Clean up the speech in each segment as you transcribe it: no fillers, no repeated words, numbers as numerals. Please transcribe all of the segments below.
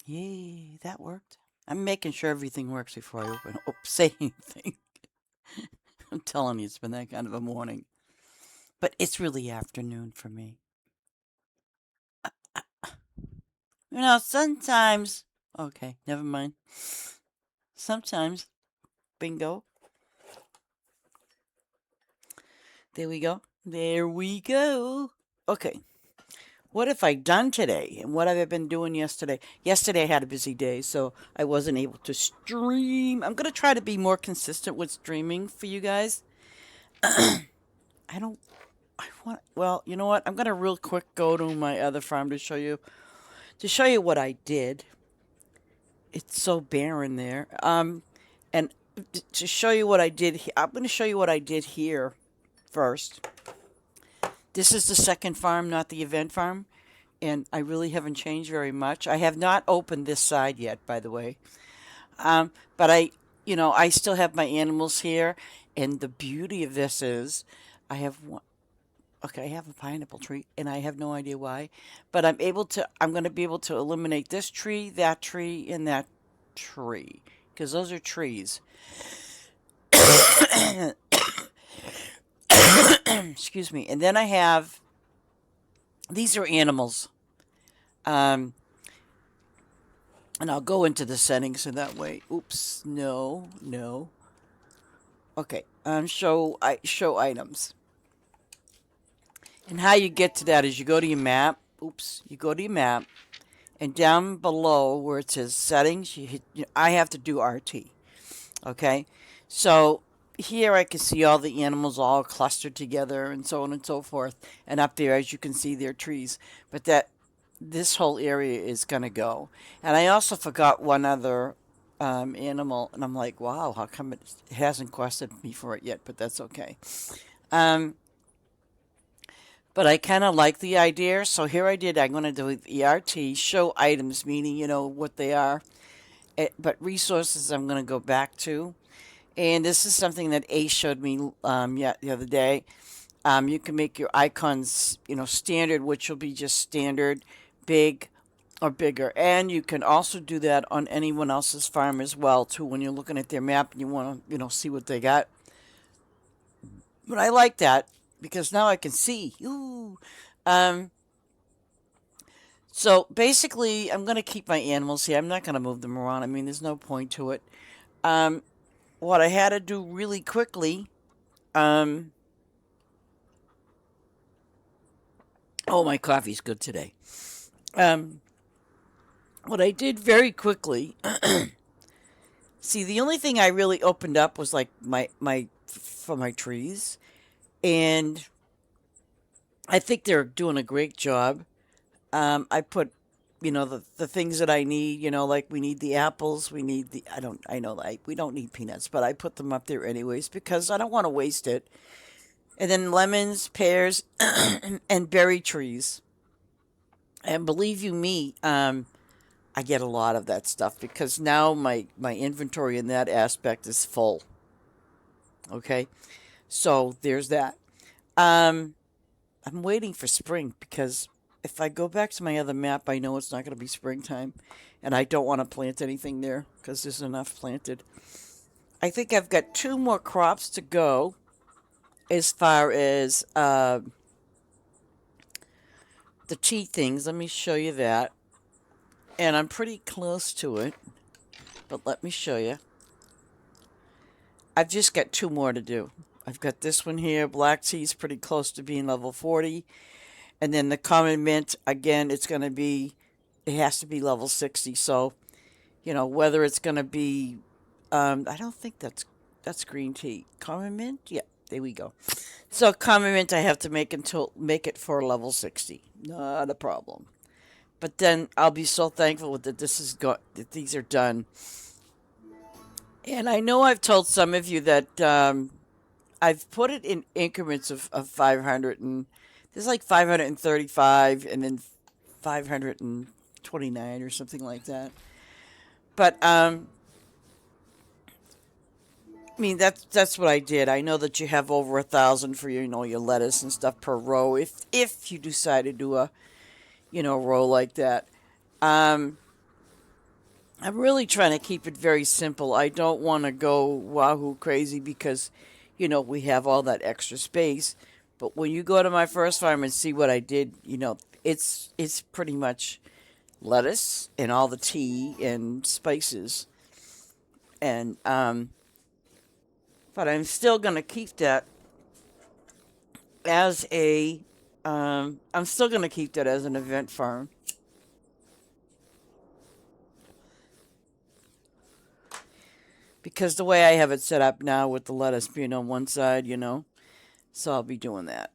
Yay, that worked. I'm making sure everything works before I say anything. I'm telling you, it's been that kind of a morning. But it's really afternoon for me. Sometimes. Okay, never mind. Sometimes. Bingo. There we go. There we go. Okay. What have I done today? And what have I been doing yesterday? Yesterday I had a busy day, so I wasn't able to stream. I'm going to try to be more consistent with streaming for you guys. I don't. I want. Well, you know what? I'm going to real quick go to my other farm to show you what I did. It's so barren there. And to show you what I did, I'm going to show you what I did here first. This is the second farm, not the event farm, and I really haven't changed very much. I have not opened this side yet, by the way. But I still have my animals here, and the beauty of this is, I have one. Okay, I have a pineapple tree, and I have no idea why, but I'm going to be able to eliminate this tree, and that tree, because those are trees. Excuse me. And then I have, these are animals. Um, and I'll go into the settings in that way. Oops, no, no. Okay, show items. And how you get to that is you go to your map. Oops, you go to your map, and down below where it says settings, I have to do RT. Okay, so here I can see all the animals all clustered together and so on and so forth. And up there, as you can see, there are trees. But this whole area is going to go. And I also forgot one other animal, and I'm like, wow, how come it hasn't quested me for it yet? But that's okay. Um, but I kind of like the idea, so here I did. I'm going to do ERT, show items, meaning what they are. But resources, I'm going to go back to. And this is something that Ace showed me the other day. You can make your icons, standard, which will be just standard, big, or bigger. And you can also do that on anyone else's farm as well, too, when you're looking at their map and you want to, see what they got. But I like that because now I can see. Ooh. Um, so basically, I'm going to keep my animals here. I'm not going to move them around. I mean, there's no point to it. Um, what I had to do really quickly. Um, oh, my coffee's good today. Um, what I did very quickly. See, the only thing I really opened up was like my for my trees, and I think they're doing a great job. I put, the things that I need. Like we need the apples, we need the I know like we don't need peanuts, but I put them up there anyways because I don't want to waste it. And then lemons, pears, and berry trees. And believe you me, I get a lot of that stuff because now my inventory in that aspect is full. Okay, so there's that. Um, I'm waiting for spring because if I go back to my other map, I know it's not going to be springtime, and I don't want to plant anything there because there's enough planted. I think I've got two more crops to go as far as the tea things. Let me show you that, and I'm pretty close to it. But let me show you. I've just got two more to do. I've got this one here. Black tea is pretty close to being level 40. And then the common mint, again, it has to be level 60. So, whether it's going to be, I don't think that's green tea. Common mint? Yeah, there we go. So common mint, I have to make it for level 60. Not a problem. But then I'll be so thankful that that these are done. And I know I've told some of you that I've put it in increments of 500, and there's like 535 and then 529 or something like that. But I mean that's what I did. I know that you have over 1,000 for your lettuce and stuff per row if you decide to do a row like that. Um, I'm really trying to keep it very simple. I don't want to go wahoo crazy because, we have all that extra space. But when you go to my first farm and see what I did, it's pretty much lettuce and all the tea and spices. And but I'm still gonna keep that as a I'm still gonna keep that as an event farm because the way I have it set up now with the lettuce being on one side, so I'll be doing that.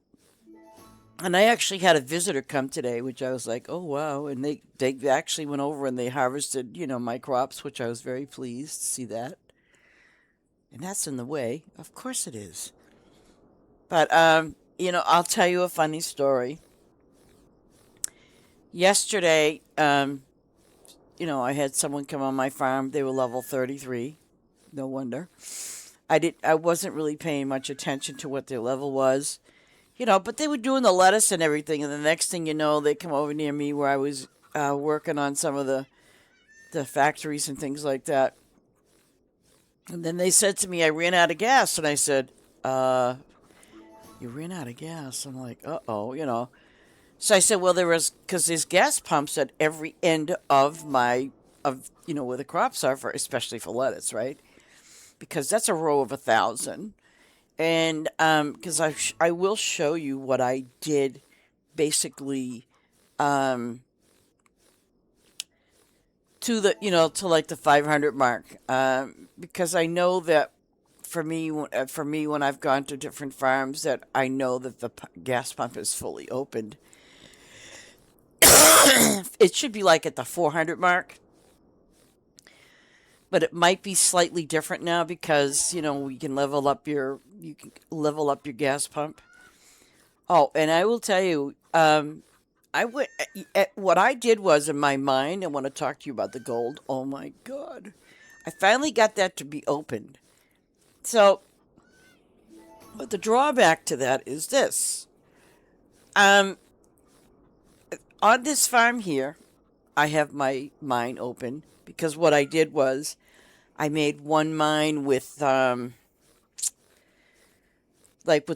And I actually had a visitor come today, which I was like, oh wow! And they actually went over and they harvested, my crops, which I was very pleased to see that. And that's in the way, of course it is. But I'll tell you a funny story. Yesterday, I had someone come on my farm. They were level 33. No wonder. I wasn't really paying much attention to what their level was. But they were doing the lettuce and everything, and the next thing you know, they come over near me where I was working on some of the factories and things like that. And then they said to me, I ran out of gas. And I said, you ran out of gas? I'm like, uh-oh. So I said, well, because there's gas pumps at every end of where the crops are, especially for lettuce, right? Because that's a row of 1,000. And because I will show you what I did basically um, to like the 500 mark. Because I know that for me, when I've gone to different farms, that I know that the gas pump is fully opened. It should be like at the 400 mark, but it might be slightly different now because you can level up your gas pump. Oh, and I will tell you, I went. What I did was in my mind. I want to talk to you about the gold. Oh my God, I finally got that to be opened. So, but the drawback to that is this. Um, on this farm here, I have my mine open because what I did was I made one mine with like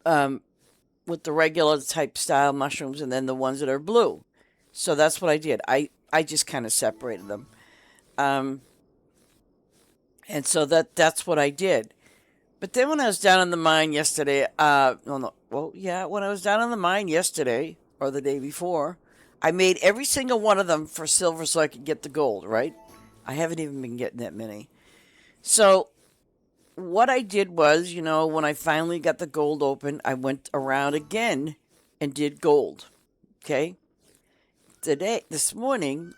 um with the regular type style mushrooms and then the ones that are blue. So that's what I did. I just kind of separated them. Um and so that's what I did. But then when I was down in the mine yesterday, no, no, well, yeah, when I was down in the mine yesterday or the day before, I made every single one of them for silver so I could get the gold, right? I haven't even been getting that many. So what I did was, when I finally got the gold open, I went around again and did gold. Okay. This morning,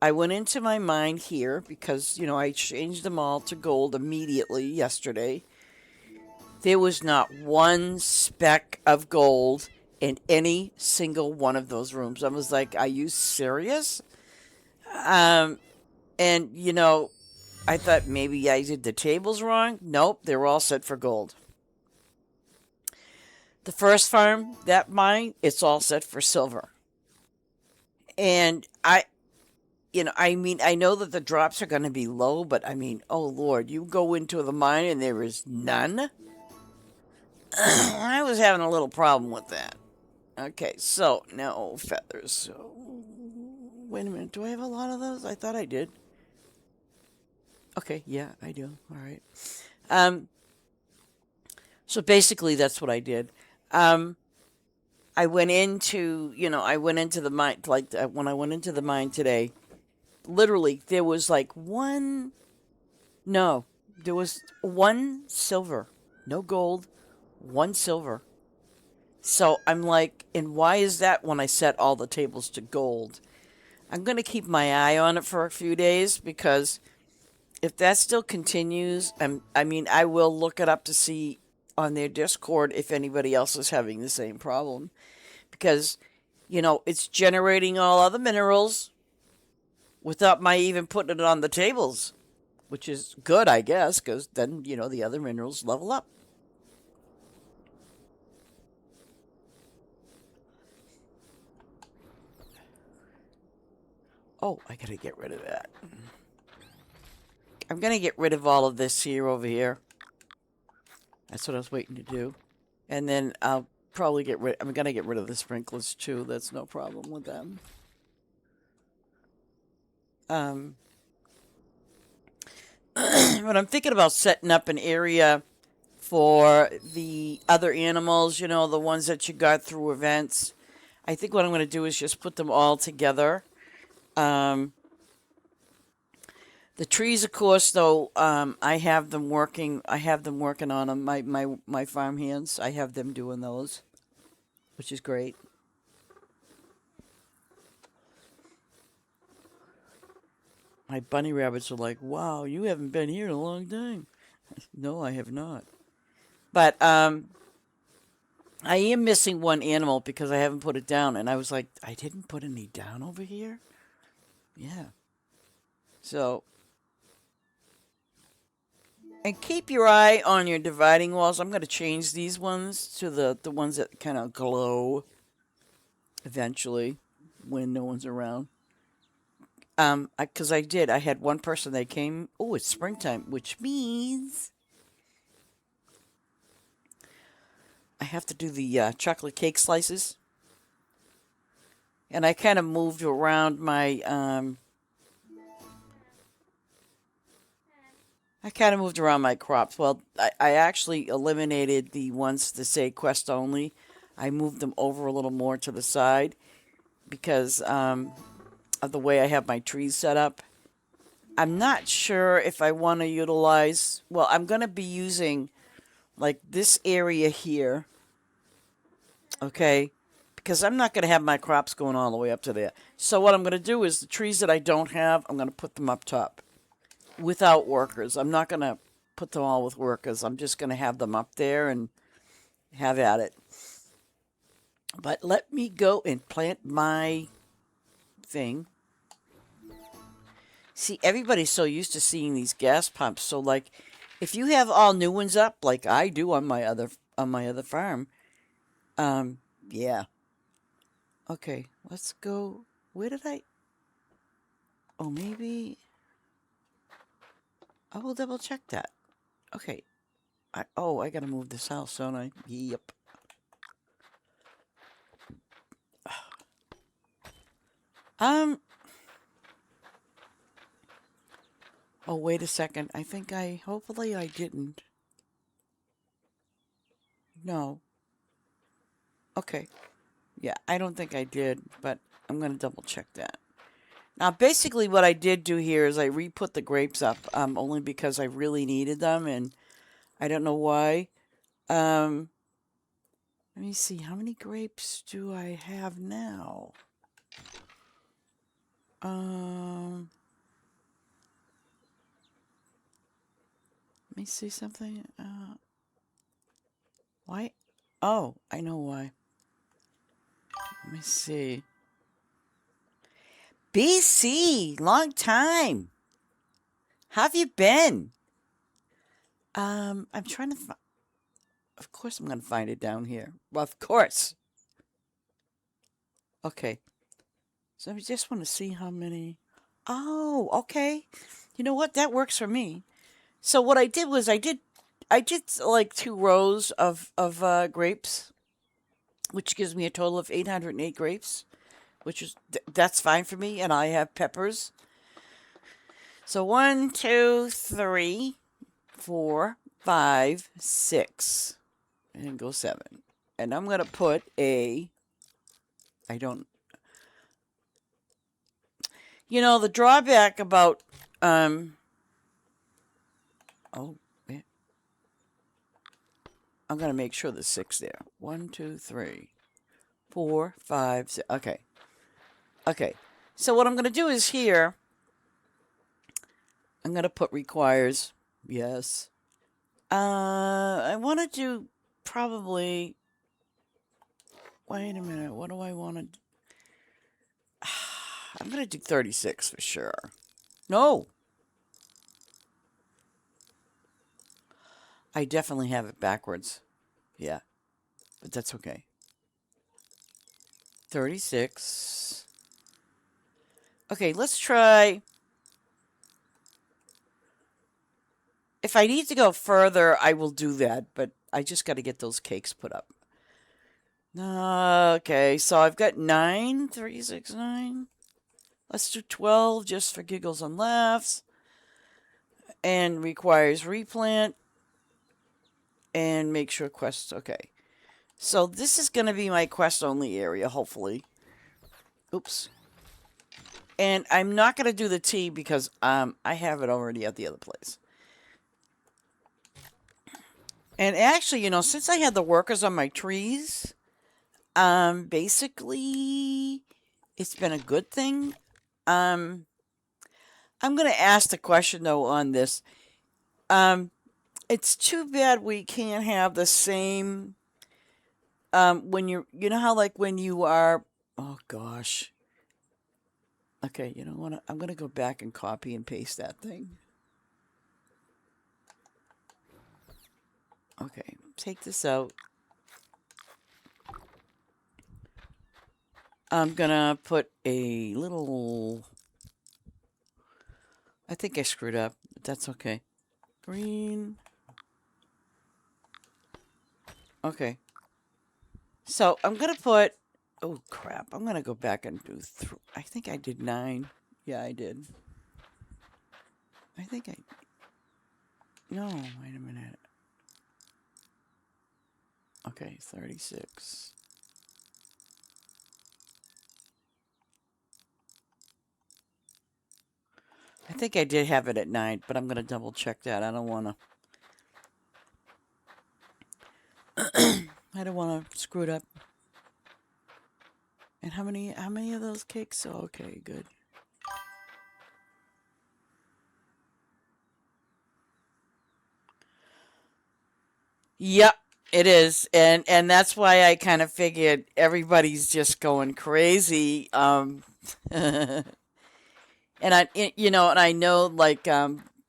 I went into my mine here because, I changed them all to gold immediately yesterday. There was not one speck of gold in any single one of those rooms. I was like, are you serious? Um, and, I thought maybe I did the tables wrong. Nope, they were all set for gold. The first farm, that mine, it's all set for silver. And I mean, I know that the drops are going to be low, but I mean, oh Lord, you go into the mine and there is none. I was having a little problem with that. Okay, so now feathers. So, wait a minute, do I have a lot of those? I thought I did. Okay, yeah, I do. All right. Um, so basically, that's what I did. Um, I went into the mine, like when I went into the mine today, literally, there was like no, there was one silver, no gold, one silver. So I'm like, and why is that when I set all the tables to gold? I'm going to keep my eye on it for a few days because if that still continues, I mean, I will look it up to see on their Discord if anybody else is having the same problem because, it's generating all other minerals without my even putting it on the tables, which is good, I guess, because then, the other minerals level up. Oh, I gotta get rid of that. I'm going to get rid of all of this here over here. That's what I was waiting to do. And then I'll probably I'm going to get rid of the sprinklers too. That's no problem with them. But I'm thinking about setting up an area for the other animals, you know, the ones that you got through events. I think what I'm going to do is just put them all together. The trees, of course, though, I have them working. I have them working on them. My farm hands. I have them doing those, which is great. My bunny rabbits are like, "Wow, you haven't been here in a long time." No, I have not. But I am missing one animal because I haven't put it down, and I was like, I didn't put any down over here. Yeah. So, and keep your eye on your dividing walls. I'm going to change these ones to the ones that kind of glow eventually when no one's around. Because I had one person that came. Oh, it's springtime, which means I have to do the chocolate cake slices. And I kind of moved around my crops. Well, I actually eliminated the ones that say quest only. I moved them over a little more to the side because of the way I have my trees set up. I'm not sure if I want to utilize... Well, I'm going to be using like this area here. Okay? Because I'm not going to have my crops going all the way up to there. So what I'm going to do is the trees that I don't have, I'm going to put them up top. Without workers. I'm not going to put them all with workers. I'm just going to have them up there and have at it. But let me go and plant my thing. See, everybody's so used to seeing these gas pumps. So, like, if you have all new ones up, like I do on my other farm, yeah. Okay, let's go. Where did I? Oh, maybe. I will double check that. Okay. I gotta move this house, don't I? Yep. Oh, wait a second. Hopefully I didn't. No. Okay. Yeah, I don't think I did, but I'm going to double check that. Now, basically what I did do here is I re-put the grapes up, only because I really needed them, and I don't know why. Let me see, how many grapes do I have now? Let me see something. Why? Oh, I know why. Let me see. BC, long time. How have you been? I'm trying to find. Of course, I'm going to find it down here. Well, of course. Okay. So I just want to see how many. Oh, okay. You know what? That works for me. So what I did was I did like 2 rows of grapes, which gives me a total of 808 grapes, which is that's fine for me. And I have peppers. So 1, 2, 3, 4, 5, 6, and go 7. And I'm gonna put a. I don't. You know the drawback about Oh, yeah. I'm gonna make sure there's 6 there. 1, 2, 3, 4, 5, 6. Okay. Okay. So what I'm gonna do is here. I'm gonna put requires. Yes. I want to do probably. Wait a minute. What do I want to? I'm gonna do 36 for sure. No. I definitely have it backwards. Yeah. But that's okay. 36. Okay, let's try. if I need to go further, I will do that, but I just got to get those cakes put up. Okay, so I've got 9, 3, 6, 9. Let's do 12 just for giggles and laughs. And requires replant. And make sure quests. Okay. So this is going to be my quest only area, hopefully. Oops. And I'm not going to do the tea because I have it already at the other place. And actually, you know, since I had the workers on my trees, basically, it's been a good thing. I'm going to ask the question, though, on this. It's too bad we can't have the same, when you know how, like, when you are, oh, gosh. Okay, you know what? I'm going to go back and copy and paste that thing. Okay, take this out. I'm going to put a little... I think I screwed up, but that's okay. Green. Okay. So I'm going to put... Oh, crap. I'm going to go back and do... I think I did 9. Yeah, I did. I think I... No, wait a minute. Okay, 36. I think I did have it at 9, but I'm going to double check that. I don't want to... I don't want to screw it up. And how many of those cakes? Oh, okay, good. Yep, it is. And that's why I kind of figured everybody's just going crazy. And you know, and I know, like,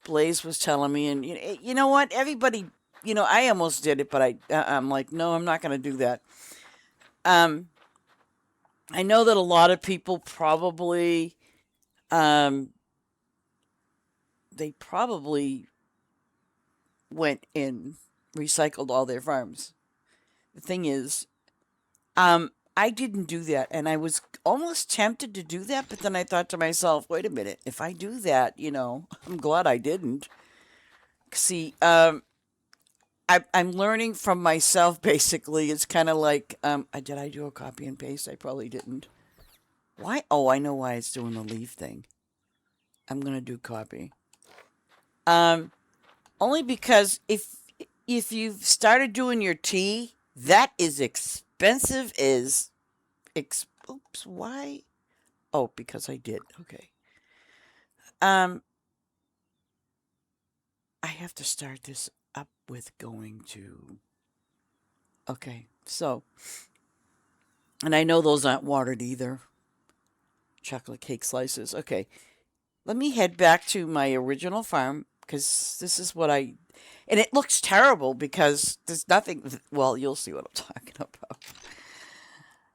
Blaze was telling me, and you know what? Everybody, you know, I almost did it, but I'm like, no, I'm not going to do that. I know that a lot of people probably, they probably went and recycled all their farms. The thing is, I didn't do that, and I was almost tempted to do that, but then I thought to myself, wait a minute, if I do that, you know, I'm glad I didn't. See, I'm learning from myself, basically. It's kind of like, did I do a copy and paste? I probably didn't. Why? Oh, I know why it's doing the leave thing. I'm going to do copy. Only because if you've started doing your tea, that is expensive as... Oops, why? Oh, because I did. Okay. I have to start this up with going to... Okay, so... And I know those aren't watered either. Chocolate cake slices. Okay. Let me head back to my original farm, because this is what I... And it looks terrible because there's nothing... Well, you'll see what I'm talking about.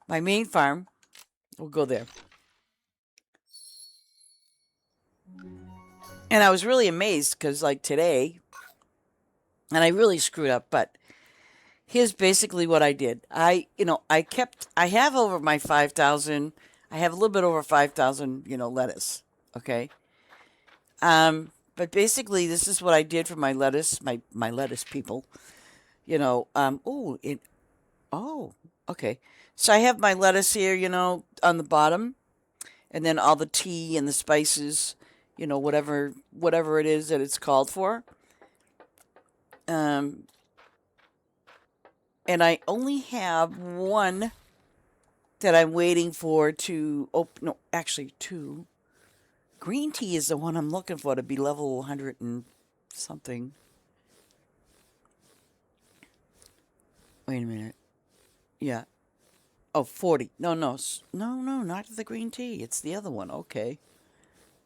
My main farm. We'll go there. And I was really amazed because, like, today... And I really screwed up, but... Here's basically what I did. I have over my 5,000... I have a little bit over 5,000, lettuce. Okay? But basically, this is what I did for my lettuce, my lettuce people. Okay. So I have my lettuce here, on the bottom, and then all the tea and the spices, whatever it is that it's called for. And I only have one that I'm waiting for to open. No, actually two. Green tea is the one I'm looking for to be level 100 and something. Wait a minute. Yeah. Oh, 40. No, not the green tea. It's the other one. Okay.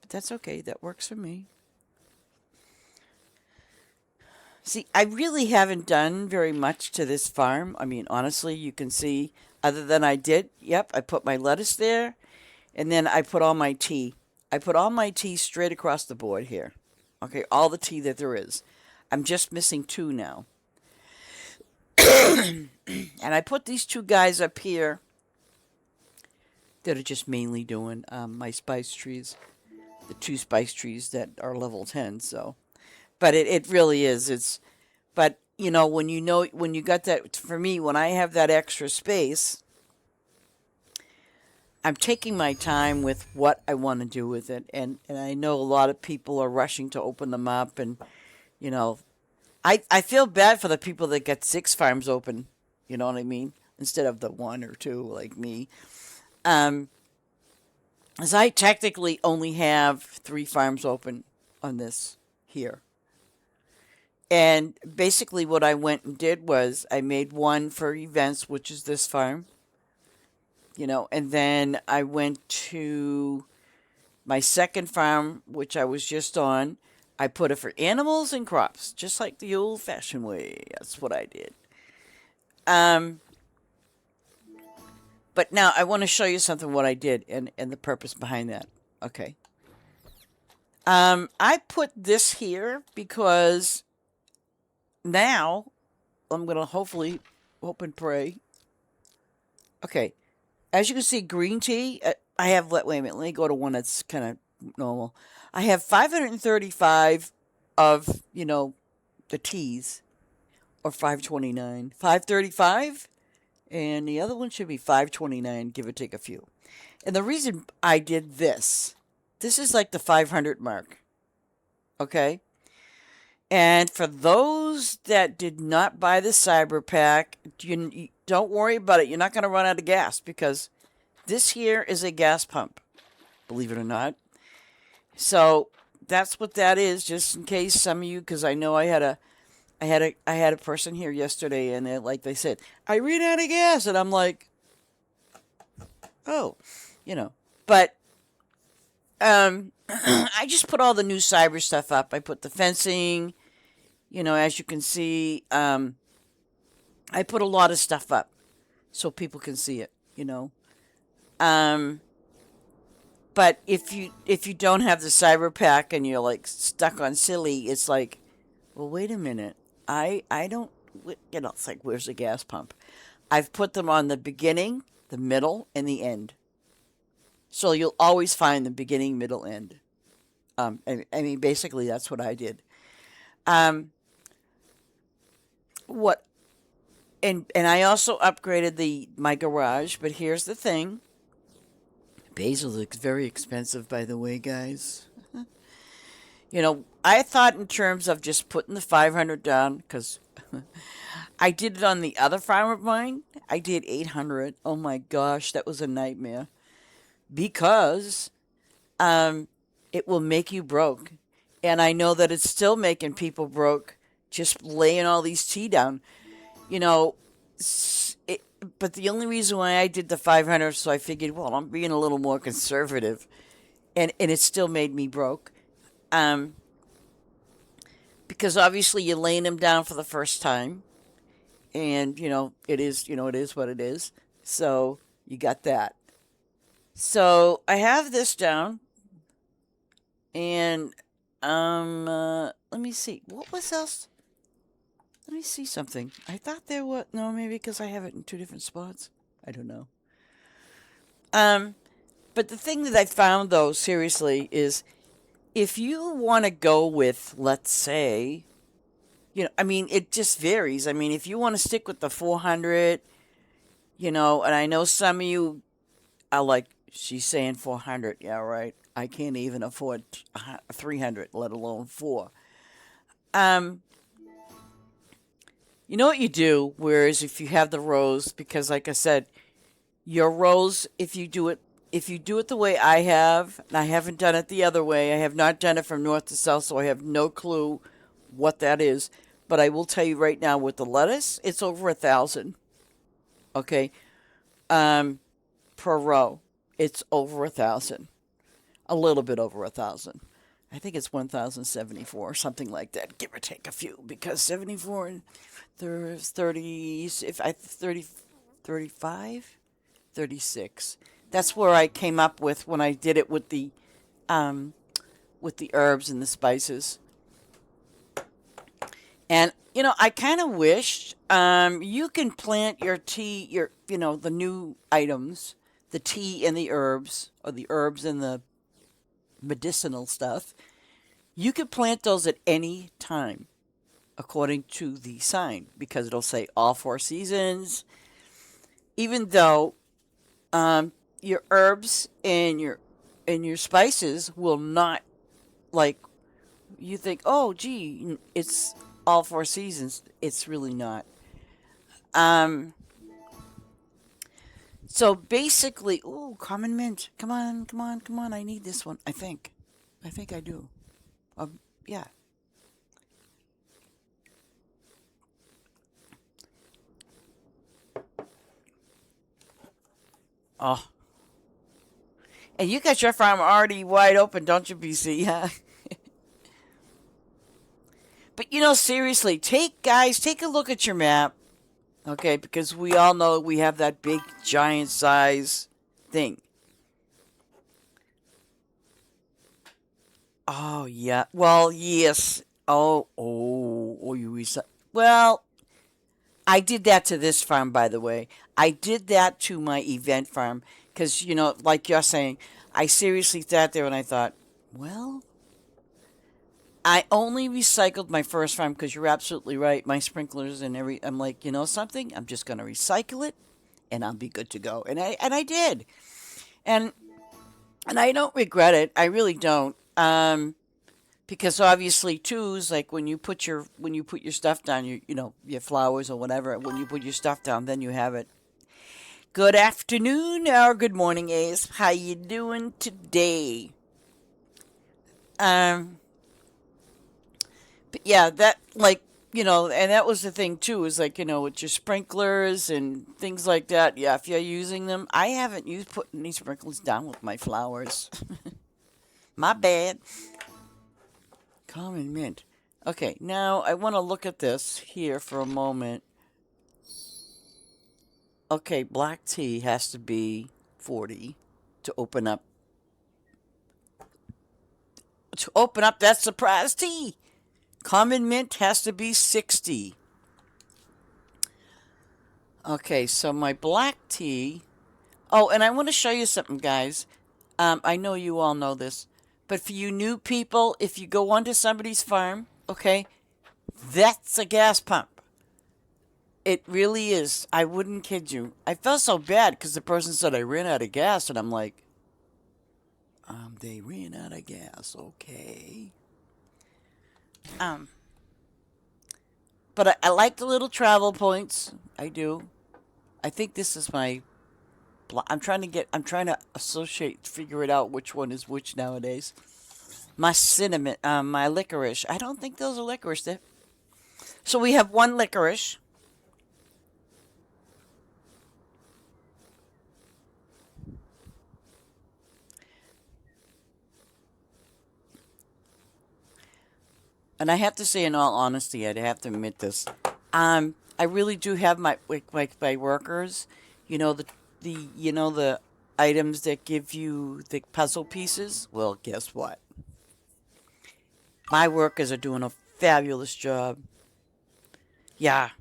But that's okay. That works for me. See, I really haven't done very much to this farm. I mean, honestly, you can see, other than I put my lettuce there, and then I put all my tea. I put all my tea straight across the board here. Okay, all the tea that there is. I'm just missing two now. And I put these two guys up here that are just mainly doing my spice trees, the two spice trees that are level 10. So, but it really is. But when when you got that, for me, when I have that extra space, I'm taking my time with what I want to do with it. And I know a lot of people are rushing to open them up. And, you know, I feel bad for the people that get 6 farms open, you know what I mean? Instead of the 1 or 2 like me. Um, as I technically only have 3 farms open on this here. And basically what I went and did was I made one for events, which is this farm, and then I went to my second farm, which I was just on. I put it for animals and crops, just like the old-fashioned way. That's what I did. Um, but now I want to show you something what I did and the purpose behind that. Okay. I put this here because now I'm going to hopefully hope and pray. Okay. As you can see, green tea, I have, wait a minute, let me go to one that's kind of normal. I have 535 of, the teas, or 529. 535, and the other one should be 529, give or take a few. And the reason I did this is like the 500 mark, okay? And for those that did not buy the Cyber Pack, you don't worry about it. You're not going to run out of gas because this here is a gas pump, believe it or not. So that's what that is, just in case some of you, because I know I had a person here yesterday, and like they said, I ran out of gas, and I'm like, oh, but I just put all the new cyber stuff up. I put the fencing, as you can see, I put a lot of stuff up so people can see it, But if you don't have the cyber pack and you're like stuck on silly, it's like, well, wait a minute. I don't, it's like, where's the gas pump? I've put them on the beginning, the middle, and the end. So you'll always find the beginning, middle, end. I mean, basically, that's what I did. Um, what and I also upgraded my garage. But here's the thing: basil is very expensive, by the way, guys. I thought in terms of just putting the 500 down because I did it on the other farm of mine. I did 800. Oh my gosh, that was a nightmare because it will make you broke. And I know that it's still making people broke just laying all these tea down. You know, but the only reason why I did the 500, so I figured, well, I'm being a little more conservative. And it still made me broke. Um, because obviously you're laying them down for the first time. And, it is what it is. So you got that. So I have this down. And let me see. What was else? Let me see something. I thought there was no, maybe because I have it in 2 different spots. I don't know. Um, but the thing that I found though, seriously, is if you want to go with, let's say, I mean, it just varies. I mean, if you want to stick with the 400, and I know some of you are like, she's saying 400. Yeah, right. I can't even afford 300, let alone 4. Um, you know what you do? Whereas if you have the rows, because like I said, your rows, if you do it the way I have, and I haven't done it the other way, I have not done it from north to south, so I have no clue what that is. But I will tell you right now, with the lettuce, it's over 1,000. Okay, per row, it's over 1,000. A little bit over 1,000. I think it's 1,074 or something like that, give or take a few, because 74 and there's 30, if I 30, 35, 36. That's where I came up with when I did it with the herbs and the spices. And I kind of wish you can plant your tea, the new items, the tea and the herbs, or the herbs and the medicinal stuff. You could plant those at any time according to the sign because it'll say all 4 seasons. Even though um, your herbs and your spices will not, like, you think, oh, gee, it's all 4 seasons. It's really not. Um, so basically, ooh, common mint. Come on, come on, come on. I need this one. I think I do. Yeah. Oh, and you got your farm already wide open, don't you, BC? Yeah. But seriously, take a look at your map, okay? Because we all know we have that big, giant size thing. Oh yeah. Well, yes. Oh, well, I did that to this farm, by the way. I did that to my event farm because, like you're saying, I seriously sat there and I thought, well, I only recycled my first farm because you're absolutely right. My sprinklers and I'm like, something? I'm just going to recycle it and I'll be good to go. And I did. And and I don't regret it. I really don't. Because obviously too is like when you put your stuff down, your flowers or whatever. When you put your stuff down, then you have it. Good afternoon or good morning, Ace. How you doing today? Um, but yeah, that like and that was the thing too. Is like with your sprinklers and things like that. Yeah, if you're using them, I haven't used putting these sprinklers down with my flowers. My bad. Common mint. Okay, now I want to look at this here for a moment. Okay, black tea has to be 40 to open up that surprise tea. Common mint has to be 60. Okay, so my black tea. Oh, and I want to show you something, guys. I know you all know this, but for you new people, if you go onto somebody's farm, okay, that's a gas pump. It really is. I wouldn't kid you. I felt so bad because the person said I ran out of gas, and I'm like, they ran out of gas, okay. Um, but I like the little travel points. I do. I think this is my. I'm trying to figure it out which one is which nowadays. My cinnamon, my licorice. I don't think those are licorice. So we have one licorice. And I have to say, in all honesty, I'd have to admit this. I really do have my workers. The items that give you the puzzle pieces. Well, guess what? My workers are doing a fabulous job. Yeah,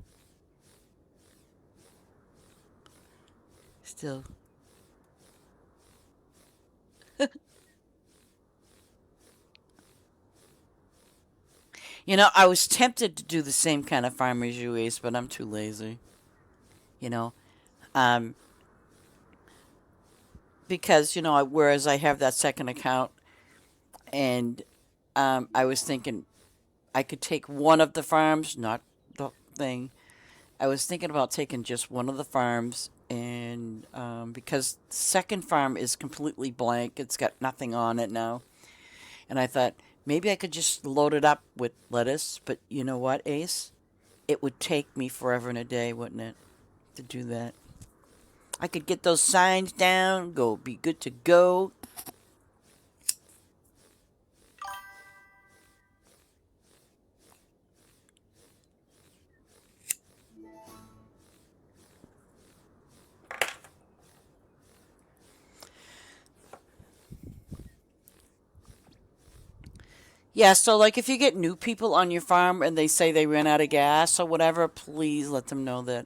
still. I was tempted to do the same kind of farm as you, Ace, but I'm too lazy. You know, um, because whereas I have that second account, and I was thinking I could take one of the farms, not the thing. I was thinking about taking just one of the farms, and because the second farm is completely blank, it's got nothing on it now, and I thought maybe I could just load it up with lettuce. But you know what, Ace? It would take me forever and a day, wouldn't it, to do that? I could get those signs down, be good to go. Yeah, so like if you get new people on your farm and they say they ran out of gas or whatever, please let them know that,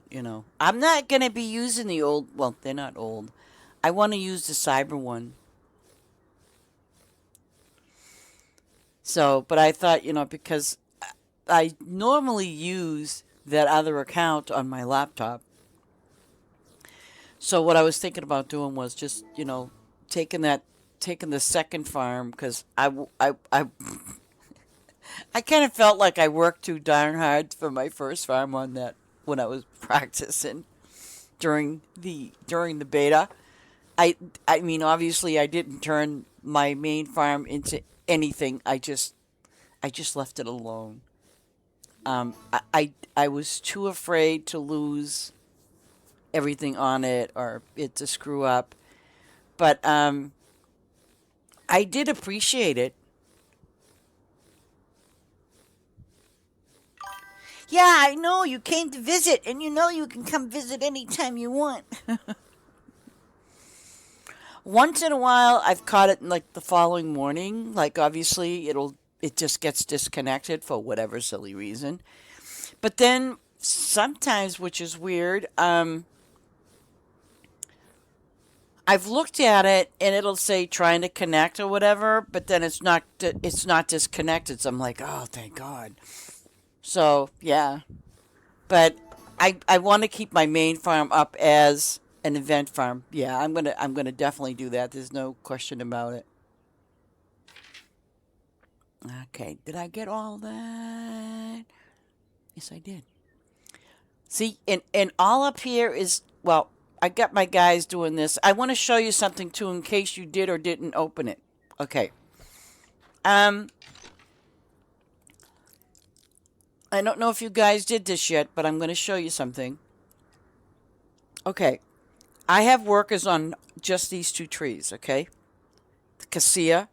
I'm not going to be using the old, well, they're not old. I want to use the cyber one. So, but I thought, because I normally use that other account on my laptop. So what I was thinking about doing was just, taking that, taking the second farm because I kind of felt like I worked too darn hard for my first farm on that when I was practicing during the beta. I I mean obviously I didn't turn my main farm into anything. I just left it alone. I was too afraid to lose everything on it or it to screw up. But I did appreciate it. Yeah, I know you came to visit, and you know you can come visit anytime you want. Once in a while, I've caught it like the following morning. Like obviously, it just gets disconnected for whatever silly reason. But then sometimes, which is weird, I've looked at it and it'll say trying to connect or whatever, but then it's not disconnected. So I'm like, oh, thank God. So yeah, but I want to keep my main farm up as an event farm. Yeah, I'm gonna definitely do that. There's no question about it. Okay, did I get all that? Yes, I did. See, and all up here is well, I got my guys doing this. I want to show you something too, in case you did or didn't open it. Okay. Um, I don't know if you guys did this yet, but I'm going to show you something. Okay. I have workers on just these two trees, okay? The cassia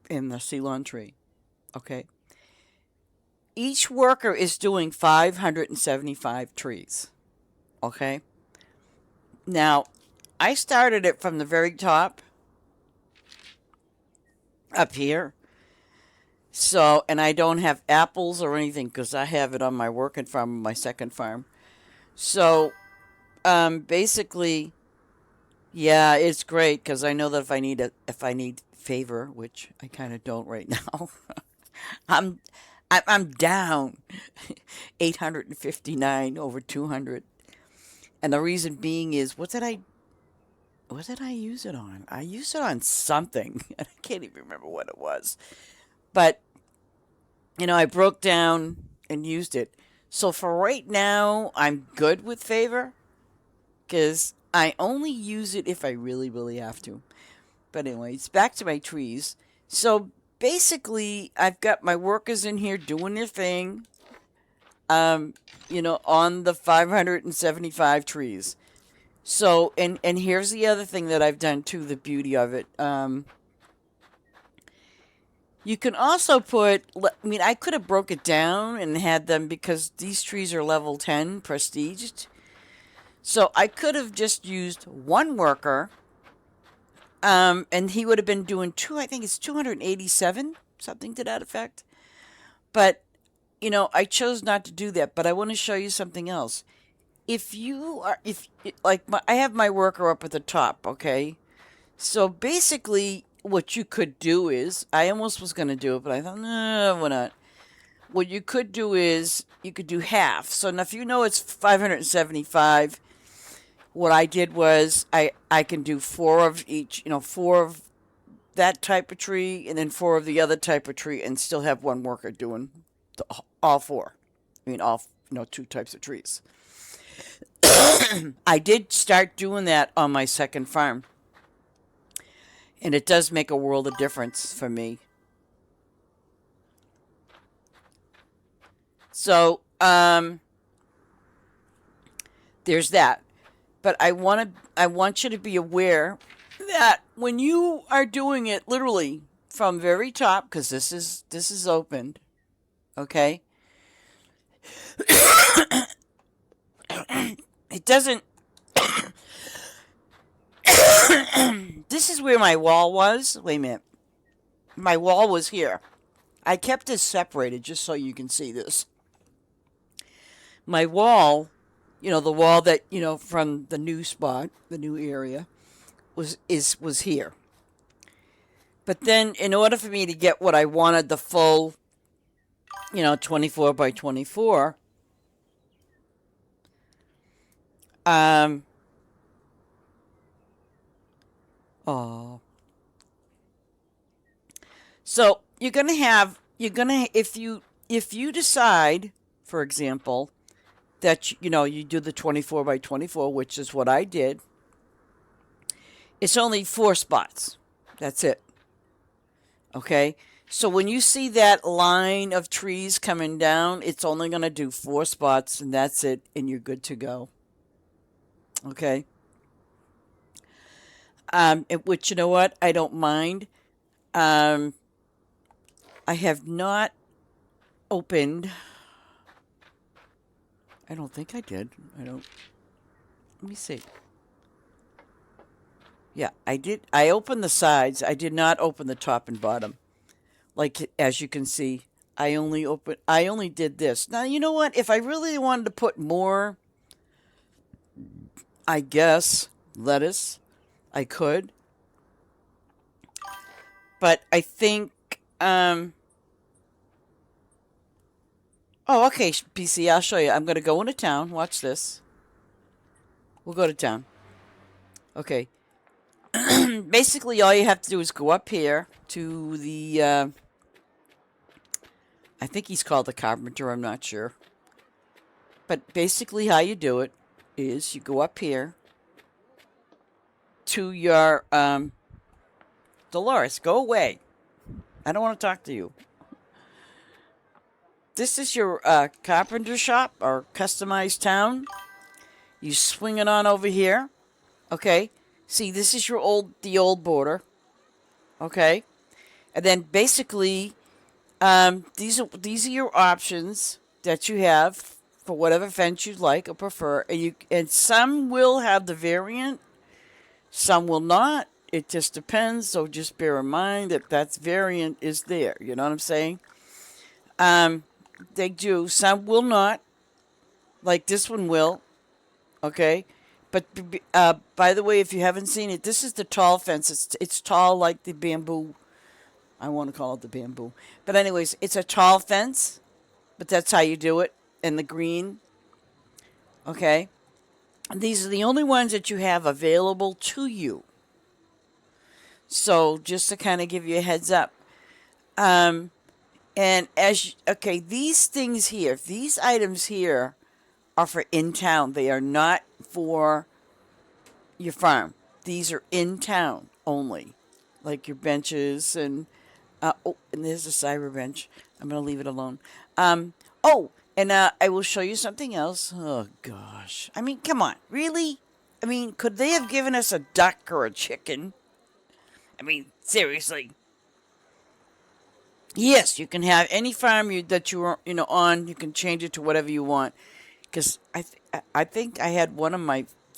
and the Ceylon tree, okay? Each worker is doing 575 trees, okay? Now, I started it from the very top up here. So, and I don't have apples or anything because I have it on my working farm, my second farm. So, basically, yeah, it's great because I know that if I need favor, which I kind of don't right now, I'm I'm down 859 over 200, and the reason being is what did I use it on? I used it on something, and I can't even remember what it was. But I broke down and used it. So for right now, I'm good with favor because I only use it if I really, really have to. But anyways, back to my trees. So basically, I've got my workers in here doing their thing, on the 575 trees. So, and here's the other thing that I've done too, the beauty of it. You can also I mean, I could have broke it down and had them because these trees are level 10 prestiged. So I could have just used one worker, and he would have been doing I think it's 287, something to that effect. But, I chose not to do that. But I want to show you something else. If like I have my worker up at the top, okay? So basically, what you could do is, I almost was going to do it, but I thought, no, why not? What you could do is, you could do half. So now if it's 575, what I did was, I can do four of each, four of that type of tree, and then four of the other type of tree, and still have one worker doing all four. I mean, all, two types of trees. I did start doing that on my second farm, and it does make a world of difference for me. So, there's that. But I want you to be aware that when you are doing it literally from very top, because this is opened, okay? It doesn't. This is where my wall was. Wait a minute. My wall was here. I kept this separated just so you can see this. My wall, the wall that, from the new spot, the new area, was here. But then in order for me to get what I wanted, the full, 24 by 24, oh. So if you decide, for example, that, you do the 24 by 24, which is what I did, it's only 4 spots. That's it. Okay? So when you see that line of trees coming down, it's only going to do 4 spots, and that's it, and you're good to go. Okay? Which, you know what? I don't mind. I have not opened. I don't think I did. Let me see. Yeah, I did. I opened the sides. I did not open the top and bottom. Like, as you can see, I only did this. Now, you know what? If I really wanted to put more, I guess, lettuce, I could. But I think, oh, okay, BC, I'll show you. I'm going to go into town. Watch this. We'll go to town. Okay. Basically, all you have to do is go up here to the, I think he's called the carpenter. I'm not sure. But basically how you do it is you go up here to your, Dolores, go away. I don't want to talk to you. This is your carpenter shop or customized town. You swing it on over here. Okay. See, this is the old border. Okay. And then basically, these are your options that you have for whatever fence you'd like or prefer. And some will have the variant, some will not. It just depends. So just bear in mind that variant is there. You know what I'm saying? They do. Some will not. Like this one will. Okay. But by the way, if you haven't seen it, this is the tall fence. It's tall like the bamboo. I want to call it the bamboo. But anyways, it's a tall fence. But that's how you do it. And the green. Okay. And these are the only ones that you have available to you. So just to kind of give you a heads up. And these things here, these items here are for in town. They are not for your farm. These are in town only. Like your benches and there's a cyber bench. I'm going to leave it alone. And I will show you something else. Oh, gosh. I mean, come on. Really? I mean, could they have given us a duck or a chicken? I mean, seriously. Yes, you can have any farm that you are, on. You can change it to whatever you want. Because I think I had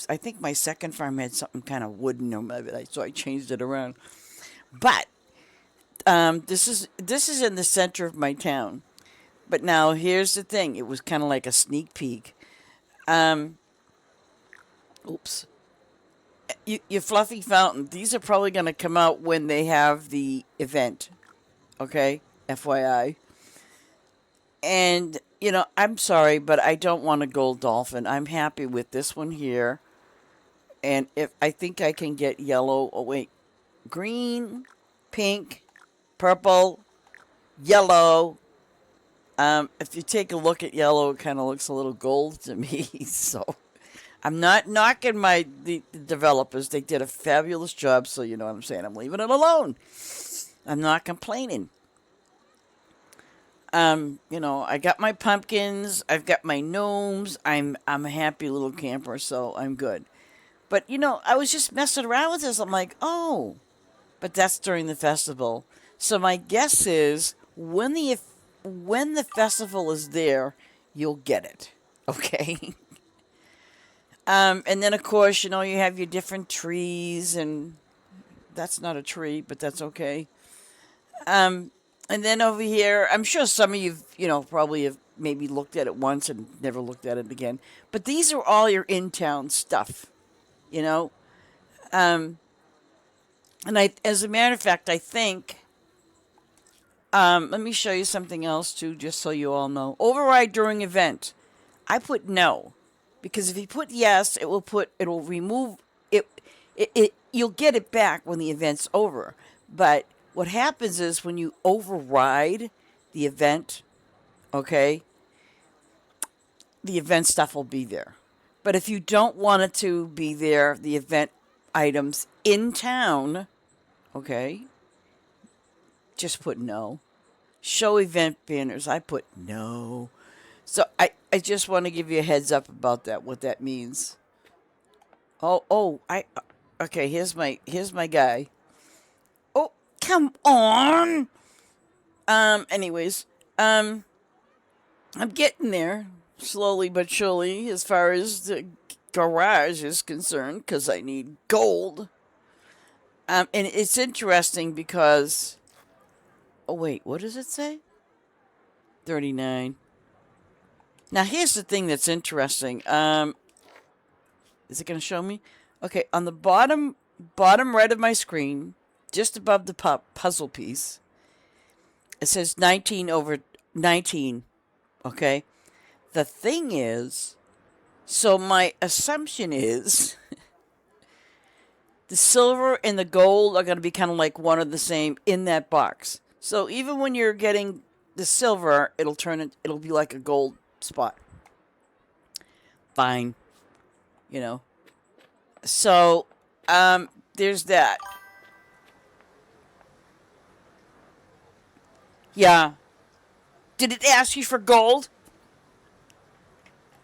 I think my second farm had something kind of wooden, so I changed it around. But this is in the center of my town. But now here's the thing. It was kind of like a sneak peek. Oops. Your fluffy fountain. These are probably going to come out when they have the event. Okay? FYI. And, I'm sorry, but I don't want a gold dolphin. I'm happy with this one here. And if I think I can get yellow. Oh, wait. Green, pink, purple, yellow. If you take a look at yellow, it kind of looks a little gold to me. So I'm not knocking the developers. They did a fabulous job. So you know what I'm saying. I'm leaving it alone. I'm not complaining. I got my pumpkins. I've got my gnomes. I'm a happy little camper. So I'm good. But I was just messing around with this. I'm like, oh, but that's during the festival. So my guess is when the festival is there, you'll get it. Okay. And then of course, you have your different trees, and that's not a tree, but that's okay. And then over here, I'm sure some of you, probably have maybe looked at it once and never looked at it again. But these are all your in-town stuff, you know. Um, and as a matter of fact, I think. Let me show you something else too, just so you all know. Override during event. I put no, because if you put yes, it'll remove it. You'll get it back when the event's over. But what happens is when you override the event, okay, the event stuff will be there. But if you don't want it to be there, the event items in town, okay, just put no. Show event banners. I put no. So I just want to give you a heads up about that, what that means. Okay, here's my guy. Oh, come on. Anyways, I'm getting there slowly but surely as far as the garage is concerned because I need gold. And it's interesting because, oh wait, what does it say? 39. Now here's the thing that's interesting. Is it going to show me? Okay, on the bottom right of my screen, just above the puzzle piece, it says 19 over 19. Okay? The thing is, so my assumption is the silver and the gold are going to be kind of like one or the same in that box. So even when you're getting the silver, it'll be like a gold spot. Fine. So, there's that. Yeah. Did it ask you for gold?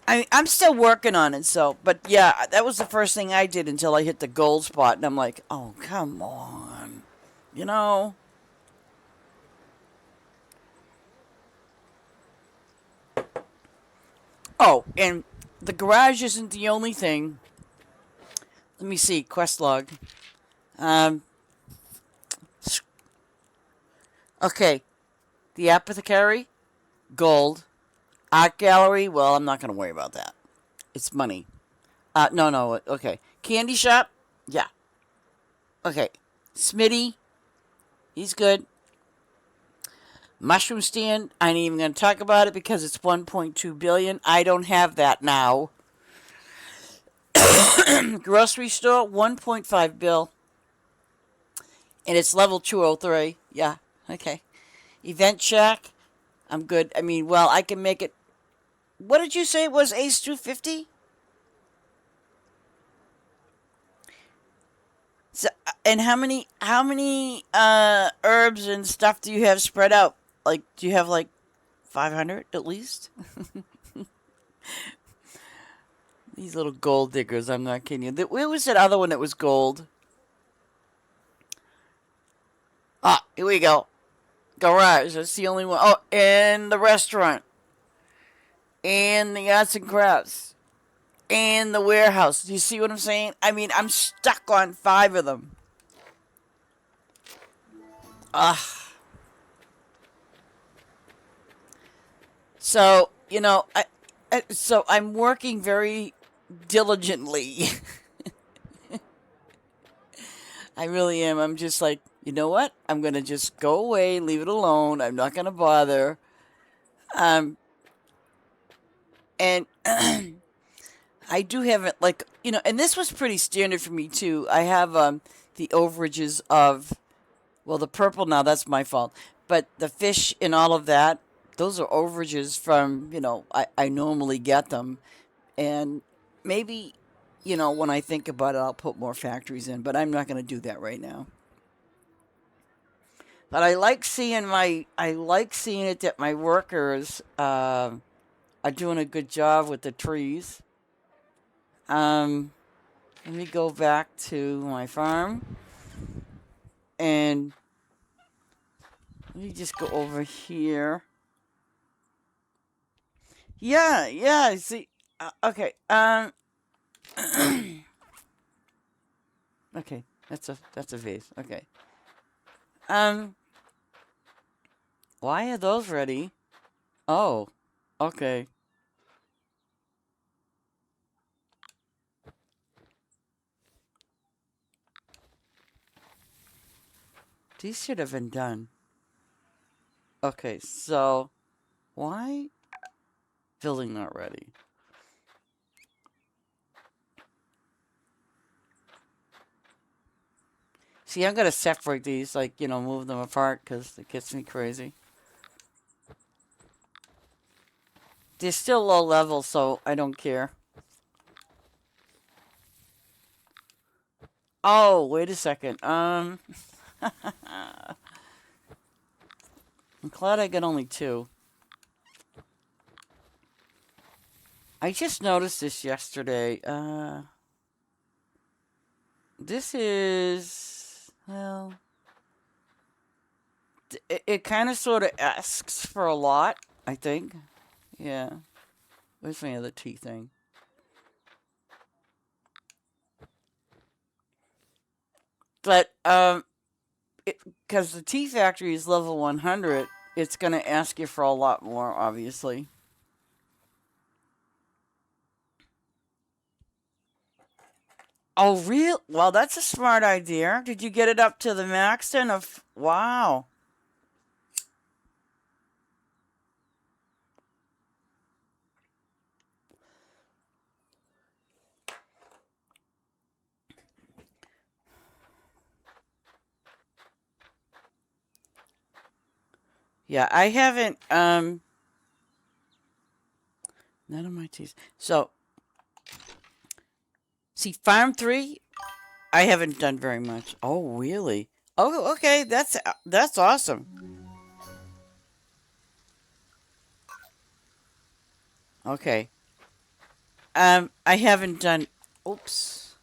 I'm still working on it, but yeah, that was the first thing I did until I hit the gold spot, and I'm like, oh, come on. You know? Oh, and the garage isn't the only thing. Let me see, quest log. Um, okay, the apothecary, gold. Art gallery, well, I'm not going to worry about that. It's money. No, okay. Candy shop, yeah. Okay. Smitty, he's good. Mushroom stand, I ain't even going to talk about it because it's 1.2 billion. I don't have that now. Grocery store, 1.5 bill. And it's level 203. Yeah, okay. Event shack, I'm good. I mean, well, I can make it. What did you say it was, Ace 250? So, and how many herbs and stuff do you have spread out? Like, do you have like 500 at least? These little gold diggers, I'm not kidding you. Where was that other one that was gold? Ah, here we go. Garage, that's the only one. Oh, and the restaurant. And the arts and crafts. And the warehouse. Do you see what I'm saying? I mean, I'm stuck on 5 of them. Ah. So, so I'm working very diligently. I really am. I'm just like, you know what? I'm going to just go away, leave it alone. I'm not going to bother. Um, and I do have it like, and this was pretty standard for me too. I have the overages of, well, the purple now, that's my fault. But the fish and all of that, those are overages from, I normally get them. And maybe, when I think about it, I'll put more factories in, but I'm not going to do that right now. But I like seeing it that my workers are doing a good job with the trees. Um, Let me go back to my farm and let me just go over here. Yeah. See, okay. Okay. That's a vase. Okay. Um. Why are those ready? Oh, okay. These should have been done. Okay, so why building not ready? See, I'm gonna separate these, like, move them apart because it gets me crazy. They're still low level, so I don't care. Oh, wait a second. I'm glad I got only two. I just noticed this yesterday. This is, well, it kind of sort of asks for a lot, I think. Yeah. Where's my other tea thing? But, because the tea factory is level 100, it's going to ask you for a lot more, obviously. Oh, real? Well, that's a smart idea. Did you get it up to the max then? Wow. Yeah, I haven't. None of my teas. So, see, Farm 3, I haven't done very much. Oh, really? Oh, okay. That's awesome. Okay. I haven't done. Oops.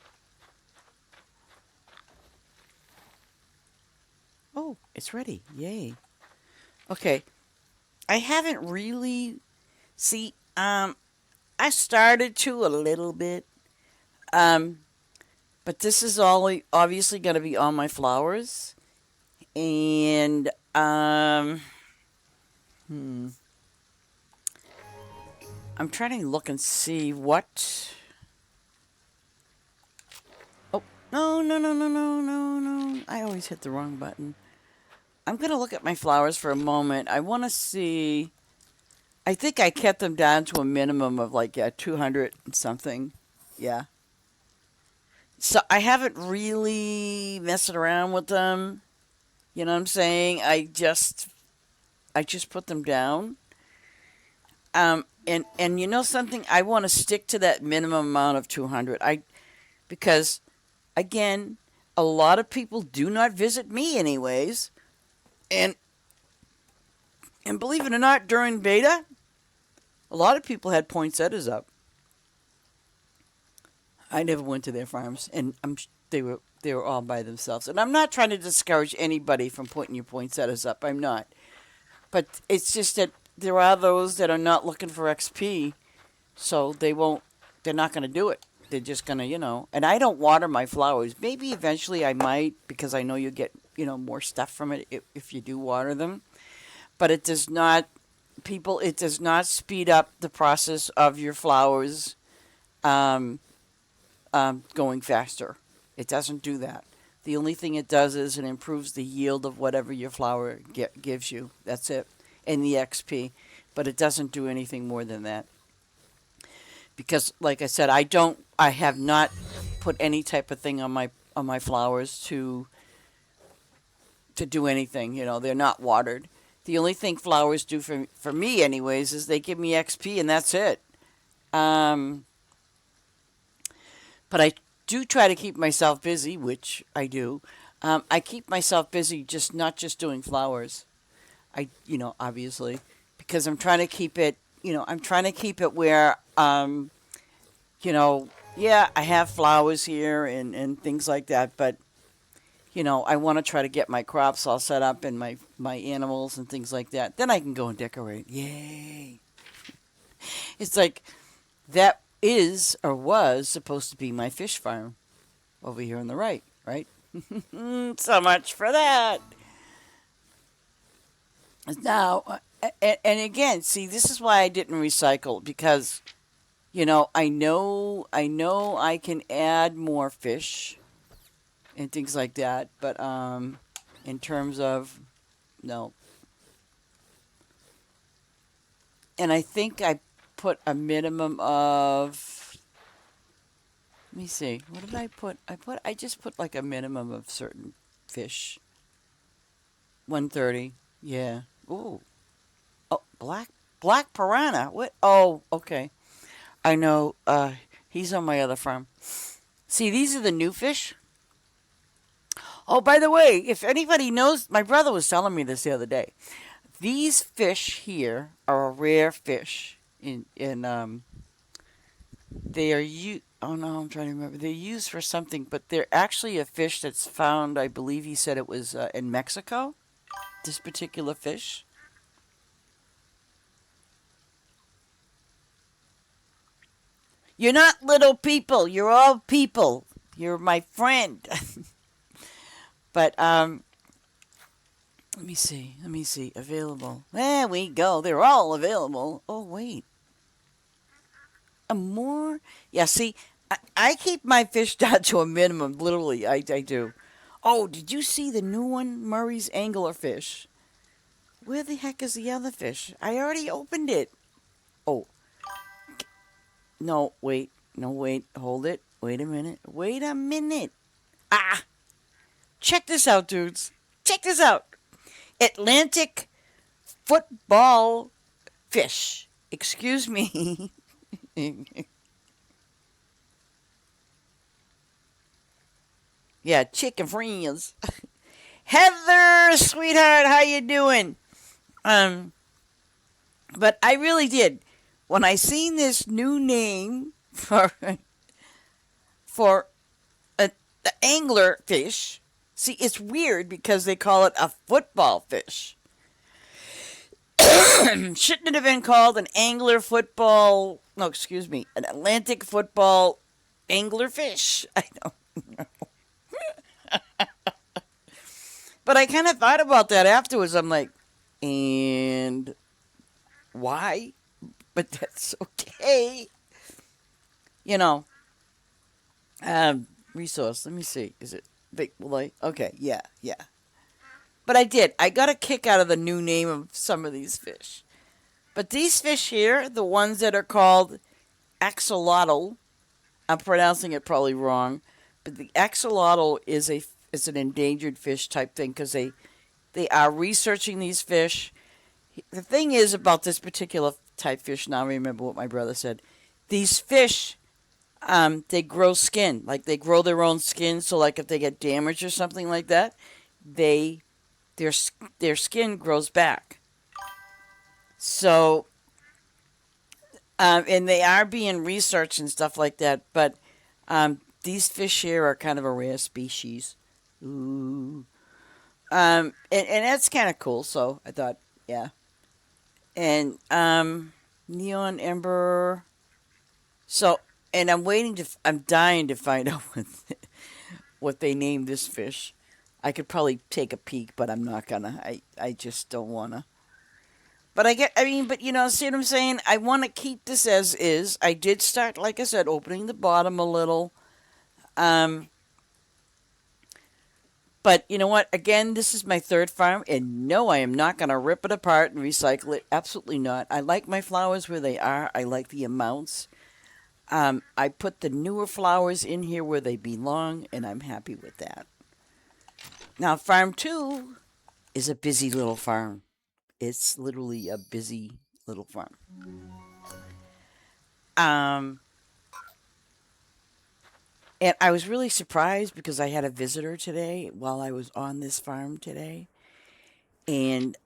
Oh, it's ready. Yay. Okay. I haven't really. See, I started to a little bit. Um, but this is all obviously going to be on my flowers, and hmm, I'm trying to look and see what. Oh, no, no, no, no, no, no, no! I always hit the wrong button. I'm gonna look at my flowers for a moment. I want to see. I think I kept them down to a minimum of like 200 and something. Yeah. So I haven't really messing around with them. You know what I'm saying? I just put them down. And you know something? I want to stick to that minimum amount of 200. Because again, a lot of people do not visit me anyways. And and believe it or not, during beta, a lot of people had poinsettias up. I never went to their farms, and they were all by themselves. And I'm not trying to discourage anybody from putting your poinsettias up. I'm not. But it's just that there are those that are not looking for XP, so they won't. They're not going to do it. They're just going to. And I don't water my flowers. Maybe eventually I might because I know you get more stuff from it if you do water them. But it does not. People, it does not speed up the process of your flowers um, going faster. It doesn't do that. The only thing it does is it improves the yield of whatever your flower gives you. That's it. And the XP. But it doesn't do anything more than that. Because like I said, I have not put any type of thing on my flowers to do anything. They're not watered. The only thing flowers do for me anyways is they give me XP and that's it. Um, but I do try to keep myself busy, which I do. I keep myself busy just not just doing flowers. Obviously, because I'm trying to keep it. I'm trying to keep it where, yeah, I have flowers here and things like that, but I want to try to get my crops all set up and my animals and things like that. Then I can go and decorate. Yay! It's like that is or was supposed to be my fish farm over here on the right? So much for that. Now, and again, see, this is why I didn't recycle because I know I can add more fish and things like that, but in terms of no, and I think I put a minimum of. Let me see. What did I put? I just put like a minimum of certain fish. 130. Yeah. Ooh. Oh, black piranha. What? Oh, okay. I know. He's on my other farm. See, these are the new fish. Oh, by the way, if anybody knows, my brother was telling me this the other day. These fish here are a rare fish. They are you. Oh no, I'm trying to remember. They're used for something, but they're actually a fish that's found. I believe he said it was in Mexico. This particular fish. You're not little people. You're all people. You're my friend. But let me see. Let me see. Available. There we go. They're all available. Oh wait, a more. Yeah. See, I keep my fish down to a minimum. Literally, I do. Oh, did you see the new one, Murray's anglerfish? Where the heck is the other fish? I already opened it. Oh no, wait, no, wait, hold it. Wait a minute. Wait a minute. Ah, check this out, dudes. Check this out. Atlantic football fish. Excuse me. Yeah, chicken friends. Heather, sweetheart, how you doing? Um, but I really did. When I seen this new name for a angler fish, see, it's weird because they call it a football fish. Shouldn't it have been called an angler football? No, excuse me, an Atlantic football angler fish. I don't. But I kind of thought about that afterwards. I'm like, and why? But that's okay. You know, resource. Let me see. Is it big? Like, okay, yeah, yeah. But I did. I got a kick out of the new name of some of these fish. But these fish here, the ones that are called axolotl, I'm pronouncing it probably wrong, but the axolotl is an endangered fish type thing because they are researching these fish. The thing is about this particular type fish. Now I remember what my brother said. These fish, they grow skin, like they grow their own skin. So like if they get damaged or something like that, they their their skin grows back. So and they are being researched and stuff like that. But these fish here are kind of a rare species. Ooh. And that's kind of cool. So I thought, yeah. And neon ember. So, and I'm dying to find out what they named this fish. I could probably take a peek, but I'm not gonna. I just don't wanna. But I mean, but see what I'm saying? I want to keep this as is. I did start, like I said, opening the bottom a little. Um, but you know what? Again, this is my third farm, and no, I am not going to rip it apart and recycle it. Absolutely not. I like my flowers where they are. I like the amounts. I put the newer flowers in here where they belong, and I'm happy with that. Now, farm two is a busy little farm. It's literally a busy little farm. Um, and I was really surprised because I had a visitor today while I was on this farm today. And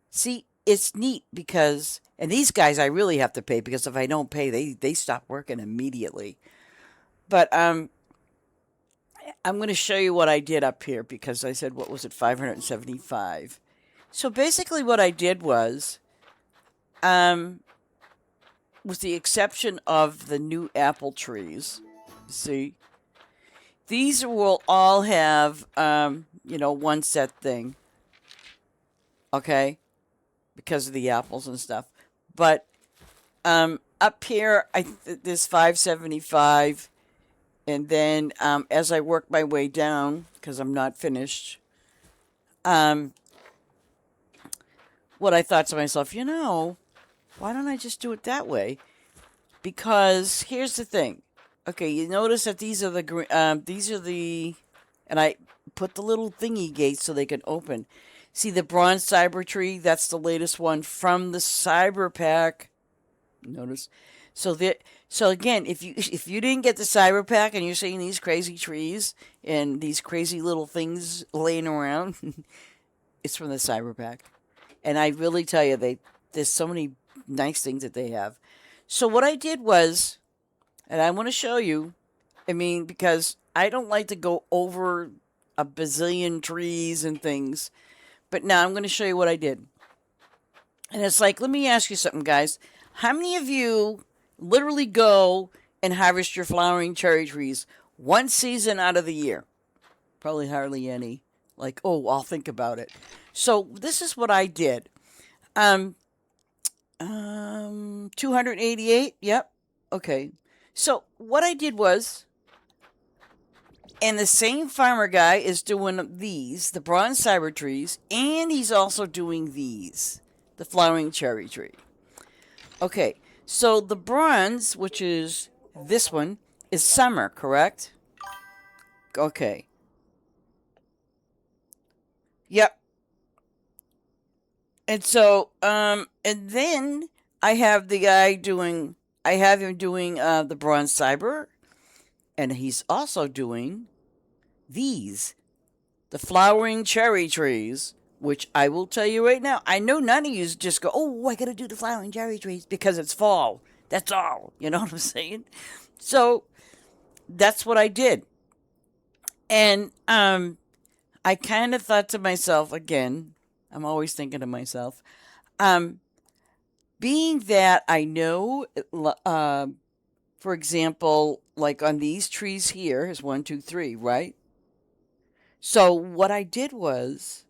see, it's neat because, and these guys I really have to pay because if I don't pay, they stop working immediately. But I'm going to show you what I did up here because I said, what was it, 575. So basically, what I did was, um, with the exception of the new apple trees, see, these will all have, one set thing. okay, because of the apples and stuff. But up here, there's 575, and then as I work my way down, because I'm not finished, um, what I thought to myself, why don't I just do it that way? Because here's the thing. Okay, you notice that these are the, and I put the little thingy gates so they can open. See the bronze cyber tree? That's the latest one from the cyber pack. Notice, so again, if you didn't get the cyber pack and you're seeing these crazy trees and these crazy little things laying around, it's from the cyber pack. And I really tell you, there's so many nice things that they have. So what I did was, and I want to show you, because I don't like to go over a bazillion trees and things, but now I'm going to show you what I did. And it's like, let me ask you something, guys. How many of you literally go and harvest your flowering cherry trees one season out of the year? Probably hardly any. Like, oh, I'll think about it. So this is what I did. 288. Yep. Okay. So what I did was, and the same farmer guy is doing these, the bronze cyber trees, and he's also doing these, the flowering cherry tree. Okay. So the bronze, which is this one, is summer, correct? Okay. Yep. And so, and then I have the guy doing, I have him doing the bronze cyber, and he's also doing these, the flowering cherry trees, which I will tell you right now, I know none of you just go, oh, I gotta do the flowering cherry trees because it's fall. That's all. You know what I'm saying? So that's what I did. And I kind of thought to myself, again, I'm always thinking to myself, being that I know, for example, like on these trees here is 1, 2, 3, right? So what I did was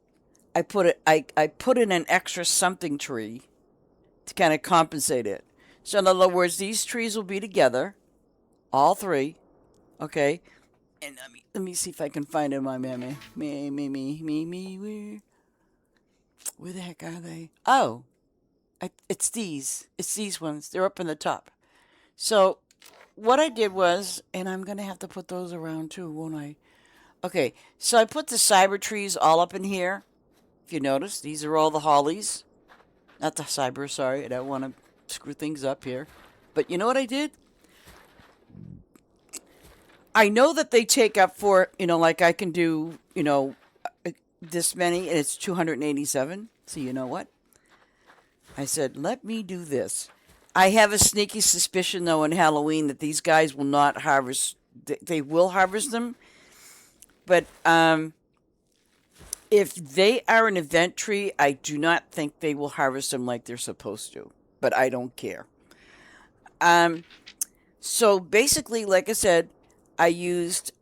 I put in an extra something tree to kind of compensate it. So in other words, these trees will be together, all three, okay? And let me see if I can find them. Where the heck are they? Oh, it's these. It's these ones. They're up in the top. So what I did was, and I'm gonna have to put those around too, won't I? Okay, so I put the cyber trees all up in here. If you notice, these are all the hollies. Not the cyber, sorry. I don't want to screw things up here. But you know what I did? I know that they take up for, like I can do, this many, and it's 287. So you know what? I said, let me do this. I have a sneaky suspicion, though, in Halloween that these guys will not harvest. They will harvest them. But if they are an event tree, I do not think they will harvest them like they're supposed to. But I don't care. So basically, like I said, I used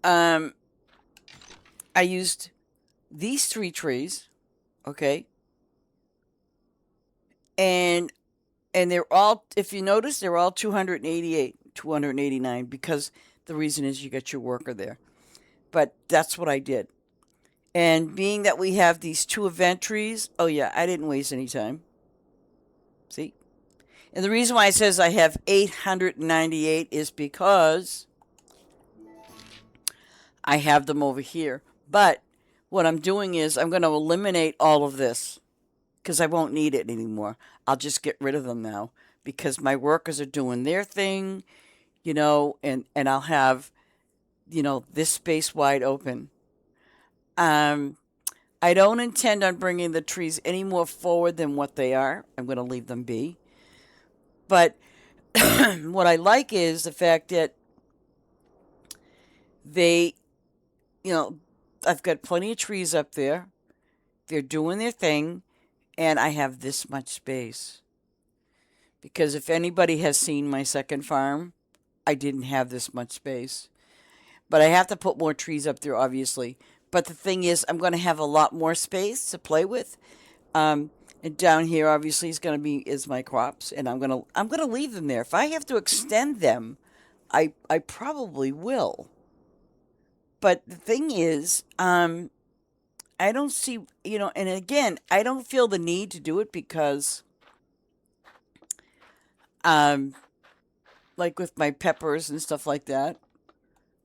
these 3 trees, okay, and they're all, if you notice, they're all 288, 289, because the reason is you got your worker there. But that's what I did. And being that we have these 2 event trees, oh yeah, I didn't waste any time. See? And the reason why it says I have 898 is because I have them over here. But what I'm doing is I'm going to eliminate all of this because I won't need it anymore. I'll just get rid of them now because my workers are doing their thing, and I'll have, this space wide open. I don't intend on bringing the trees any more forward than what they are. I'm going to leave them be. But what I like is the fact that they, I've got plenty of trees up there. They're doing their thing, and I have this much space. Because if anybody has seen my second farm, I didn't have this much space. But I have to put more trees up there, obviously. But the thing is, I'm going to have a lot more space to play with. Um, and down here, obviously, is my crops, and I'm gonna leave them there. If I have to extend them, I probably will. But the thing is, I don't see, and again, I don't feel the need to do it because, um, like with my peppers and stuff like that.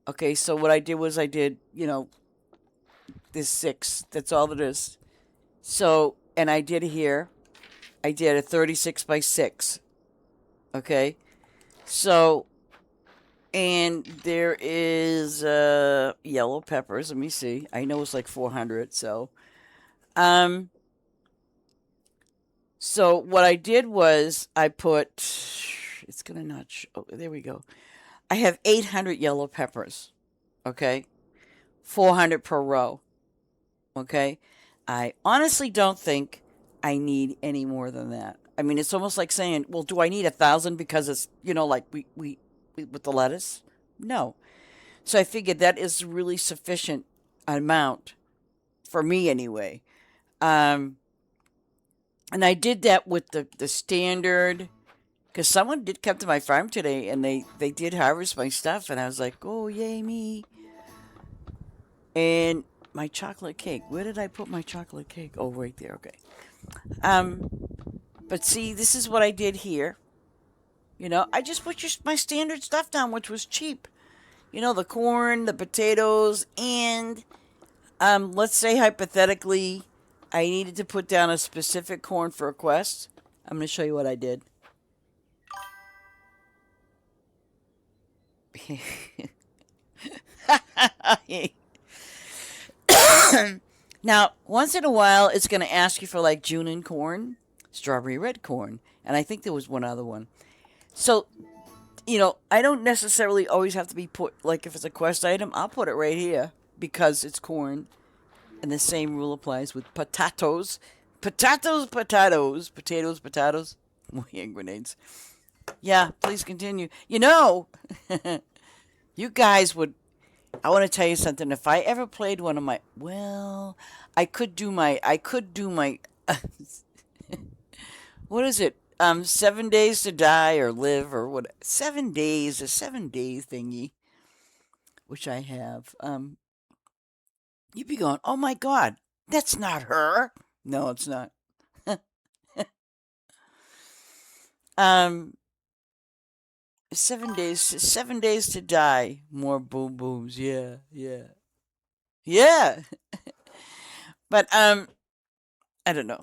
Okay, so what I did was I did, this six. That's all it is. So, and I did here, I did a 36 by 6. Okay, so, and there is yellow peppers. Let me see. I know it's like 400. Um, so what I did was I put. It's gonna not. Oh, there we go. I have 800 yellow peppers. Okay, 400 per row. Okay, I honestly don't think I need any more than that. I mean, it's almost like saying, "Well, do I need 1,000 because it's like we with the lettuce?" No. So I figured that is really sufficient amount for me anyway. Um, and I did that with the standard because someone did come to my farm today and they did harvest my stuff and I was like, oh yay me! And my chocolate cake. Where did I put my chocolate cake? Oh, right there. Okay. Um, but see, this is what I did here. I just put my standard stuff down, which was cheap. The corn, the potatoes, and let's say hypothetically, I needed to put down a specific corn for a quest. I'm going to show you what I did. Now, once in a while, it's going to ask you for like Junin corn, strawberry red corn, and I think there was one other one. So, I don't necessarily always have to be put, like if it's a quest item, I'll put it right here because it's corn. And the same rule applies with potatoes. Potatoes, potatoes, potatoes, potatoes. Hand grenades. Yeah, please continue. You guys would. I want to tell you something. If I ever played one of my. Well, I could do my. What is it? 7 days to die or live or what? 7 days, a 7 day thingy, which I have. You'd be going, oh my God, that's not her. No, it's not. um, 7 days to die. More boom booms. Yeah, yeah, yeah. But I don't know.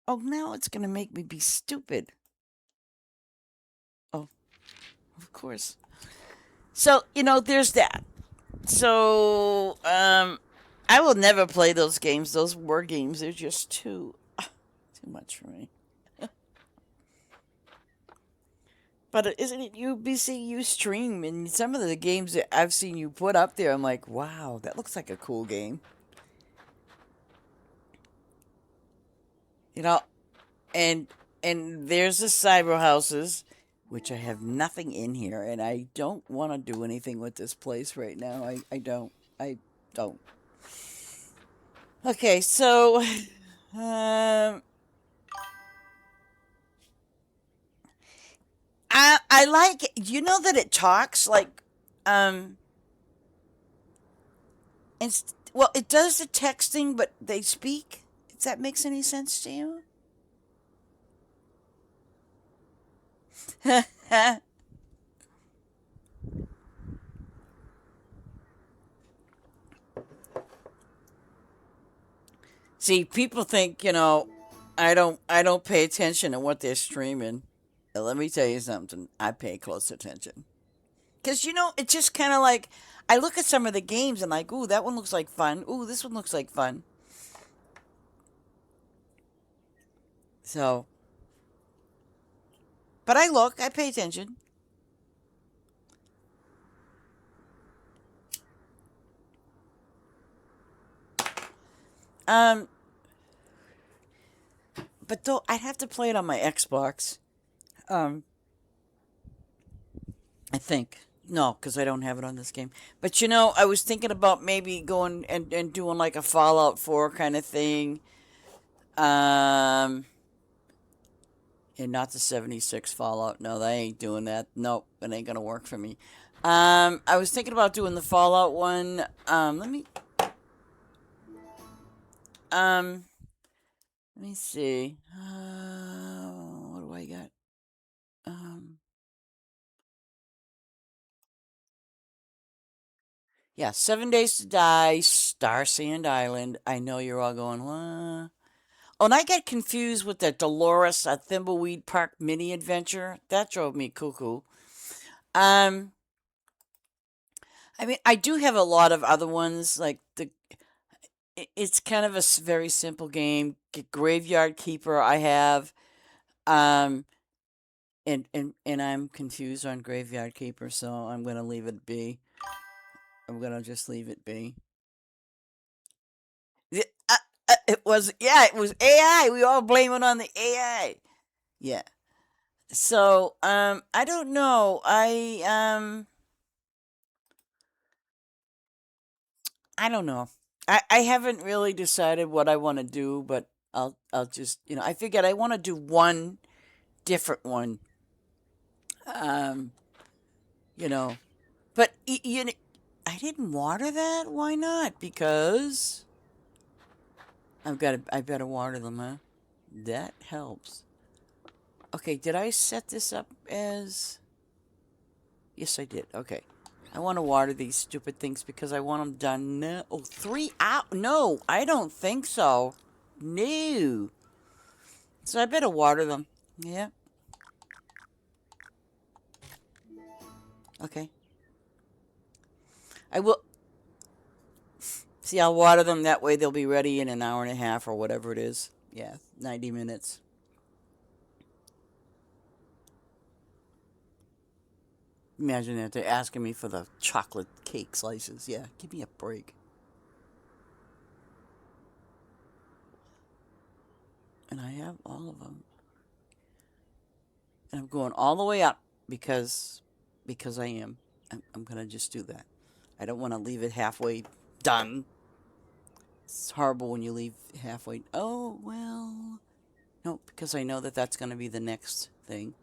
Oh, now it's gonna make me be stupid. Oh, of course. So there's that. So I will never play those games. Those war games. They're just too much for me. But isn't it you stream and some of the games that I've seen you put up there? I'm like, wow, that looks like a cool game. You know, and there's the cyber houses, which I have nothing in here, and I don't want to do anything with this place right now. I don't. I don't. Okay, so um, I like it. You know that it talks like um well, it does the texting, but they speak. If that makes any sense to you? See, people think, I don't pay attention to what they're streaming. Let me tell you something. I pay close attention. Cuz it's just kind of like I look at some of the games and like, "Ooh, that one looks like fun. Ooh, this one looks like fun." So, but I pay attention. Um, but though I'd have to play it on my Xbox. Um, I think. No, because I don't have it on this game. But I was thinking about maybe going and doing like a Fallout 4 kind of thing. Um, and not the 76 Fallout. No, they ain't doing that. Nope, it ain't gonna work for me. I was thinking about doing the Fallout one. Um, let me see. What do I got? Um, yeah, 7 Days to Die, Star Sand Island. I know you're all going, what? Oh, and I get confused with the Dolores Thimbleweed Park mini adventure. That drove me cuckoo. Um, I mean, I do have a lot of other ones. Like it's kind of a very simple game. Graveyard Keeper. I have. Um, and I'm confused on Graveyard Keeper, so I'm gonna leave it be. I'm gonna just leave it be. The- it was it was AI. We all blame it on the AI. Yeah. So I don't know. I don't know. I haven't really decided what I want to do, but I'll just I figured I want to do one different one. Um, you know, but I didn't water that. Why not? Because I better water them, huh? That helps. Okay, did I set this up as? Yes, I did. Okay. I want to water these stupid things because I want them done now. Oh, 3 hours? No, I don't think so. No. So I better water them. Yeah. Okay. I will. See, I'll water them that way. They'll be ready in an hour and a half or whatever it is. Yeah, 90 minutes. Imagine that they're asking me for the chocolate cake slices. Yeah, give me a break. And I have all of them. And I'm going all the way up because I am. I'm gonna just do that. I don't want to leave it halfway done. It's horrible when you leave halfway. Oh well, no, because I know that that's gonna be the next thing.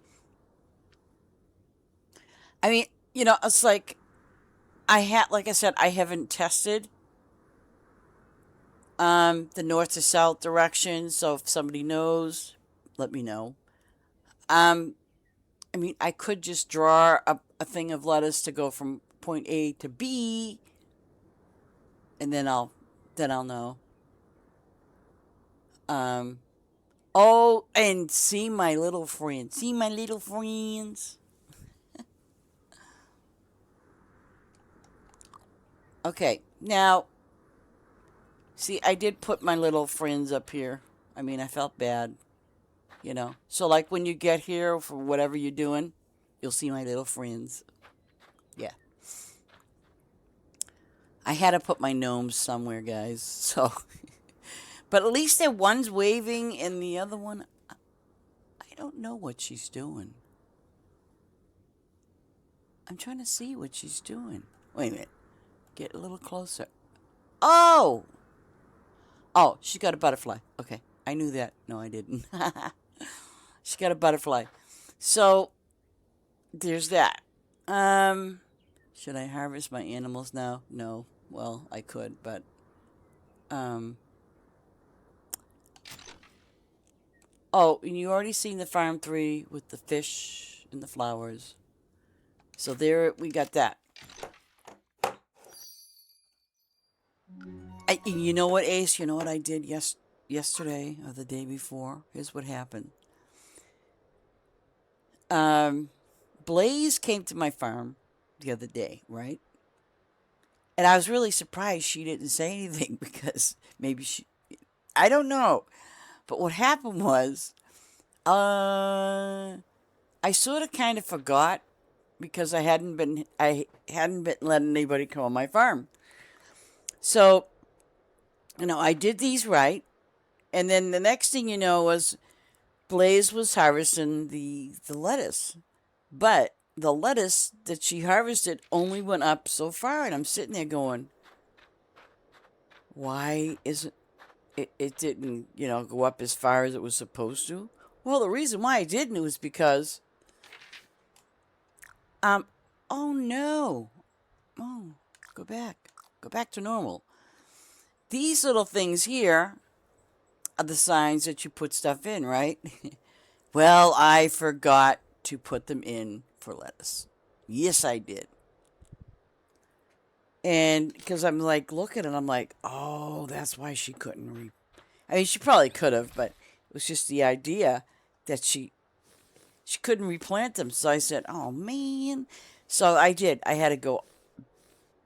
I mean, it's like like I said, I haven't tested the north to south direction. So if somebody knows, let me know. Um, I mean, I could just draw a thing of lettuce to go from point A to B, and then I'll know. Um, oh, and see my little friends. See my little friends. Okay, now, see, I did put my little friends up here. I mean, I felt bad. So, like, when you get here for whatever you're doing, you'll see my little friends. Yeah. I had to put my gnomes somewhere, guys. So, but at least that one's waving and the other one, I don't know what she's doing. I'm trying to see what she's doing. Wait a minute. Get a little closer. Oh! Oh, she got a butterfly. Okay. I knew that. No, I didn't. She got a butterfly. So, there's that. Um, should I harvest my animals now? No. Well, I could, but um oh, and you already seen the farm 3 with the fish and the flowers. So there we got that. You know what, Ace? You know what I did yesterday or the day before? Here's what happened. Um, Blaze came to my farm the other day, right? And I was really surprised she didn't say anything because maybe I don't know. But what happened was, I sort of kind of forgot because I hadn't been letting anybody come on my farm. So, I did these right. And then the next thing you know was Blaze was harvesting the lettuce. But the lettuce that she harvested only went up so far, and I'm sitting there going, why isn't it didn't, go up as far as it was supposed to. Well, the reason why it didn't was because, um, oh no, oh, go back, go back to normal. These little things here are the signs that you put stuff in, right? Well, I forgot to put them in for lettuce. Yes, I did. And because I'm like looking and I'm like, oh, that's why she couldn't I mean, she probably could have, but it was just the idea that she couldn't replant them. So I said, oh man. So I did. I had to go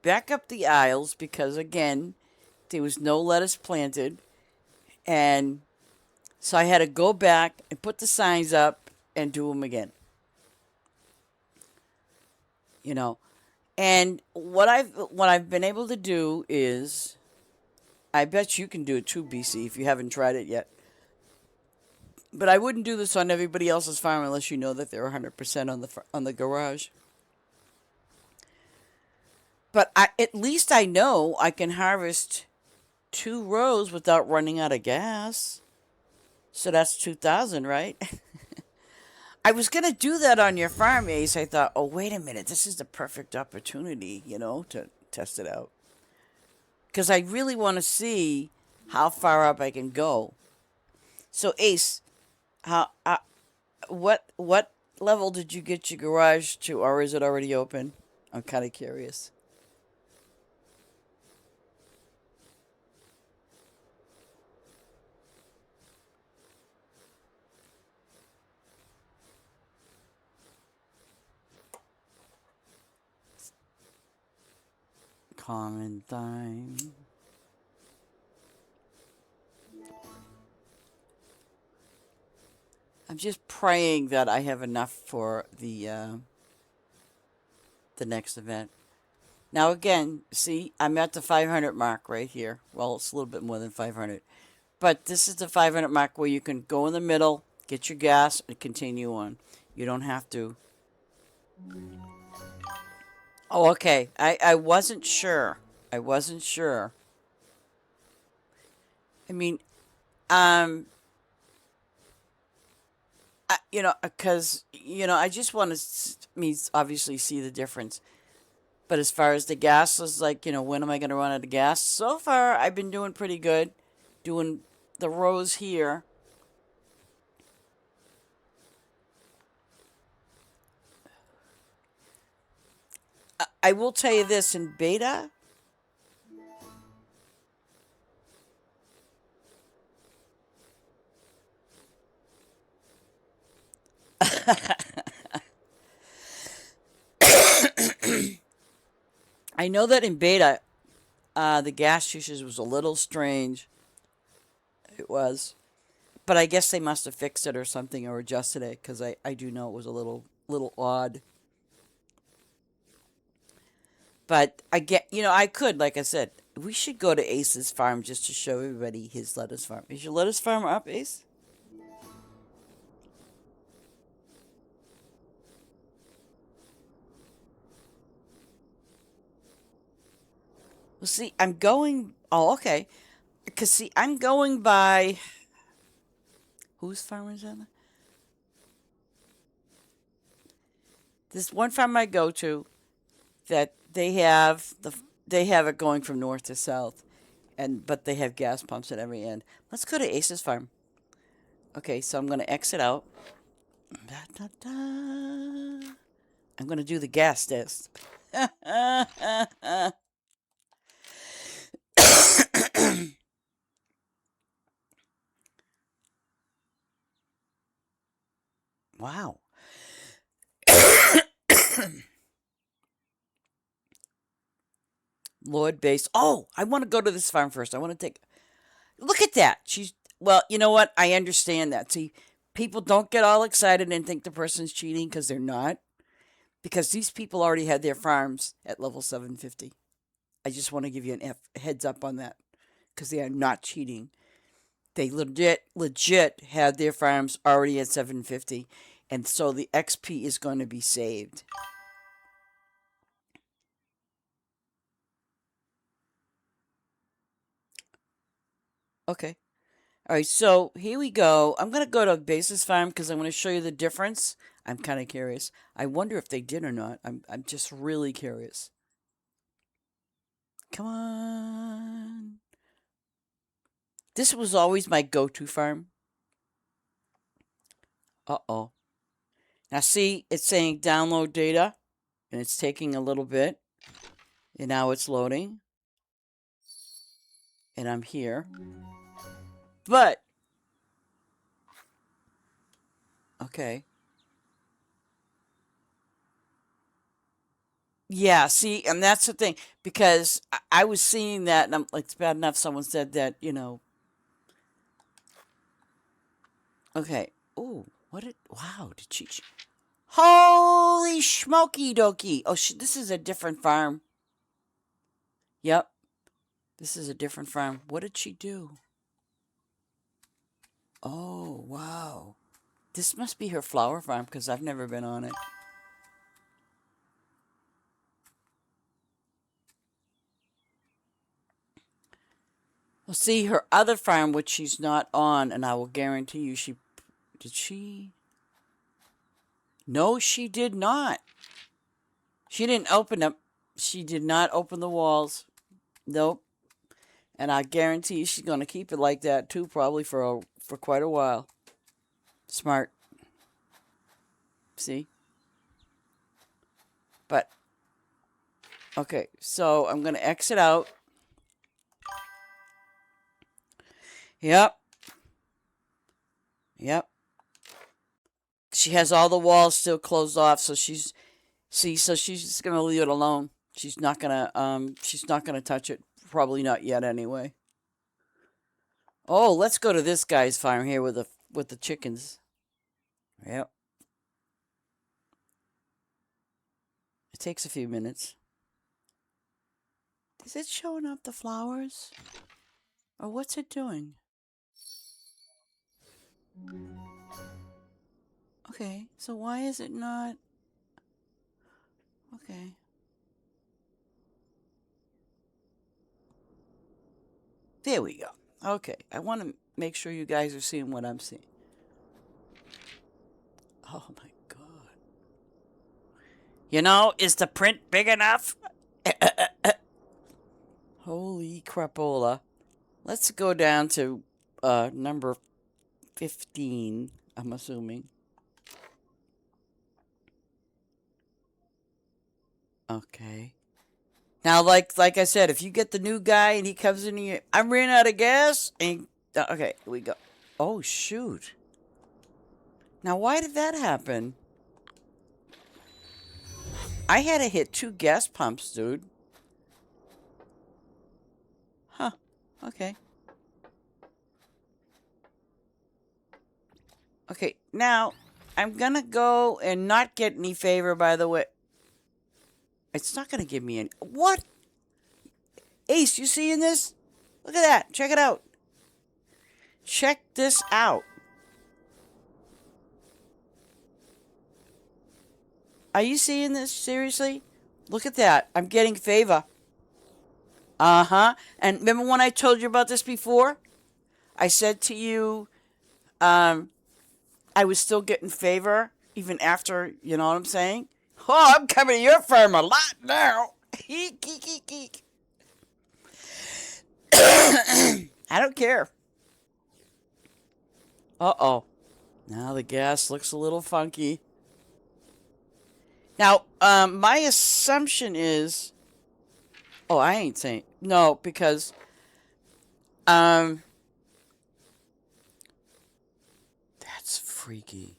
back up the aisles because again, there was no lettuce planted, and so I had to go back and put the signs up and do them again. You know, and what I've been able to do is, I bet you can do it too, BC, if you haven't tried it yet. But I wouldn't do this on everybody else's farm unless you know that they're 100% on the garage. But at least I know I can harvest 2 rows without running out of gas. So that's 2,000, right? I was going to do that on your farm, Ace. I thought, oh, wait a minute. This is the perfect opportunity, to test it out. Because I really want to see how far up I can go. So, Ace, how what level did you get your garage to, or is it already open? I'm kind of curious. Common time. I'm just praying that I have enough for the next event. Now again, see, I'm at the 500 mark right here. Well, it's a little bit more than 500. But this is the 500 mark where you can go in the middle, get your gas, and continue on. You don't have to. Oh, okay. I wasn't sure. I wasn't sure. I mean, um, because, I just want to, obviously see the difference. But as far as the gas is like, when am I going to run out of gas? So far, I've been doing pretty good. Doing the rows here. I will tell you this in beta. I know that in beta, the gas usage was a little strange. It was. But I guess they must have fixed it or something or adjusted it because I do know it was a little odd. But I get, I could, like I said, we should go to Ace's farm just to show everybody his lettuce farm. Is your lettuce farm up, Ace? Well, see, I'm going. Oh, okay. Because, see, I'm going by. Whose farm is that? This one farm I go to that they have it going from north to south, but they have gas pumps at every end. Let's go to Ace's farm. Okay, so I'm gonna exit out. Da, da, da. I'm gonna do the gas test. Wow. Lloyd base. Oh, I want to go to this farm first. I want to take. Look at that. She's. Well, you know what? I understand that. See, people don't get all excited and think the person's cheating because they're not. Because these people already had their farms at level 750. I just want to give you heads up on that because they are not cheating. They legit had their farms already at 750, and so the XP is going to be saved. Okay. All right, so here we go. I'm going to go to Basis Farm because I'm going to show you the difference. I'm kind of curious. I wonder if they did or not. I'm just really curious. Come on. This was always my go-to farm. Uh-oh. Now see, it's saying download data, and it's taking a little bit. And now it's loading. And I'm here. But, okay. Yeah, see, and that's the thing. Because I was seeing that, and I'm like, it's bad enough someone said that, you know. Okay. Ooh, wow, did she? Holy smoky dokey. Oh, this is a different farm. Yep. This is a different farm. What did she do? Oh, wow. This must be her flower farm because I've never been on it. Well, see, her other farm, which she's not on, and I will guarantee you did she? No, she did not. She didn't open them. She did not open the walls. Nope. And I guarantee you she's going to keep it like that, too, probably for quite a while. Smart. See? But, okay, so I'm going to exit out. Yep. Yep. She has all the walls still closed off, so she's just going to leave it alone. She's not going to touch it. Probably not yet anyway. Oh, let's go to this guy's farm here with the chickens. Yep. It takes a few minutes. Is it showing up the flowers? Or what's it doing? Okay, so why is it not? Okay. There we go. Okay, I want to make sure you guys are seeing what I'm seeing. Oh my god. You know, is the print big enough? Holy crapola. Let's go down to number 15, I'm assuming. Okay. Now, like I said, if you get the new guy and he comes in here, I ran out of gas. And okay, here we go. Oh, shoot. Now, why did that happen? I had to hit 2 gas pumps, dude. Huh. Okay. Okay, now, I'm gonna go and not get any favor, by the way. It's not gonna give me any... What? Ace, you seeing this? Look at that. Check it out. Check this out. Are you seeing this? Seriously? Look at that. I'm getting favor. Uh-huh. And remember when I told you about this before? I said to you, I was still getting favor even after, you know what I'm saying? Oh, I'm coming to your farm a lot now. Eek, eek, eek, eek. I don't care. Uh-oh. Now the gas looks a little funky. Now, my assumption is... Oh, I ain't saying... No, because... That's freaky.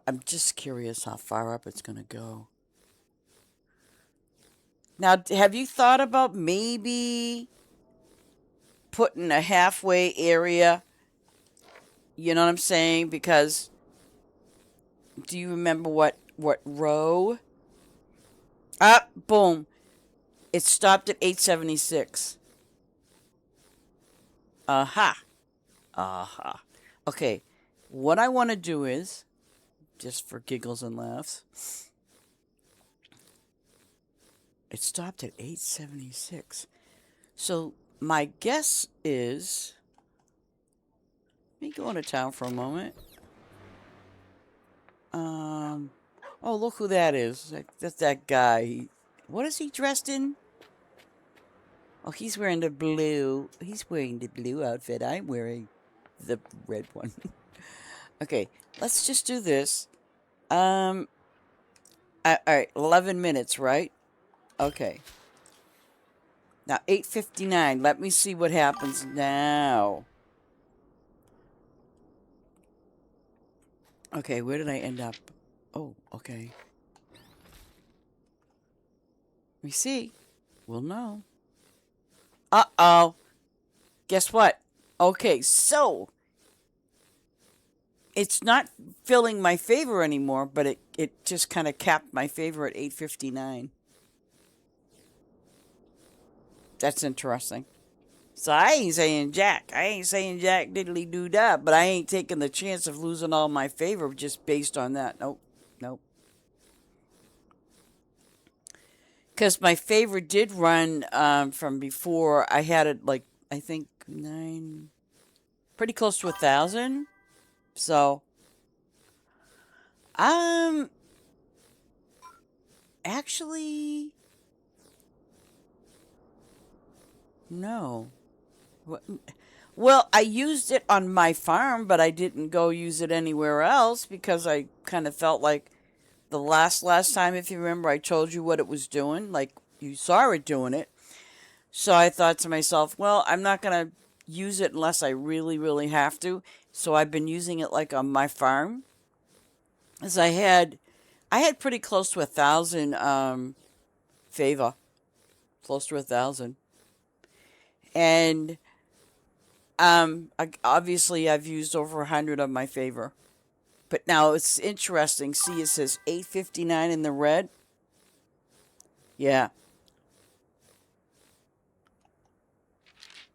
I'm just curious how far up it's going to go. Now, have you thought about maybe putting a halfway area? You know what I'm saying? Because do you remember what row? Ah, boom. It stopped at 876. Aha. Aha. Okay. What I want to do is, just for giggles and laughs, it stopped at 876. So my guess is Let me go into town for a moment. Oh, look who that is. That's that guy. What is he dressed in? Oh, he's wearing the blue. He's wearing the blue outfit. I'm wearing the red one. Okay, let's just do this. All right, 11 minutes, right? Okay. Now, 8:59. Let me see what happens now. Okay, where did I end up? Oh, okay. Let me see. We'll know. Uh-oh. Guess what? Okay, so it's not filling my favor anymore, but it just kind of capped my favor at 8:59. That's interesting. So I ain't saying jack. I ain't saying jack diddly doo dah, but I ain't taking the chance of losing all my favor just based on that. Nope. Nope. Because my favor did run from before. I had it like, I think, pretty close to 1,000. So, um, actually, no. Well, I used it on my farm, but I didn't go use it anywhere else because I kind of felt like the last time, if you remember, I told you what it was doing. Like, you saw it doing it. So I thought to myself, well, I'm not going to use it unless I really, really have to. So I've been using it like on my farm. As I had pretty close to 1,000 favor, close to 1,000. And obviously I've used over 100 of my favor. But now it's interesting. See, it says 8:59 in the red. Yeah.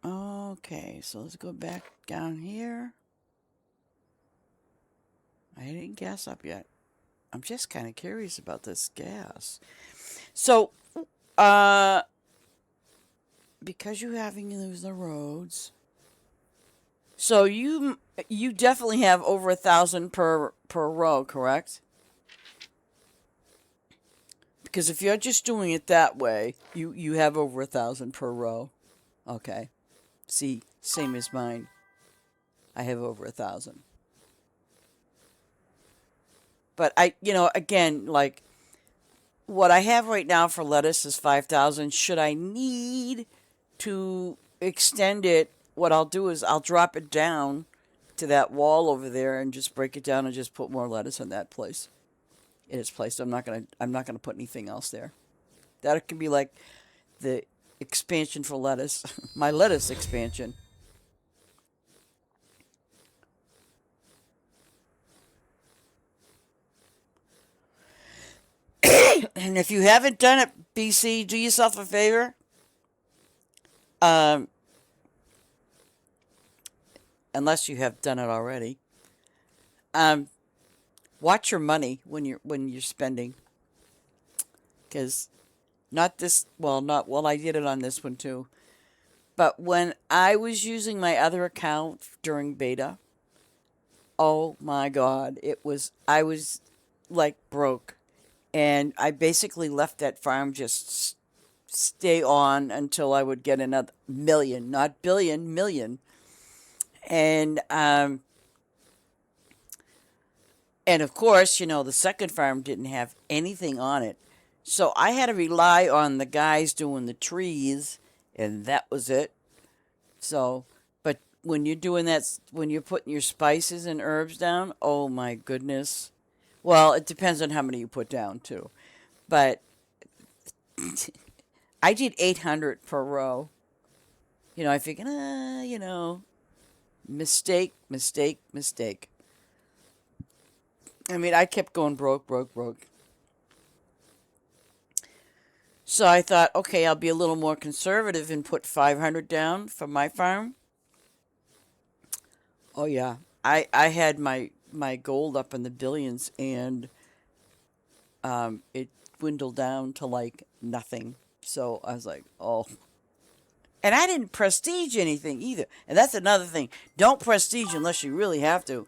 Okay, so let's go back down here. I didn't gas up yet. I'm just kind of curious about this gas. So, uh, because you're having to lose the roads, so you definitely have over 1,000 per row, correct? Because if you're just doing it that way, you have over 1,000 per row. Okay. See, same as mine. I have over 1,000. But again, like what I have right now for lettuce is 5,000. Should I need to extend it, what I'll do is I'll drop it down to that wall over there and just break it down and just put more lettuce in that place. In its place. I'm not gonna put anything else there. That can be like the expansion for lettuce. My lettuce expansion. And if you haven't done it, BC, do yourself a favor. Um, unless you have done it already. Um, watch your money when you're spending, because not this. Well, not well. I did it on this one too. But when I was using my other account during beta, oh my God, I was like broke, and I basically left that farm just stay on until I would get another million, not billion, million. And and of course, the second farm didn't have anything on it. So I had to rely on the guys doing the trees, and that was it. So, but when you're doing that, when you're putting your spices and herbs down, oh my goodness. Well, it depends on how many you put down too. But I did 800 per row. I figured, mistake, mistake, mistake. I mean, I kept going broke, broke, broke. So I thought, okay, I'll be a little more conservative and put 500 down for my farm. Oh yeah, I had my gold up in the billions, and it dwindled down to like nothing. So I was like, oh. And I didn't prestige anything either. And that's another thing. Don't prestige unless you really have to.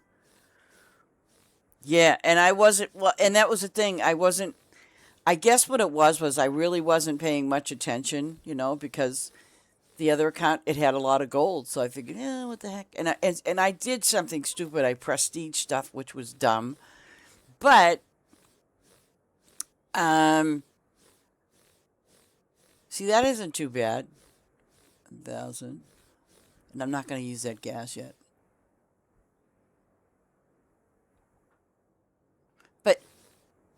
Yeah, and I wasn't, well, and that was the thing. I wasn't, I guess what it was I really wasn't paying much attention, because the other account, it had a lot of gold. So I figured, yeah, what the heck? And I did something stupid. I prestige stuff, which was dumb. But, um, see, that isn't too bad. 1,000. And I'm not going to use that gas yet. But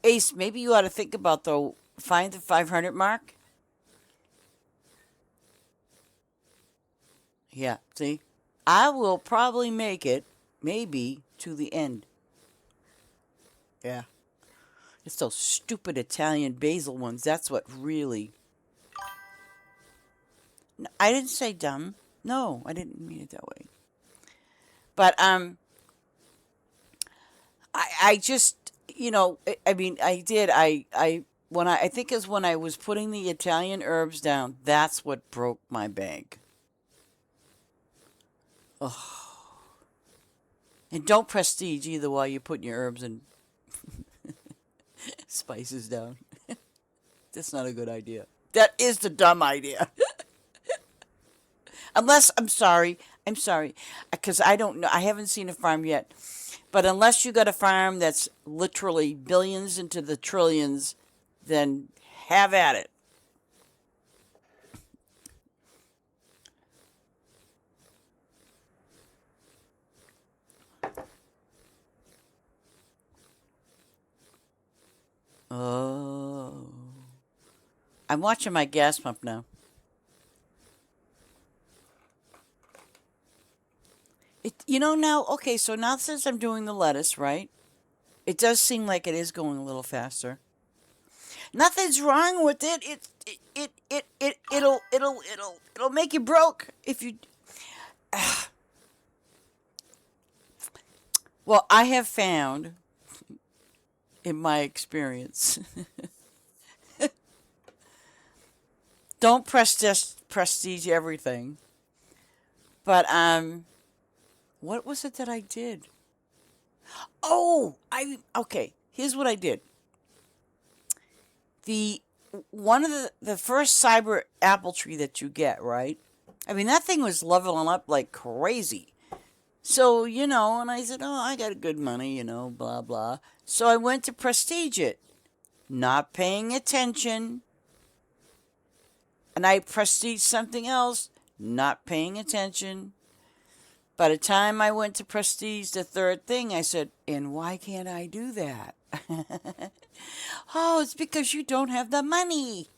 Ace, maybe you ought to think about though, find the 500 mark. Yeah, see? I will probably make it, maybe, to the end. Yeah. It's those stupid Italian basil ones. That's what really. I didn't say dumb. No, I didn't mean it that way. But I just, I mean, I did. I think is when I was putting the Italian herbs down. That's what broke my bank. Oh, and don't prestige either while you're putting your herbs and spices down. That's not a good idea. That is the dumb idea. Unless, I'm sorry, because I don't know, I haven't seen a farm yet. But unless you got a farm that's literally billions into the trillions, then have at it. Oh. I'm watching my gas pump now. Now, okay, so now since I'm doing the lettuce, right? It does seem like it is going a little faster. Nothing's wrong with it. It'll make you broke if you. Well, I have found in my experience, don't prestige everything. But what was it that I did? Oh, okay. Here's what I did. The one of the first cyber apple tree that you get, right? I mean, that thing was leveling up like crazy. So, and I said, oh, I got good money, blah, blah. So I went to prestige it, not paying attention. And I prestige something else, not paying attention. By the time I went to prestige the third thing, I said, and why can't I do that? Oh, it's because you don't have the money.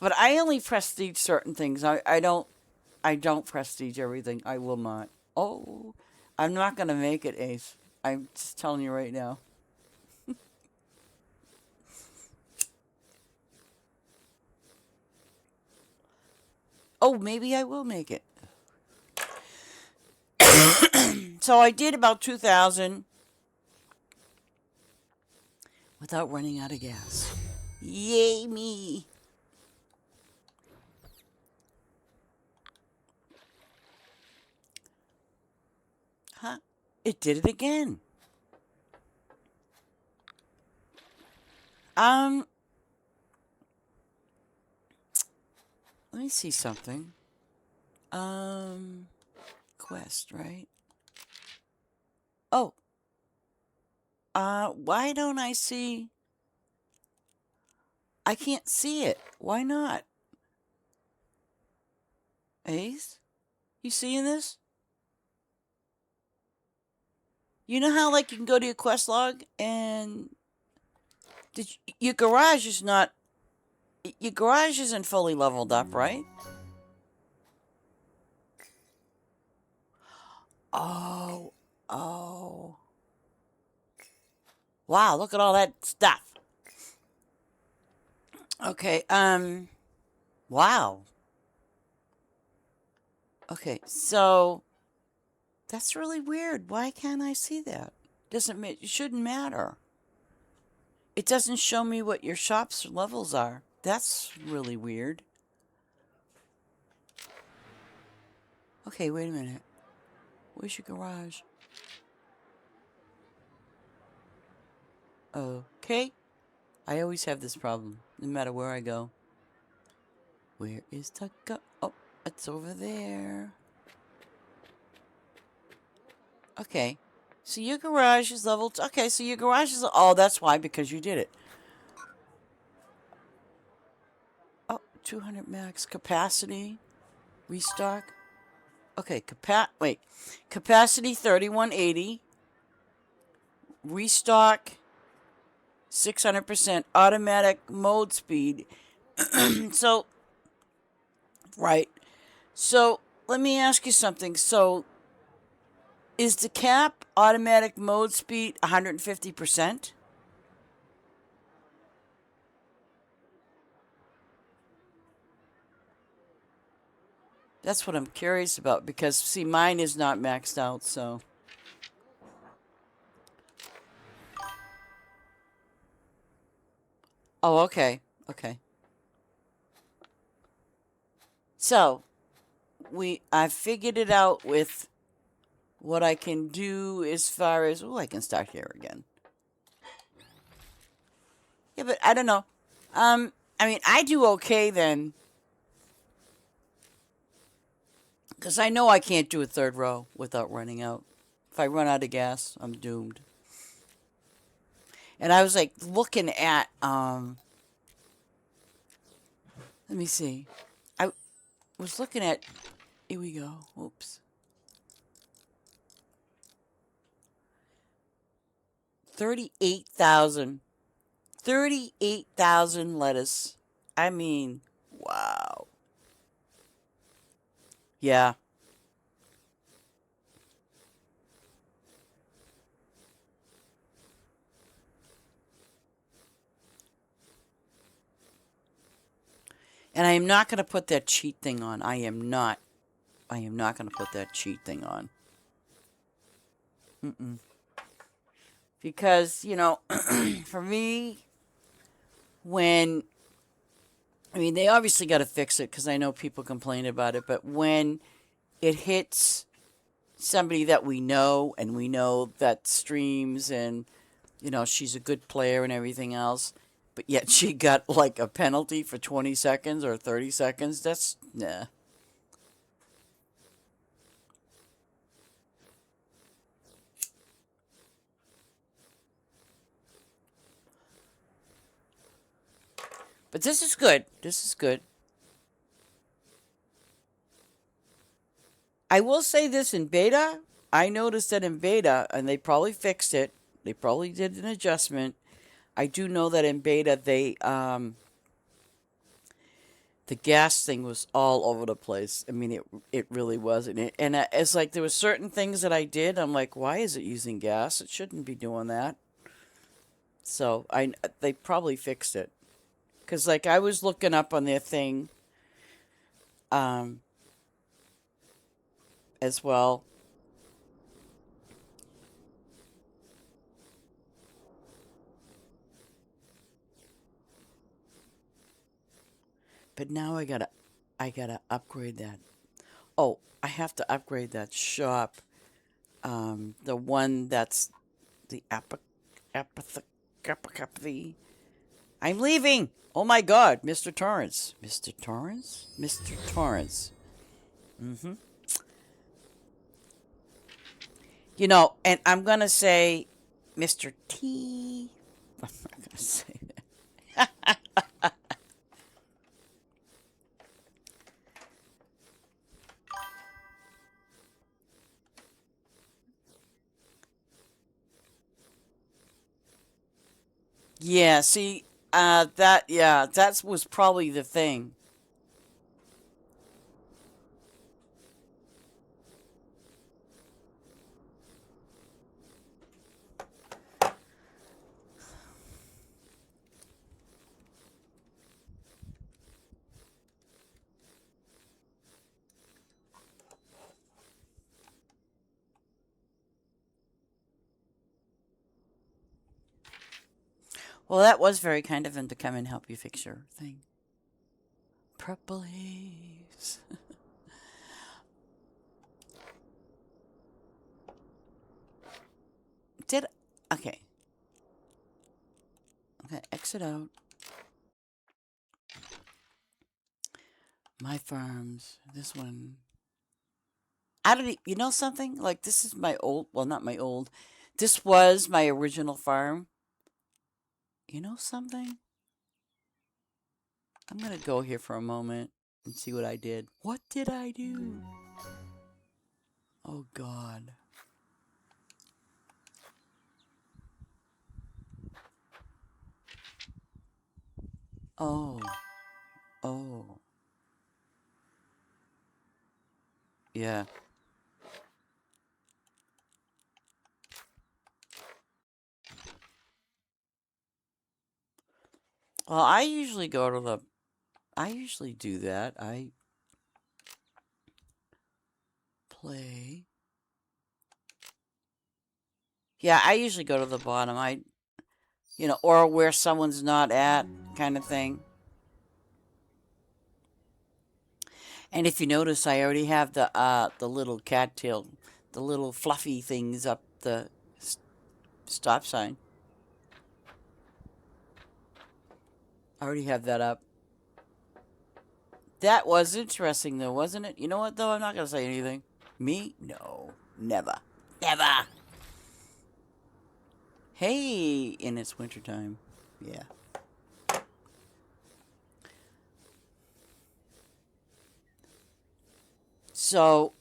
But I only prestige certain things. I don't prestige everything. I will not. Oh, I'm not gonna make it, Ace. I'm just telling you right now. Oh, maybe I will make it. So I did about 2,000 without running out of gas. Yay me. Huh? It did it again. Um, let me see something. Quest, right? Oh, why don't I see? I can't see it. Why not? Ace? You seeing this? You know how like you can go to your quest log and your garage is not your garage isn't fully leveled up, right? Oh, oh. Wow, look at all that stuff. Okay, wow. Okay, so that's really weird. Why can't I see that? It shouldn't matter. it doesn't show me what your shop's levels are. That's really weird. Okay, wait a minute. Where's your garage? Okay. I always have this problem, no matter where I go. Where is Tucka? Oh, it's over there. Okay. So your garage is level... Okay, so your garage is... Oh, that's why, because you did it. Oh, 200 max capacity. Restock. Okay, wait. Capacity 3180. Restock 600%. Automatic mode speed. So, right. So, let me ask you something. So, is the cap automatic mode speed 150%? That's what I'm curious about because, see, mine is not maxed out, so. Oh, okay. Okay. So, I figured it out with what I can do as far as, oh, I can start here again. Yeah, but I don't know. I mean, I do okay then. Because I know I can't do a third row without running out. If I run out of gas, I'm doomed. And I was like looking at, let me see. I was looking at, here we go. Oops. 38,000. 38,000 lettuce. I mean, wow. Yeah. And I am not going to put that cheat thing on. I am not going to put that cheat thing on. Because, you know, for me, when, I mean, they obviously got to fix it because I know people complain about it, but when it hits somebody that we know and we know that streams and, you know, she's a good player and everything else, but yet she got like a penalty for 20 seconds or 30 seconds, that's, nah. But this is good. This is good. I will say this in beta. I noticed that in beta, and they probably fixed it. They probably did an adjustment. I do know that in beta, the gas thing was all over the place. I mean, it really was. And it's like there were certain things that I did. I'm like, why is it using gas? It shouldn't be doing that. So they probably fixed it. Because, like, I was looking up on their thing um, as well. But now I gotta upgrade that. Oh, I have to upgrade that shop. The one that's the apathy. I'm leaving. Oh my God, Mr. Torrance. Mr. Torrance? Mr. Torrance. Mm-hmm. You know, and I'm gonna say Mr. T. I'm not gonna say that. Yeah, see, that was probably the thing. Well, that was very kind of him to come and help you fix your thing. Purple haze. Did... Okay. Okay, exit out. My farms. This one. I don't... You know something? Like, this is my old... Well, not my old. This was my original farm. You know something? I'm going to go here for a moment and see what I did. What did I do? Oh, God. Oh. Oh. Yeah. Well, I usually go to the... I usually do that. I play... Yeah, I usually go to the bottom. You know, or where someone's not at, kind of thing. And if you notice, I already have the little cattail, the little fluffy things up the stop sign. I already have that up. That was interesting, though, wasn't it? You know what, though? I'm not going to say anything. Me? No. Never. Never. Hey, and it's wintertime. Yeah. So,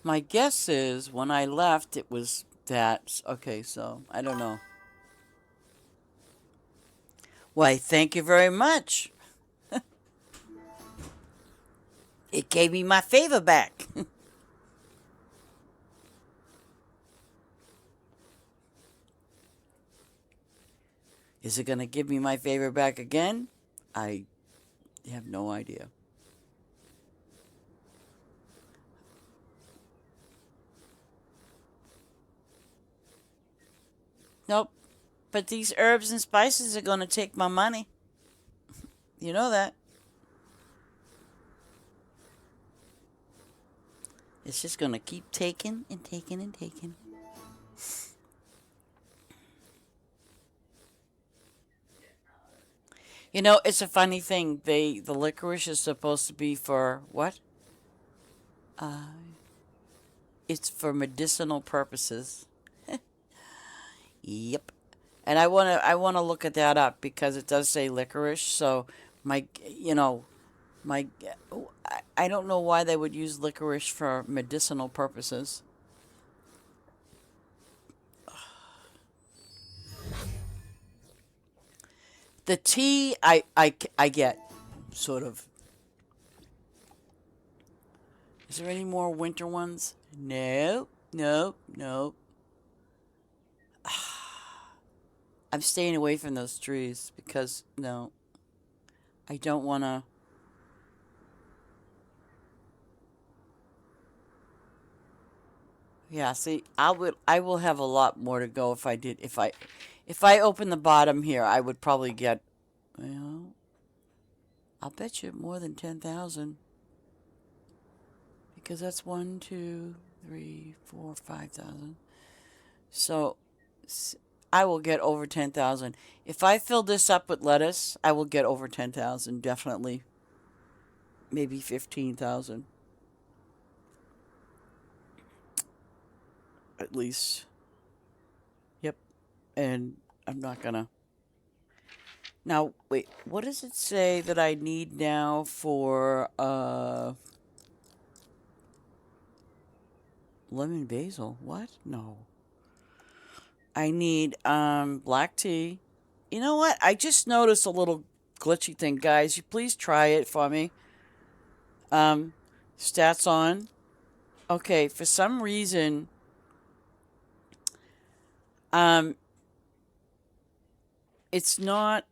my guess is when I left, it was that. Okay, so I don't know. Why, thank you very much. It gave me my favor back. Is it going to give me my favor back again? I have no idea. Nope. But these herbs and spices are going to take my money. You know that. It's just going to keep taking and taking and taking. You know, it's a funny thing. The licorice is supposed to be for what? It's for medicinal purposes. Yep. And I wanna look at that up because it does say licorice. So my I don't know why they would use licorice for medicinal purposes. The tea I get sort of. Is there any more winter ones? No, no, no. I'm staying away from those trees because no, I don't want to. Yeah, see, I will have a lot more to go if I open the bottom here, I would probably get, well, I'll bet you more than 10,000 because that's 1, 2, 3, 4, 5,000. So I will get over 10,000. If I fill this up with lettuce, I will get over 10,000 definitely. Maybe 15,000 at least. Yep. And I'm not gonna. Now, wait, what does it say that I need now for lemon basil? What? No. I need black tea. You know what? I just noticed a little glitchy thing, guys. You please try it for me. Stats on. Okay, for some reason um it's not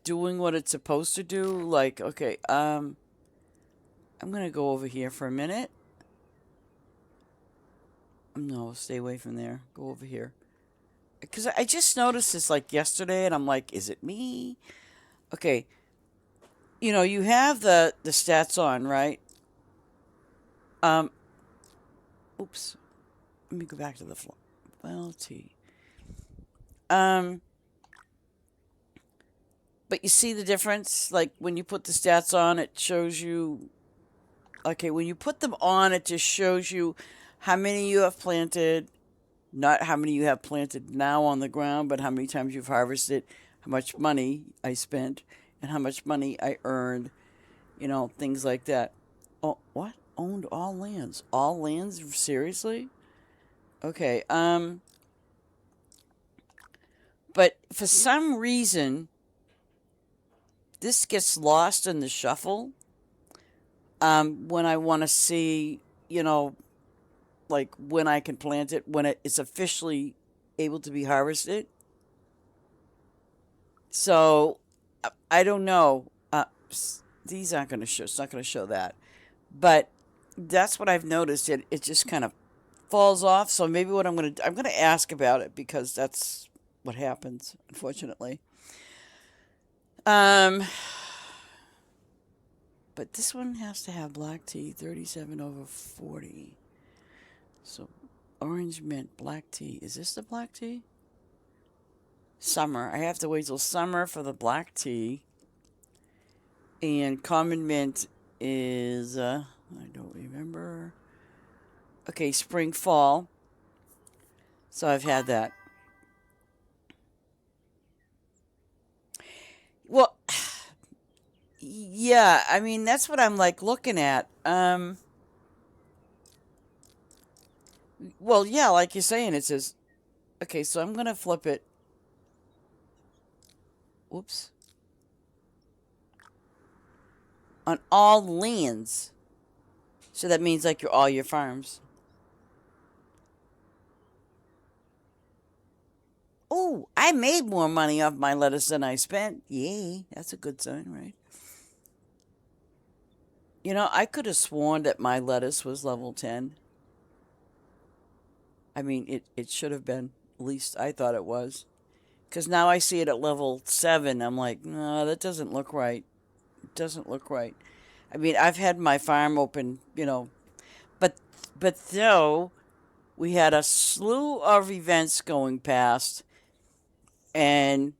doing what it's supposed to do. Like, okay, I'm gonna go over here for a minute. No, stay away from there. Go over here. Because I just noticed this like yesterday, and I'm like, is it me? Okay, you have the stats on, right? Um, oops. Let me go back to the floor. Well, T. Um, but you see the difference? Like when you put the stats on, it shows you. Okay, when you put them on, it just shows you how many you have planted, not how many you have planted now on the ground, but how many times you've harvested, how much money I spent, and how much money I earned, things like that. Oh, what? Owned all lands. All lands? Seriously? Okay, but for some reason, this gets lost in the shuffle. When I want to see, like when I can plant it, when it's officially able to be harvested. So I don't know. These aren't going to show. It's not going to show that. But that's what I've noticed. It just kind of falls off. So maybe what I'm going to ask about it because that's what happens, unfortunately. Um, but this one has to have black tea, 37/40. So orange mint, black tea. Is this the black tea? Summer. I have to wait till summer for the black tea. And common mint is, I don't remember. Okay, spring, fall. So I've had that. Well, yeah, I mean, that's what I'm like looking at. Well, yeah, like you're saying, it says, okay, so I'm going to flip it. Whoops. On all lands. So that means like all your farms. Oh, I made more money off my lettuce than I spent. Yay, that's a good sign, right? I could have sworn that my lettuce was level 10. I mean, it should have been. At least I thought it was. Because now I see it at level 7. I'm like, no, that doesn't look right. It doesn't look right. I mean, I've had my farm open, but though we had a slew of events going past, and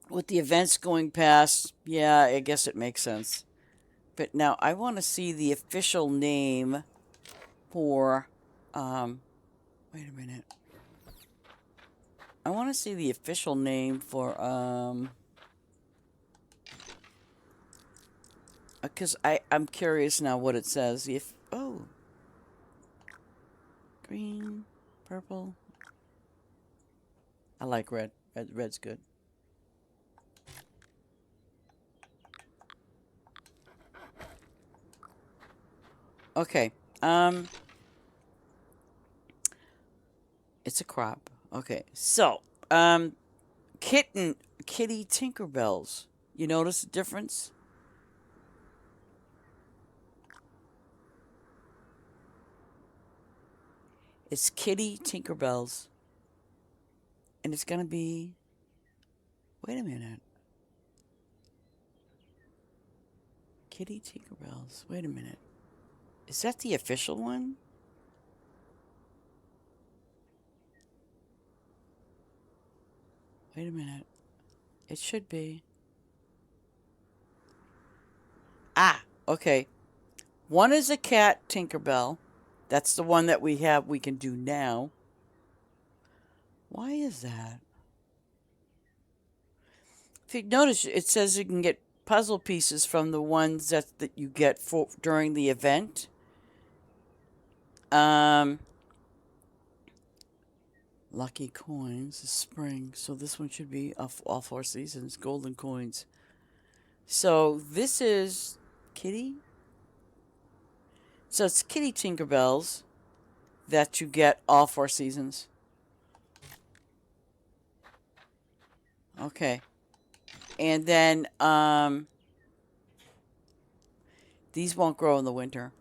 with the events going past, yeah, I guess it makes sense. But now I want to see the official name for, wait a minute. I want to see the official name for, because I'm curious now what it says. Oh, green, purple. I like red. Red's good. Okay. It's a crop. Okay. So, kitty Tinkerbells. You notice the difference? It's Kitty Tinkerbells. And it's going to be... Wait a minute. Kitty Tinkerbells. Wait a minute. Is that the official one? Wait a minute. It should be. Ah, okay. One is a cat Tinkerbell. That's the one that we can do now. Why is that? If you notice, it says you can get puzzle pieces from the ones that you get during the event. Lucky coins, spring. So this one should be all 4 seasons. Golden coins. So this is Kitty. So it's Kitty Tinkerbells that you get all 4 seasons. Okay. And then these won't grow in the winter.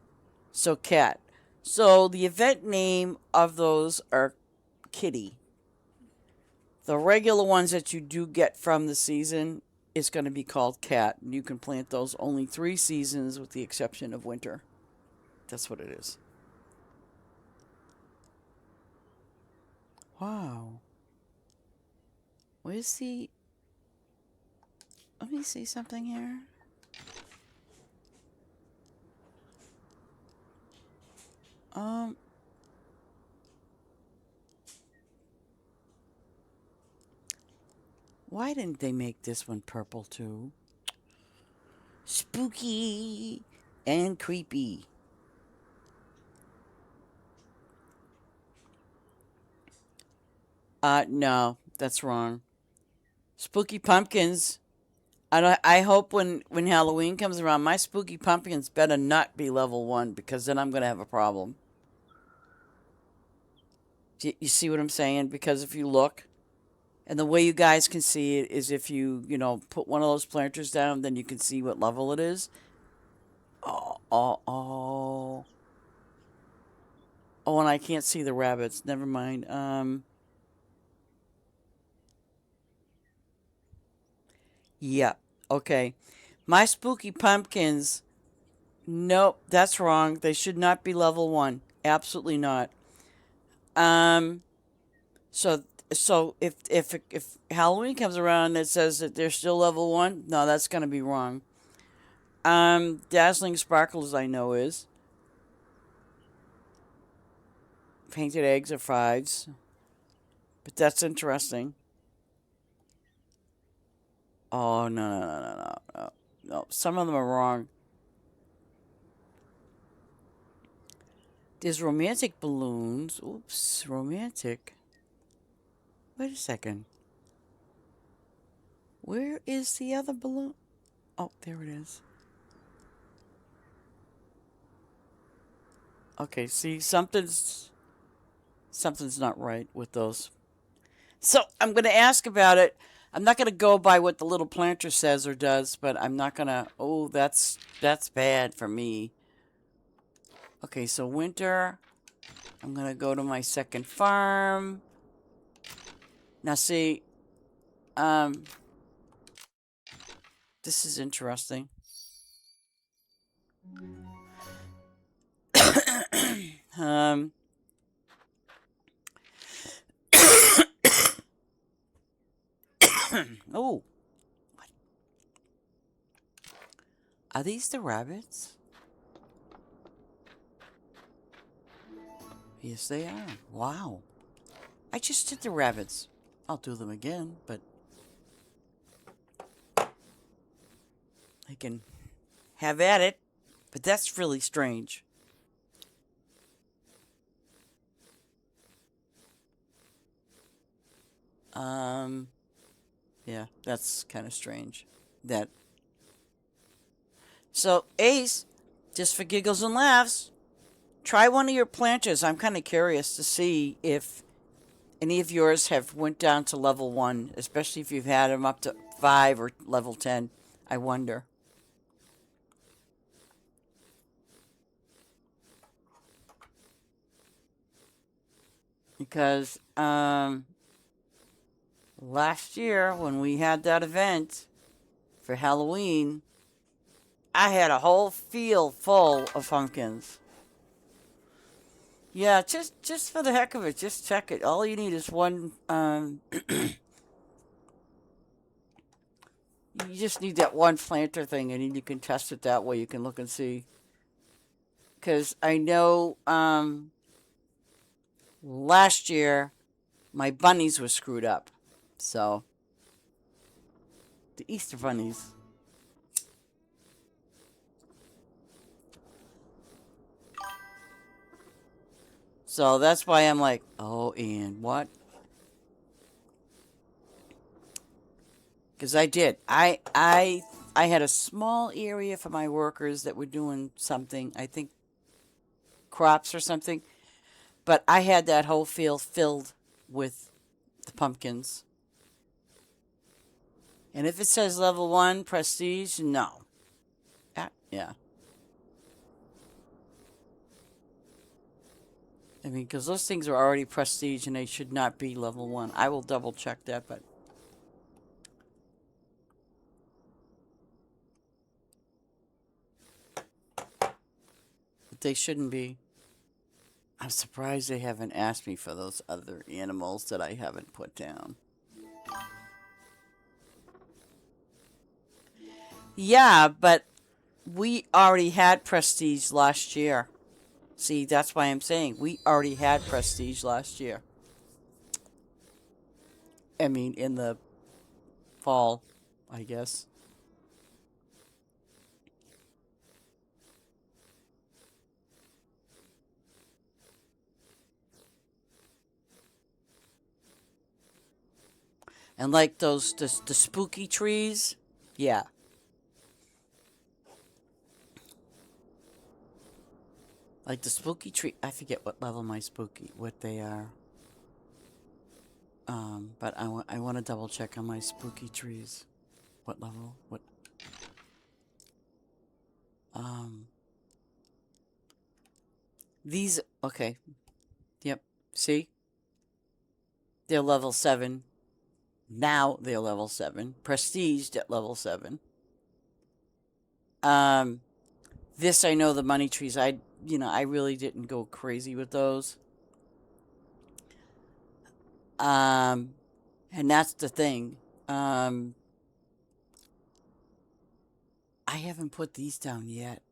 So cat. So the event name of those are kitty. The regular ones that you do get from the season is going to be called cat. And you can plant those only 3 seasons with the exception of winter. That's what it is. Wow. Where's the... Let me see something here. Um... Why didn't they make this one purple too? Spooky and creepy. No, that's wrong. Spooky pumpkins. I hope when Halloween comes around, my spooky pumpkins better not be level 1 because then I'm gonna have a problem. You see what I'm saying? Because if you look, and the way you guys can see it is if you know, put one of those planters down, then you can see what level it is. Oh, oh, oh. Oh, and I can't see the rabbits. Never mind. Yeah. Okay. My spooky pumpkins. Nope, that's wrong. They should not be level 1. Absolutely not. Um. So if Halloween comes around and it says that they're still level 1, no, that's gonna be wrong. Dazzling Sparkles I know is. Painted Eggs are 5s. But that's interesting. Oh no. No. Some of them are wrong. There's romantic balloons. Oops, romantic. Wait a second. Where is the other balloon? Oh, there it is. Okay, see, something's not right with those. So I'm going to ask about it. I'm not going to go by what the little planter says or does, but I'm not going to. Oh, that's bad for me. Okay, so winter. I'm going to go to my second farm. Now, see, this is interesting. um, oh, are these the rabbits? Yes, they are. Wow. I just did the rabbits. I'll do them again, but I can have at it. But that's really strange. Yeah, that's kind of strange. That. So, Ace, just for giggles and laughs, try one of your planters. I'm kind of curious to see if any of yours have went down to level 1, especially if you've had them up to 5 or level 10. I wonder. Because last year when we had that event for Halloween, I had a whole field full of pumpkins. Yeah, just for the heck of it, just check it. All you need is one. You just need that one planter thing, and you can test it that way. You can look and see. Because I know last year my bunnies were screwed up. So the Easter bunnies. So that's why I'm like, oh, and what? Because I did. I had a small area for my workers that were doing something. I think crops or something. But I had that whole field filled with the pumpkins. And if it says level 1 prestige, no. Yeah. I mean, because those things are already prestige and they should not be level 1. I will double check that, but they shouldn't be. I'm surprised they haven't asked me for those other animals that I haven't put down. Yeah, but we already had prestige last year. See, that's why I'm saying we already had prestige last year. I mean, in the fall, I guess. And like the spooky trees, yeah. Like the spooky tree, I forget what level my spooky, what they are. But I want to double check on my spooky trees. What level? What? Um, these, okay. Yep. See? They're level 7. Now they're level 7. Prestiged at level 7. Um, this I know the money trees. I really didn't go crazy with those. And that's the thing. I haven't put these down yet.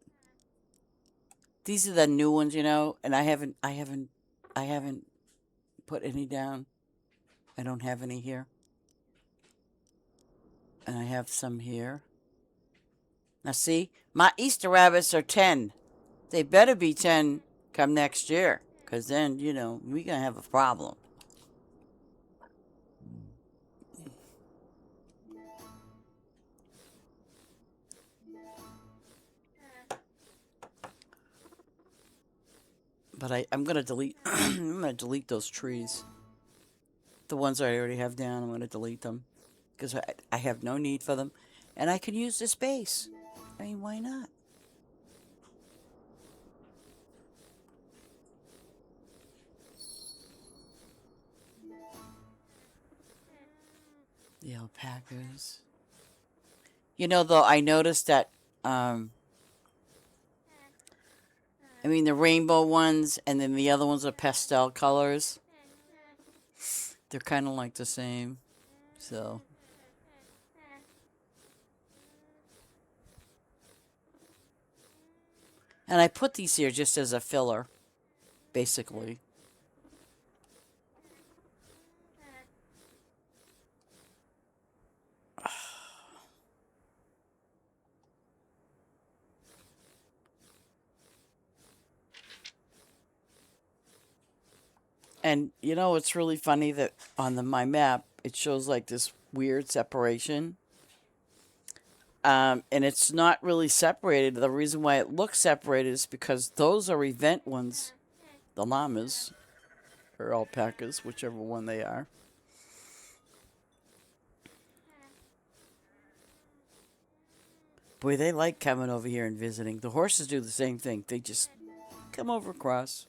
These are the new ones, and I haven't put any down. I don't have any here. And I have some here. Now see, my Easter rabbits are 10. They better be 10 come next year. Because then, we're going to have a problem. But I'm going to delete I'm going to delete those trees. The ones I already have down, I'm going to delete them. Because I have no need for them. And I can use the space. I mean, why not? The alpacas. Though, I noticed that, the rainbow ones and then the other ones are pastel colors. They're kind of like the same. So. And I put these here just as a filler, basically. And it's really funny that on my map it shows like this weird separation. And it's not really separated. The reason why it looks separated is because those are event ones. The llamas or alpacas, whichever one they are. Boy, they like coming over here and visiting. The horses do the same thing. They just come over across.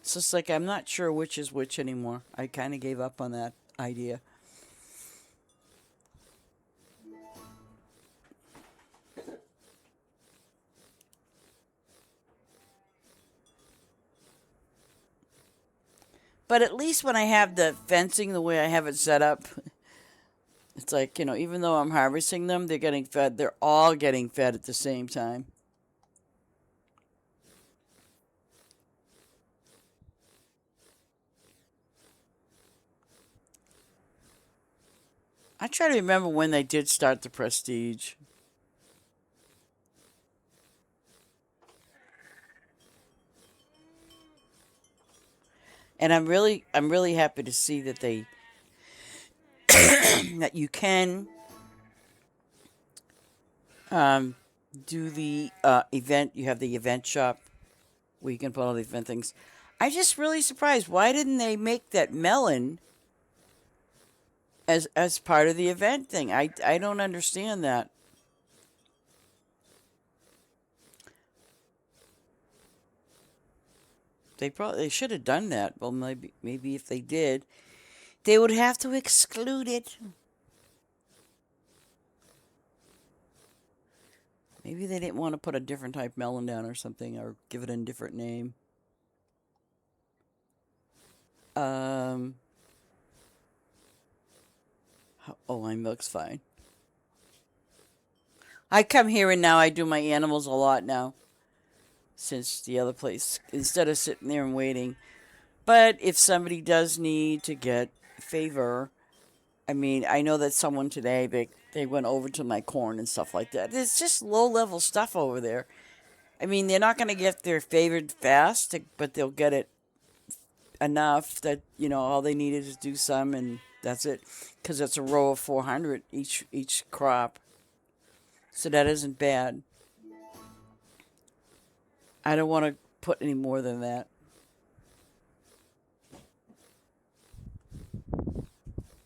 So it's like I'm not sure which is which anymore. I kind of gave up on that idea. But at least when I have the fencing the way I have it set up, it's like, even though I'm harvesting them, they're getting fed. They're all getting fed at the same time. I try to remember when they did start the prestige. And I'm really happy to see that they that you can do the event. You have the event shop where you can put all the event things. I'm just really surprised. Why didn't they make that melon as part of the event thing? I don't understand that. They should have done that. Well, maybe if they did, they would have to exclude it. Maybe they didn't want to put a different type melon down or something, or give it a different name. Oh, my milk's fine. I come here and now I do my animals a lot now. Since the other place, instead of sitting there and waiting. But if somebody does need to get a favor, I mean, I know that someone today, they went over to my corn and stuff like that. It's just low-level stuff over there. I mean, they're not going to get their favored fast, but they'll get it enough that, all they need is to do some, and that's it. Because it's a row of 400 each crop. So that isn't bad. I don't want to put any more than that.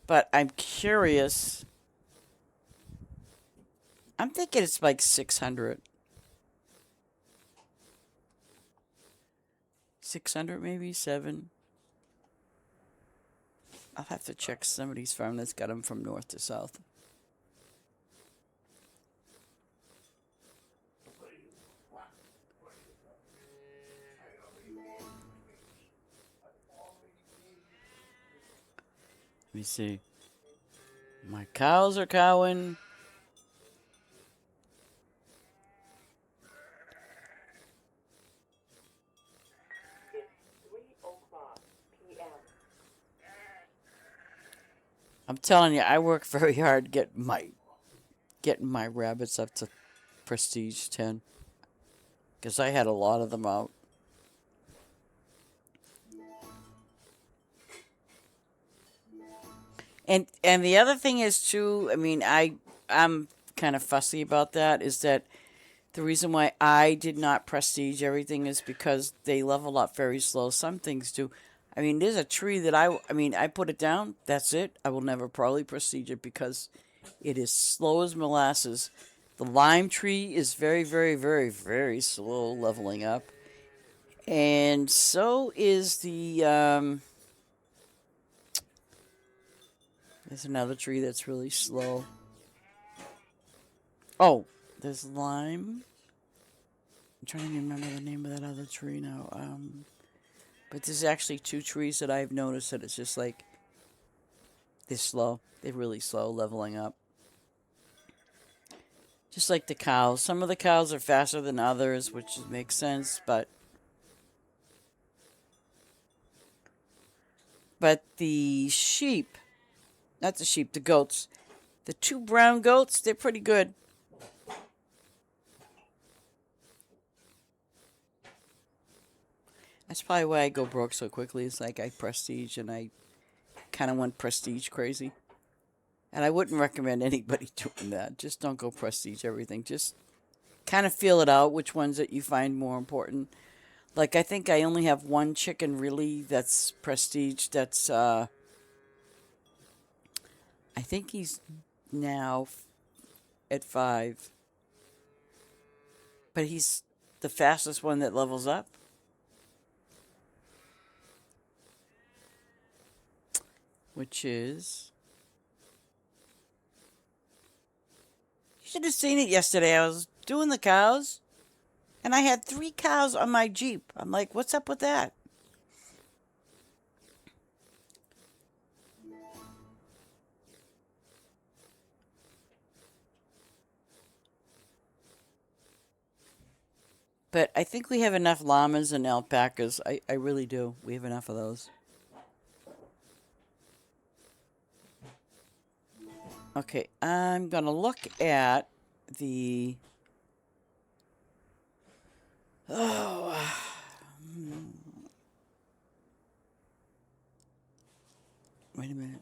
But I'm curious. I'm thinking it's like 600. 600 maybe, 7. I'll have to check somebody's farm that's got them from north to south. Let me see. My cows are cowing. I'm telling you, I work very hard getting my rabbits up to prestige 10. Because I had a lot of them out. And the other thing is too, I mean, I'm kind of fussy about that, is that the reason why I did not prestige everything is because they level up very slow. Some things do. I mean, there's a tree that I put it down, that's it. I will never probably prestige it because it is slow as molasses. The lime tree is very, very, very, very slow leveling up. And so is there's another tree that's really slow. Oh, there's lime. I'm trying to remember the name of that other tree now. But there's actually 2 trees that I've noticed that it's just like, they're slow. They're really slow leveling up. Just like the cows. Some of the cows are faster than others, which makes sense, but the sheep, not the sheep, the goats, the 2 brown goats, they're pretty good. That's probably why I go broke so quickly. It's like I prestige and I kind of went prestige crazy. And I wouldn't recommend anybody doing that. Just don't go prestige everything. Just kind of feel it out, which ones that you find more important. Like, I think I only have 1 chicken really that's prestige. That's, I think he's now at 5. But he's the fastest one that levels up. Which is... You should have seen it yesterday. I was doing the cows, and I had 3 cows on my Jeep. I'm like, what's up with that? But I think we have enough llamas and alpacas. I really do. We have enough of those. Okay, I'm going to look at the... Oh... Wait a minute.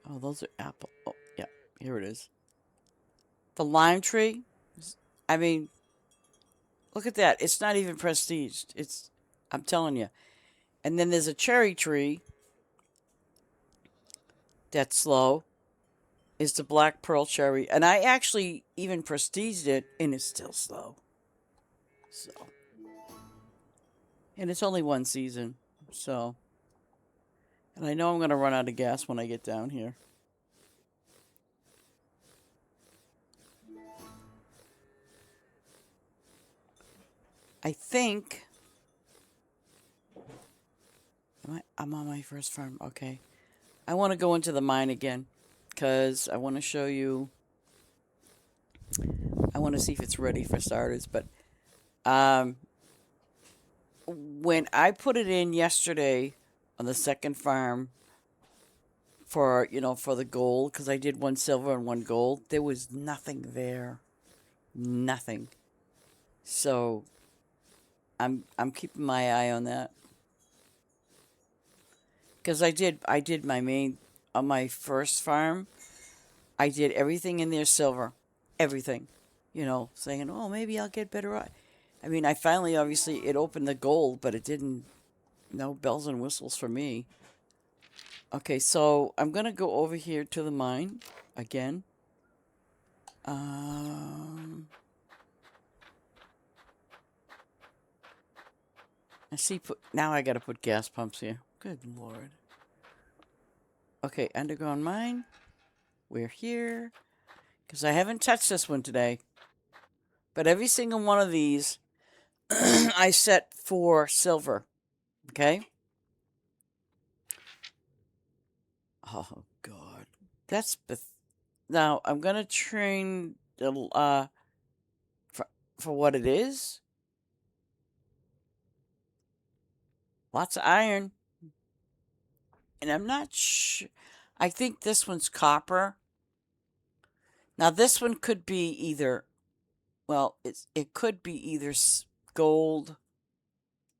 Oh, those are apple. Oh, yeah, here it is. The lime tree, I mean, look at that. It's not even prestiged. I'm telling you. And then there's a cherry tree that's slow. is the black pearl cherry. And I actually even prestiged it, and it's still slow. So, and it's only one season. So, and I know I'm going to run out of gas when I get down here. I think I'm on my first farm. Okay. I want to go into the mine again because I want to show you. I want to see if it's ready for starters. But when I put it in yesterday on the second farm for, for the gold, because I did one silver and one gold, there was nothing there. Nothing. So I'm keeping my eye on that. Because I did my main, on my first farm, I did everything in there silver. Everything. Saying, oh, maybe I'll get better. I mean, I finally, obviously, it opened the gold, but it didn't, no bells and whistles for me. Okay, so I'm going to go over here to the mine again. I see, now I got to put gas pumps here. Good Lord. Okay, underground mine. We're here. Because I haven't touched this one today. But every single one of these I set for silver. Okay? Oh, God. That's... Now, I'm going to train for what it is. Lots of iron. And I'm not sure... I think this one's copper. Now, this one could be either... Well, it could be either gold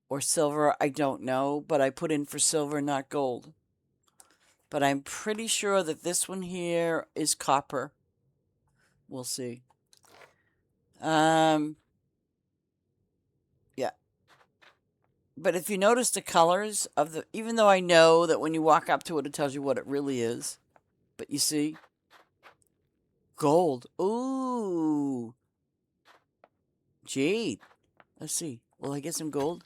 or silver. I don't know. But I put in for silver, not gold. But I'm pretty sure that this one here is copper. We'll see. Yeah. But if you notice the colors of the... Even though I know that when you walk up to it, it tells you what it really is. But you see? Gold. Ooh. Jade. Let's see. Will I get some gold?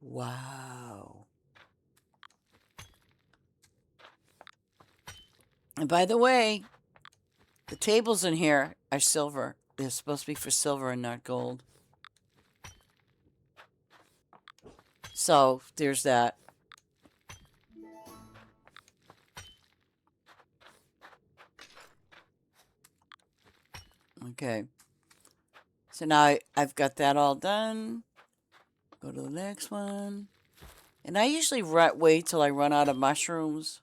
Wow. And by the way, the tables in here are silver. They're supposed to be for silver and not gold. So, there's that. Okay. So now I've got that all done. Go to the next one. And I usually wait till I run out of mushrooms.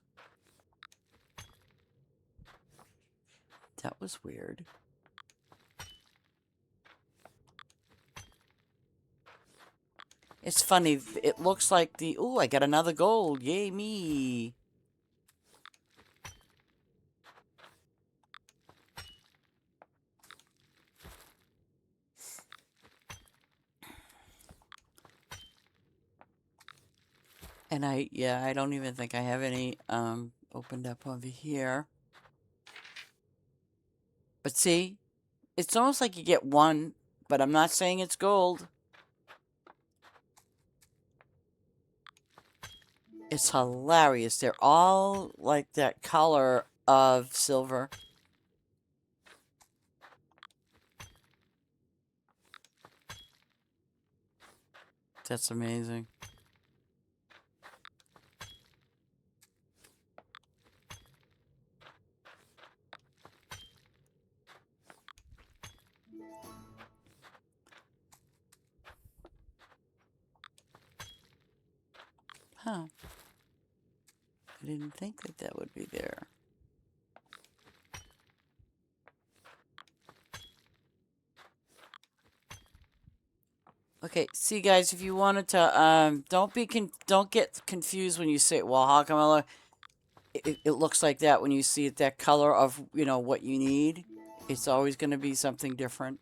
That was weird. It's funny. It looks like the... Ooh, I got another gold. Yay, me. And I don't even think I have any opened up over here. But see, it's almost like you get one, but I'm not saying it's gold. It's hilarious. They're all like that color of silver. That's amazing. Huh. I didn't think that that would be there. Okay, see guys, if you wanted to, don't get confused when you say, well, how come it looks like that when you see it, that color of, what you need. It's always going to be something different.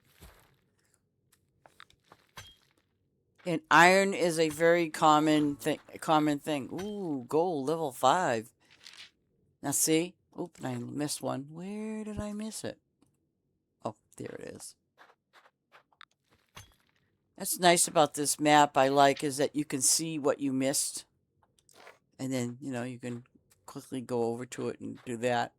And iron is a very common thing. Ooh, gold, level 5. Now see, Oop, I missed one. Where did I miss it? Oh, there it is. That's nice about this map, I like, is that you can see what you missed. And then, you know, you can quickly go over to it and do that.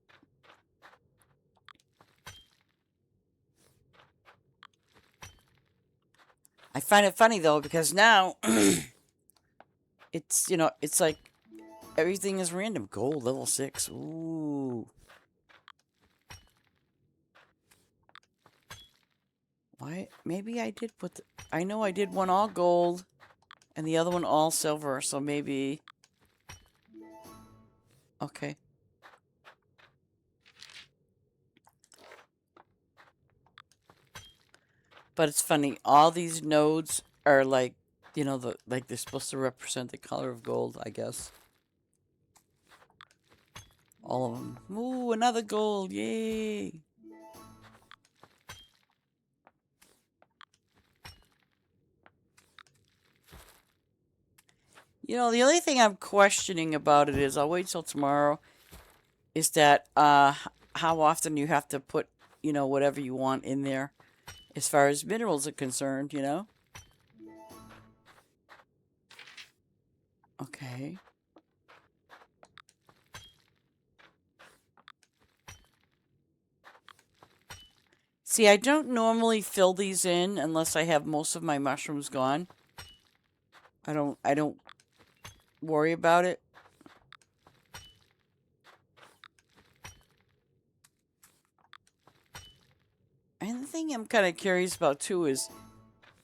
I find it funny, though, because now it's, you know, it's like everything is random. Gold, level 6. Ooh. Why? Maybe I did put... I know I did one all gold and the other one all silver, so maybe... Okay. But it's funny. All these nodes are like, you know, like they're supposed to represent the color of gold, I guess. All of them. Ooh, another gold. Yay. You know, the only thing I'm questioning about it is, I'll wait till tomorrow, is that how often you have to put, you know, whatever you want in there as far as minerals are concerned, you know? Okay. See, I don't normally fill these in unless I have most of my mushrooms gone. I don't worry about it. And the thing I'm kind of curious about too is,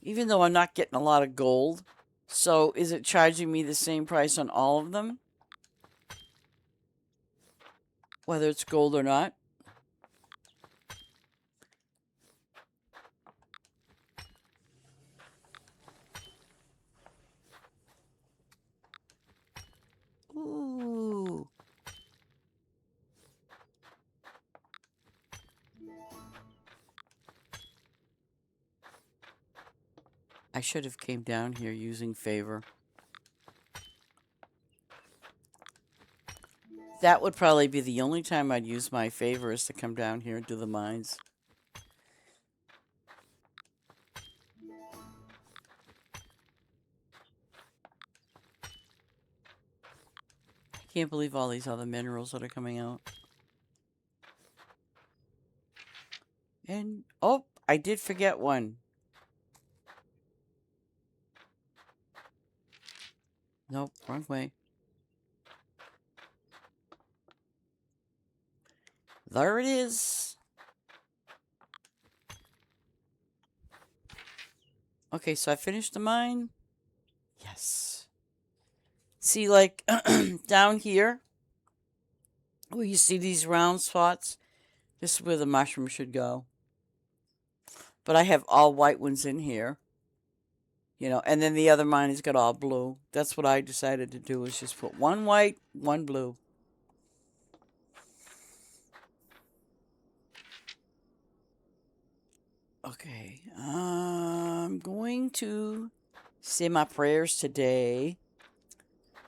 even though I'm not getting a lot of gold, so is it charging me the same price on all of them? Whether it's gold or not? Ooh. I should have came down here using favor. That would probably be the only time I'd use my favor, is to come down here and do the mines. I can't believe all these other minerals that are coming out. And, oh, I did forget one. Nope, wrong way. There it is. Okay, so I finished the mine. Yes. See, like, down here, where you see these round spots, this is where the mushroom should go. But I have all white ones in here. You know, and then the other mine has got all blue. That's what I decided to do, is just put one white, one blue. Okay, I'm going to say my prayers today.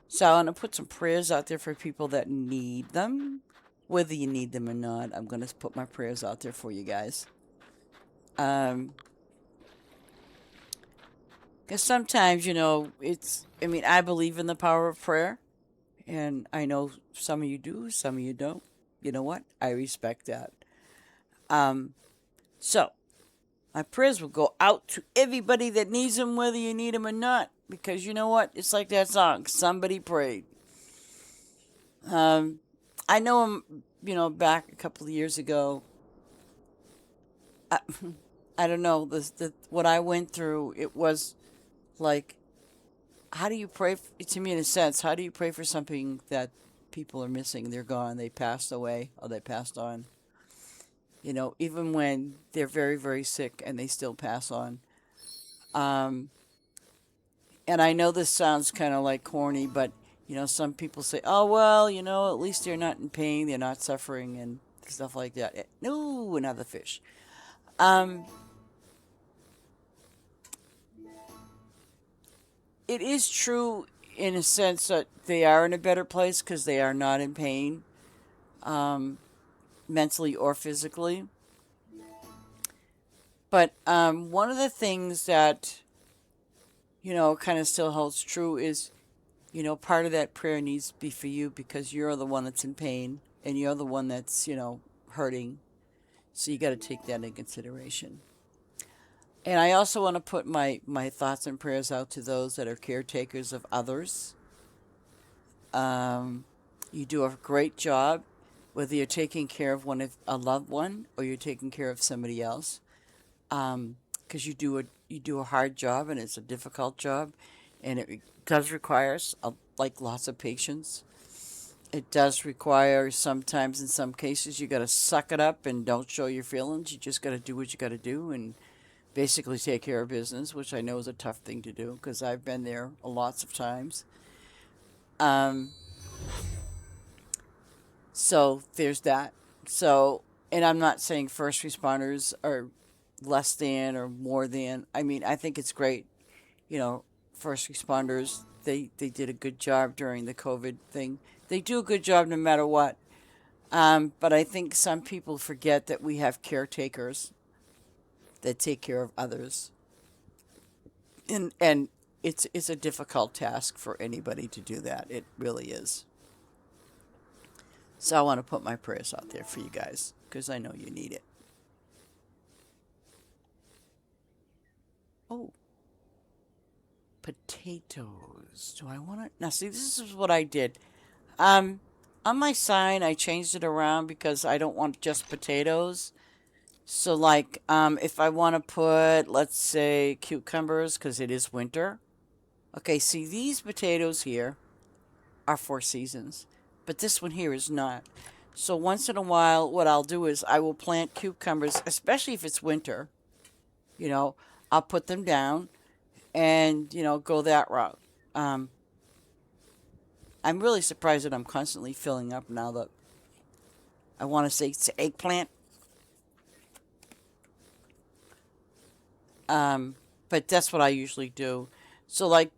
So I'm going to put some prayers out there for people that need them. Whether you need them or not, I'm going to put my prayers out there for you guys. Because sometimes, you know, I mean, I believe in the power of prayer. And I know some of you do, some of you don't. You know what? I respect that. So, my prayers will go out to everybody that needs them, whether you need them or not. Because you know what? It's like that song, Somebody Prayed. I know him, you know, back a couple of years ago. I don't know, what I went through, it was like, how do you pray, to me in a sense, how do you pray for something that people are missing? They're gone, they passed away, or they passed on. You know, even when they're very, very sick and they still pass on. And I know this sounds kind of like corny, but, you know, some people say, oh, well, you know, at least they're not in pain, they're not suffering, and stuff like that. No, another fish. It is true in a sense that they are in a better place because they are not in pain. mentally or physically. But one of the things that, kind of still holds true is, part of that prayer needs to be for you because you're the one that's in pain and you're the one that's, hurting. So you got to take that into consideration. And I also want to put my thoughts and prayers out to those that are caretakers of others. Um, you do a great job, whether you're taking care of a loved one or you're taking care of somebody else. Because you do a hard job and it's a difficult job, and it does require like lots of patience. It does require sometimes, in some cases, you got to suck it up and don't show your feelings. You just got to do what you got to do and basically take care of business, which I know is a tough thing to do because I've been there lots of times. Um, so there's that. So, and I'm not saying first responders are less than or more than. I mean, I think it's great. You know, first responders, they did a good job during the COVID thing. They do a good job no matter what. But I think some people forget that we have caretakers that take care of others. And it's a difficult task for anybody to do that. It really is. So I want to put my prayers out there for you guys because I know you need it. Oh, potatoes. Do I want to? Now, see, this is what I did. Um, on my sign, I changed it around because I don't want just potatoes. So, like, if I want to put, let's say, cucumbers, because it is winter. Okay, see, these potatoes here are 4 seasons, but this one here is not. So, once in a while, what I'll do is I will plant cucumbers, especially if it's winter. You know, I'll put them down and, go that route. Um, I'm really surprised that I'm constantly filling up now that I want to say it's eggplant. But that's what I usually do. So, like,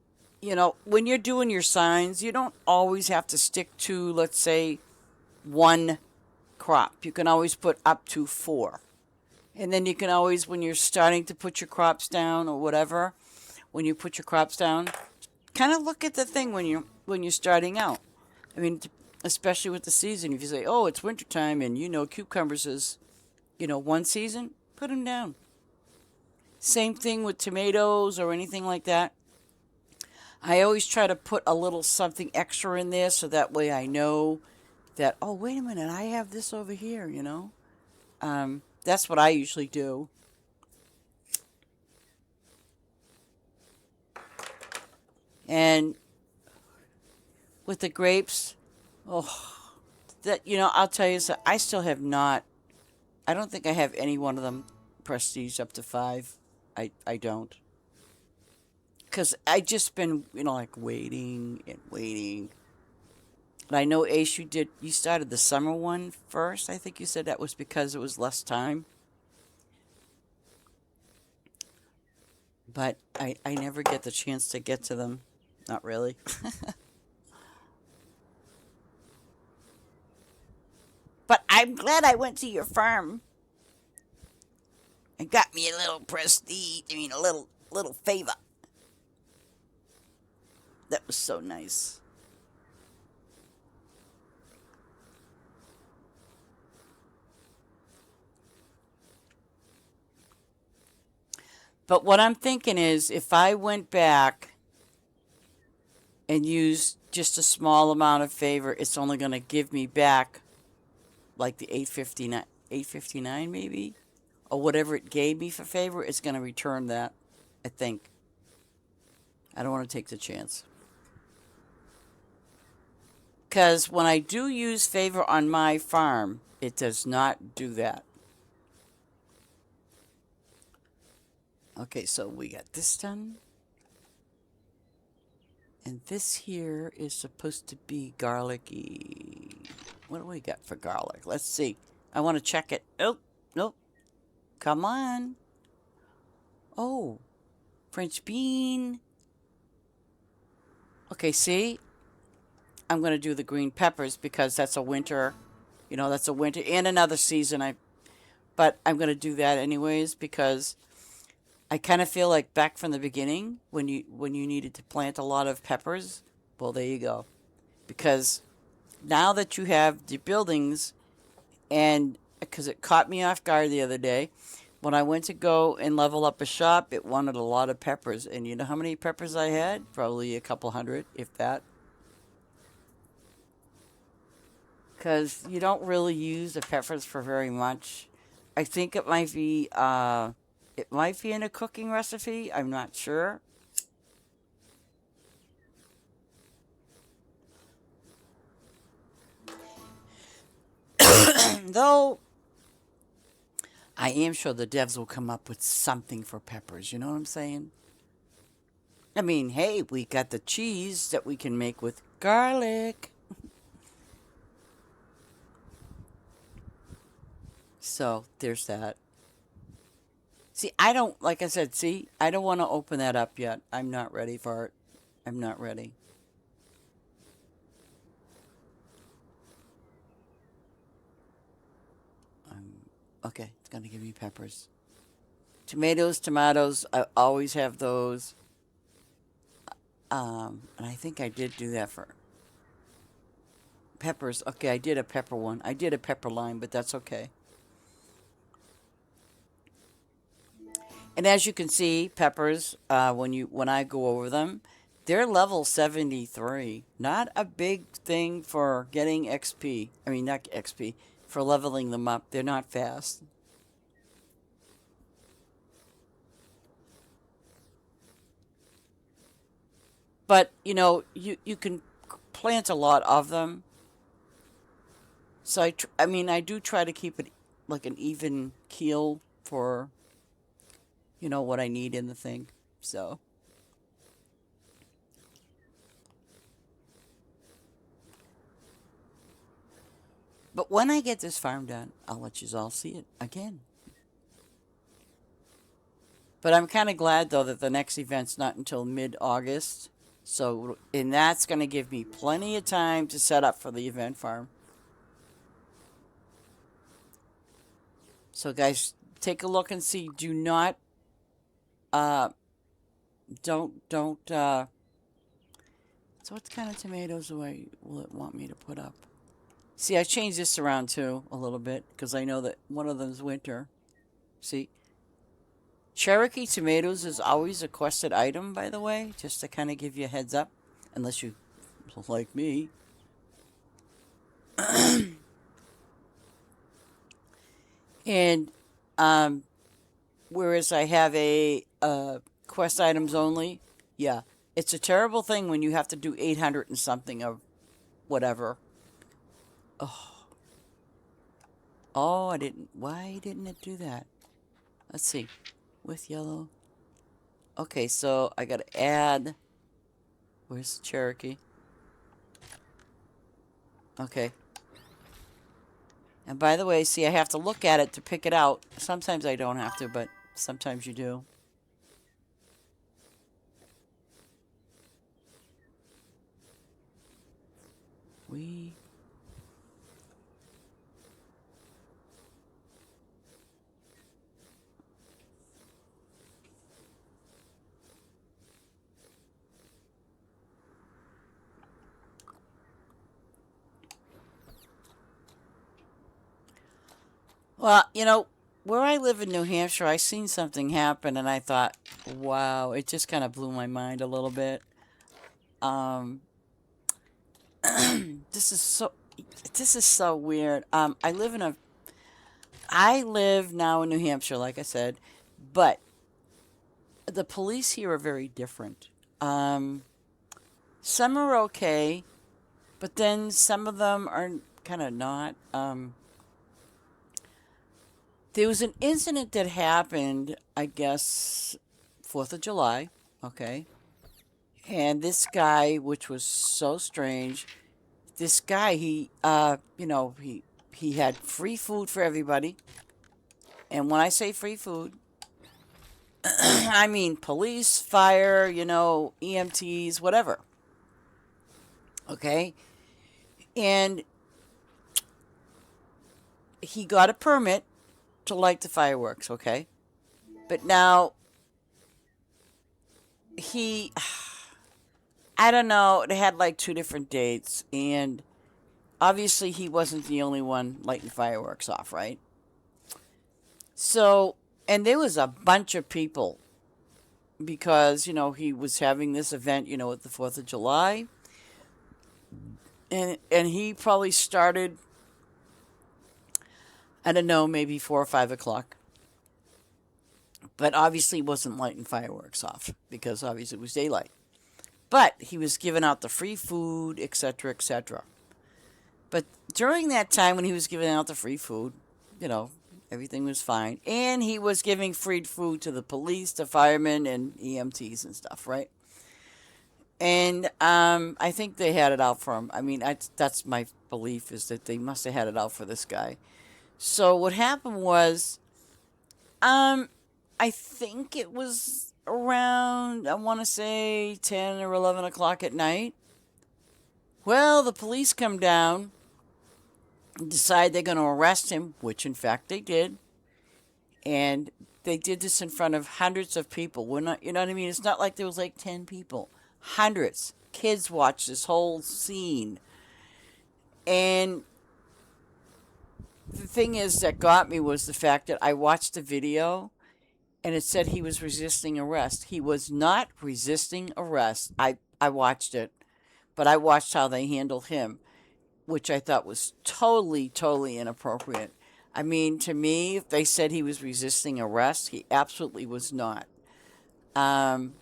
when you're doing your signs, you don't always have to stick to, let's say, one crop. You can always put up to four. And then you can always, when you're starting to put your crops down or whatever, when you put your crops down, kind of look at the thing when you're starting out. I mean, especially with the season, if you say, "Oh, it's wintertime," and cucumbers is, 1 season, put them down. Same thing with tomatoes or anything like that. I always try to put a little something extra in there so that way I know that, oh, wait a minute, I have this over here. That's what I usually do. And with the grapes, oh, I'll tell you, so I still have not, I don't think I have any one of them prestige up to 5. I don't. Because I just been, like waiting and waiting. And I know Ace, you started the summer one first. I think you said that was because it was less time. But I never get the chance to get to them. Not really. But I'm glad I went to your farm and got me a little prestige. I mean, a little favor. That was so nice. But what I'm thinking is if I went back and used just a small amount of favor, it's only going to give me back like the 859 maybe, or whatever it gave me for favor. It's going to return that, I think. I don't want to take the chance. Because when I do use favor on my farm, it does not do that. Okay, so we got this done. And this here is supposed to be garlicky. What do we got for garlic? Let's see. I want to check it. Oh, nope. Come on. Oh, French bean. Okay, see? I'm going to do the green peppers because that's a winter. You know, that's a winter and another season. But I'm going to do that anyways because I kind of feel like back from the beginning when you needed to plant a lot of peppers. Well, there you go. Because now that you have the buildings, and because it caught me off guard the other day when I went to go and level up a shop, it wanted a lot of peppers. And you know how many peppers I had? Probably a couple hundred, if that. Because you don't really use the peppers for very much. I think it might be in a cooking recipe. I'm not sure. Though I am sure the devs will come up with something for peppers. You know what I'm saying? I mean, hey, we got the cheese that we can make with garlic. So there's that. See, I don't, like I said, see, I don't want to open that up yet. I'm not ready for it. I'm not ready. Um, okay, it's going to give me peppers. Tomatoes. I always have those. And I think I did do that for peppers. Okay, I did a pepper one. I did a pepper line, but that's okay. And as you can see, peppers, when I go over them, they're level 73. Not a big thing for getting XP. I mean, not XP, for leveling them up. They're not fast. But, you can plant a lot of them. So I mean, I do try to keep it like an even keel for, what I need in the thing. So, but when I get this farm done, I'll let you all see it again. But I'm kind of glad though that the next event's not until mid-August. So, and that's going to give me plenty of time to set up for the event farm. So, guys, take a look and see. Do not, uh, don't. So, what kind of tomatoes will it want me to put up? See, I changed this around too a little bit because I know that one of them's winter. See, Cherokee tomatoes is always a quested item, by the way, just to kind of give you a heads up, unless you like me. And um, whereas I have a quest items only, yeah, it's a terrible thing when you have to do 800 and something of whatever. Oh, oh, I didn't. Why didn't it do that? Let's see. With yellow. Okay, so I gotta add. Where's the Cherokee? Okay. And by the way, see, I have to look at it to pick it out. Sometimes I don't have to, but sometimes you do. We. Well, where I live in New Hampshire, I seen something happen and I thought, wow, it just kind of blew my mind a little bit. Um, this is so, this is so weird. I live now in New Hampshire, like I said, but the police here are very different. Um, some are okay, but then some of them are kind of not. There was an incident that happened, I guess, 4th of July, okay? And this guy, which was so strange, this guy, he had free food for everybody. And when I say free food, I mean police, fire, EMTs, whatever. Okay? And he got a permit to light the fireworks, okay? But now he, I don't know, it had like two different dates, and obviously he wasn't the only one lighting fireworks off, right? So, and there was a bunch of people because, he was having this event, at the 4th of July. And he probably started, I don't know, maybe 4 or 5 o'clock. But obviously wasn't lighting fireworks off because obviously it was daylight. But he was giving out the free food, etc., etc. But during that time when he was giving out the free food, everything was fine. And he was giving free food to the police, the firemen, and EMTs and stuff, right? And I think they had it out for him. I mean, that's my belief is that they must have had it out for this guy. So what happened was, I think it was around, I want to say 10 or 11 o'clock at night. Well, the police come down and decide they're going to arrest him, which in fact they did. And they did this in front of hundreds of people. We're not, you know what I mean? It's not like there was like 10 people. Hundreds. Kids watched this whole scene. And the thing is that got me was the fact that I watched the video and it said he was resisting arrest. He was not resisting arrest. I watched it, but I watched how they handled him, which I thought was totally, totally inappropriate. I mean, to me, if they said he was resisting arrest, he absolutely was not. Um,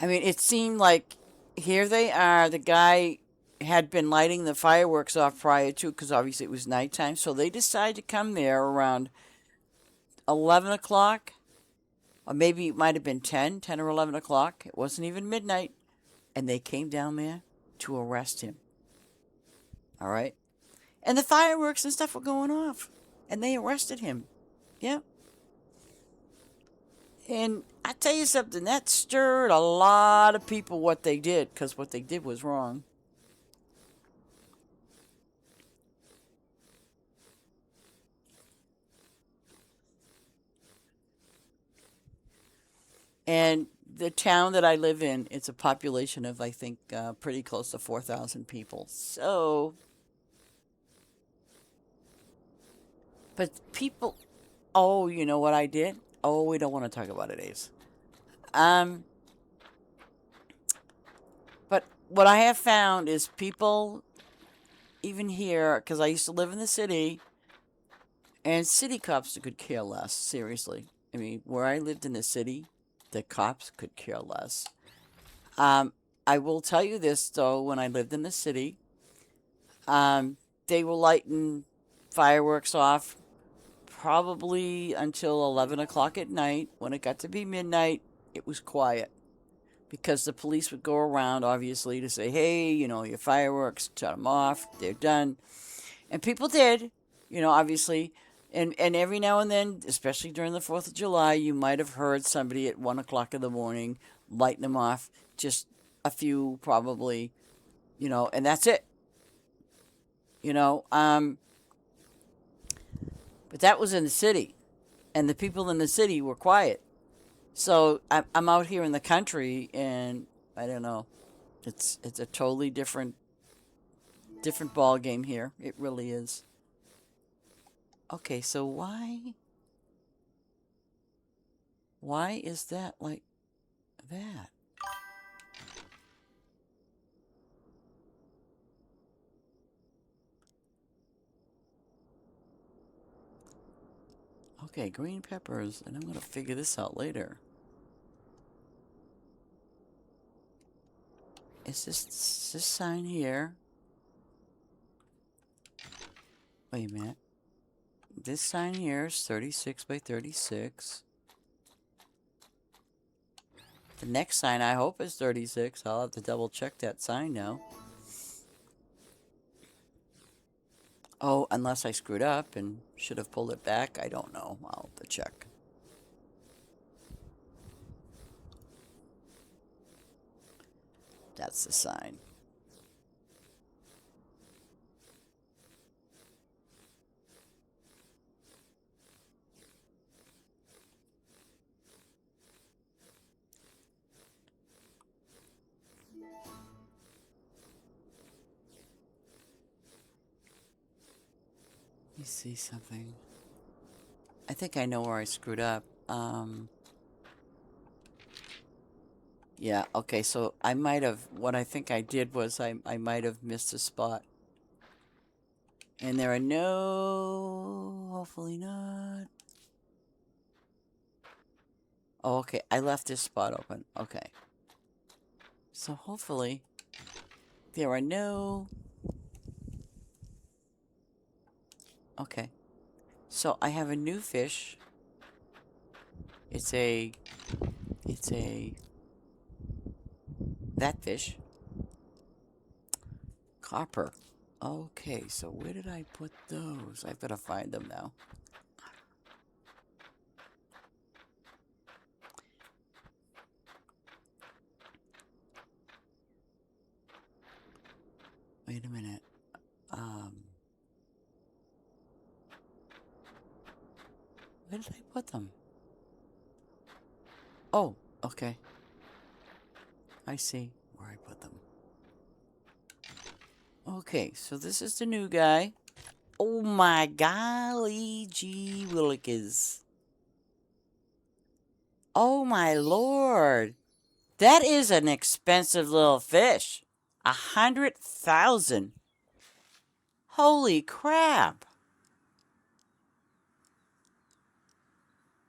I mean, it seemed like here they are. The guy had been lighting the fireworks off prior to, because obviously it was nighttime. So they decided to come there around 11 o'clock, or maybe it might have been 10 or 11 o'clock. It wasn't even midnight. And they came down there to arrest him. All right? And the fireworks and stuff were going off. And they arrested him. Yeah. And I tell you something, that stirred a lot of people what they did, because what they did was wrong. And the town that I live in, it's a population of, I think, pretty close to 4,000 people. So, but people, oh, you know what I did? Oh, we don't want to talk about it, Ace. Um, but what I have found is people, even here, because I used to live in the city, and city cops could care less, seriously. I mean, where I lived in the city, the cops could care less. Um, I will tell you this, though, when I lived in the city, they were lighting fireworks off probably until 11 o'clock at night. When it got to be midnight, it was quiet because the police would go around, obviously, to say, hey, your fireworks, shut them off, they're done. And people did, obviously. And every now and then, especially during the 4th of July, you might have heard somebody at 1 o'clock in the morning lighting them off. Just a few, probably, and that's it. You know, um, but that was in the city, and the people in the city were quiet. So I'm out here in the country, and I don't know. It's a totally different ball game here. It really is. Okay, so why is that like that? Okay, green peppers, and I'm gonna figure this out later. Is this sign here? Wait a minute. This sign here is 36 by 36. The next sign I hope is 36. I'll have to double check that sign now. Oh, unless I screwed up and should have pulled it back. I don't know. I'll have to check. That's the sign. Let me see something. I think I know where I screwed up. Yeah, okay, so I might have, what I think I did was I might have missed a spot. And there are no, hopefully not. Oh, okay, I left this spot open. Okay. So hopefully there are no, okay. So I have a new fish. It's a, that fish. Copper. Okay, so where did I put those? I've got to find them now. Wait a minute. Where did I put them? Oh, okay. I see where I put them. Okay, so this is the new guy. Oh my golly gee willikers. Oh my lord. That is an expensive little fish. 100,000. Holy crap.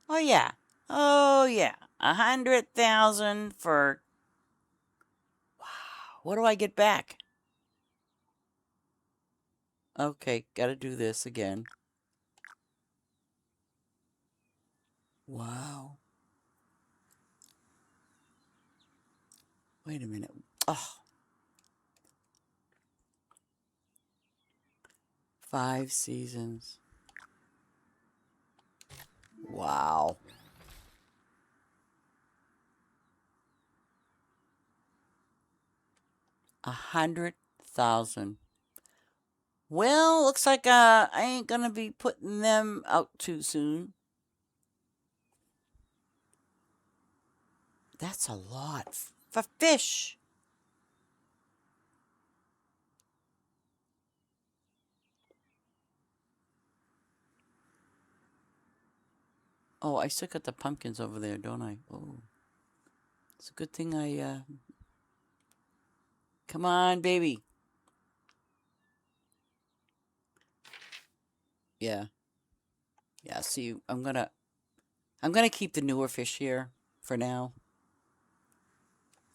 Oh yeah. Oh yeah. 100,000 for, wow. What do I get back? Okay, gotta do this again. Wow. Wait a minute. Oh, 5 seasons. Wow. 100,000. Well, looks like I ain't gonna be putting them out too soon. That's a lot for fish. Oh, I still got the pumpkins over there, don't I? Oh, it's a good thing I, come on, baby. Yeah. Yeah, see, I'm gonna keep the newer fish here for now.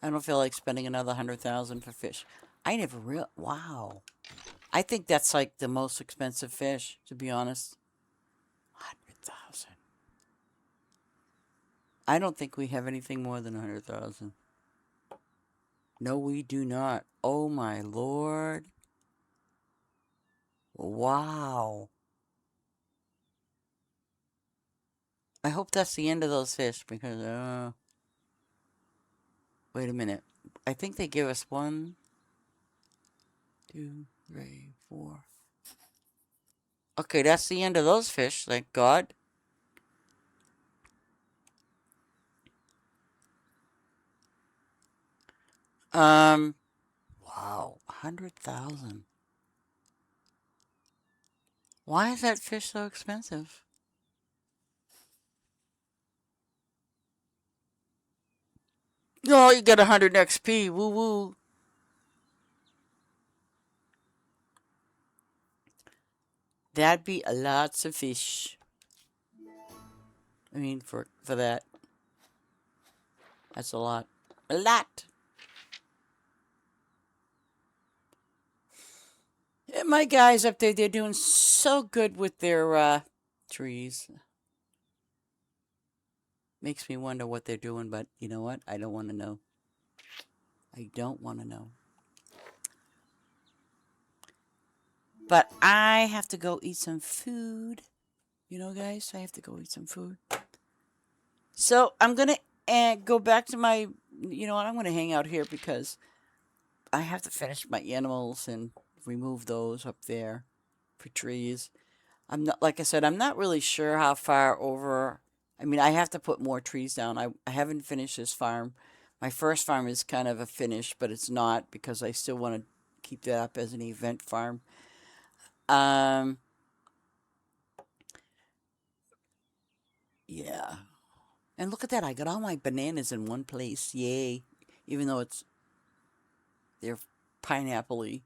I don't feel like spending another 100,000 for fish. I never wow. I think that's like the most expensive fish, to be honest. 100,000. I don't think we have anything more than 100,000. No, we do not. Oh my lord. Wow. I hope that's the end of those fish because, wait a minute. I think they give us 1, 2, 3, 4. Okay, that's the end of those fish, thank God. Wow, 100,000. Why is that fish so expensive? Oh, you get 100 XP. Woo woo. That'd be a lots of fish. I mean, for that. That's a lot. A lot. And my guys up there, they're doing so good with their trees. Makes me wonder what they're doing, but you know what? I don't want to know. I don't want to know. But I have to go eat some food. You know, guys, I have to go eat some food. So I'm going to go back to my, you know what? I'm going to hang out here because I have to finish my animals and remove those up there for trees. I'm not, like I said, I'm not really sure how far over. I mean, I have to put more trees down. I haven't finished this farm. My first farm is kind of a finish, but it's not because I still want to keep that up as an event farm. Um, Yeah. And look at that. I got all my bananas in one place. Yay. Even though they're pineapple-y.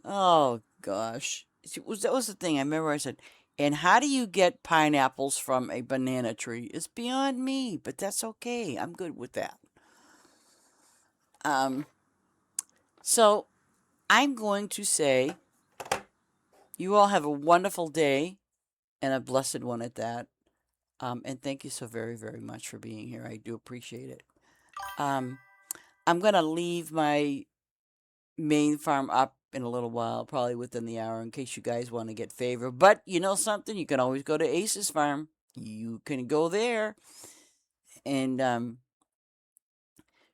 Oh gosh. That was the thing. I remember I said, and how do you get pineapples from a banana tree? It's beyond me, but that's okay. I'm good with that. Um, so I'm going to say you all have a wonderful day and a blessed one at that. And thank you so very, very much for being here. I do appreciate it. Um, I'm going to leave my main farm up in a little while, probably within the hour, in case you guys want to get favor. But you know something? You can always go to Ace's farm. You can go there and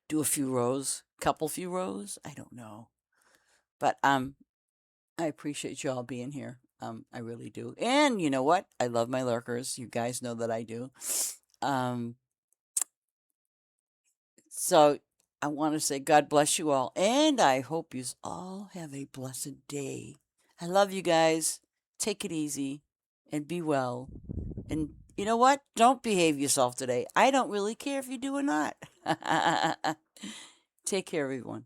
do a few rows, few rows. I don't know, but I appreciate you all being here. I really do. And you know what? I love my lurkers. You guys know that I do. Um, so I want to say God bless you all, and I hope you all have a blessed day. I love you guys. Take it easy and be well. And you know what? Don't behave yourself today. I don't really care if you do or not. Take care, everyone.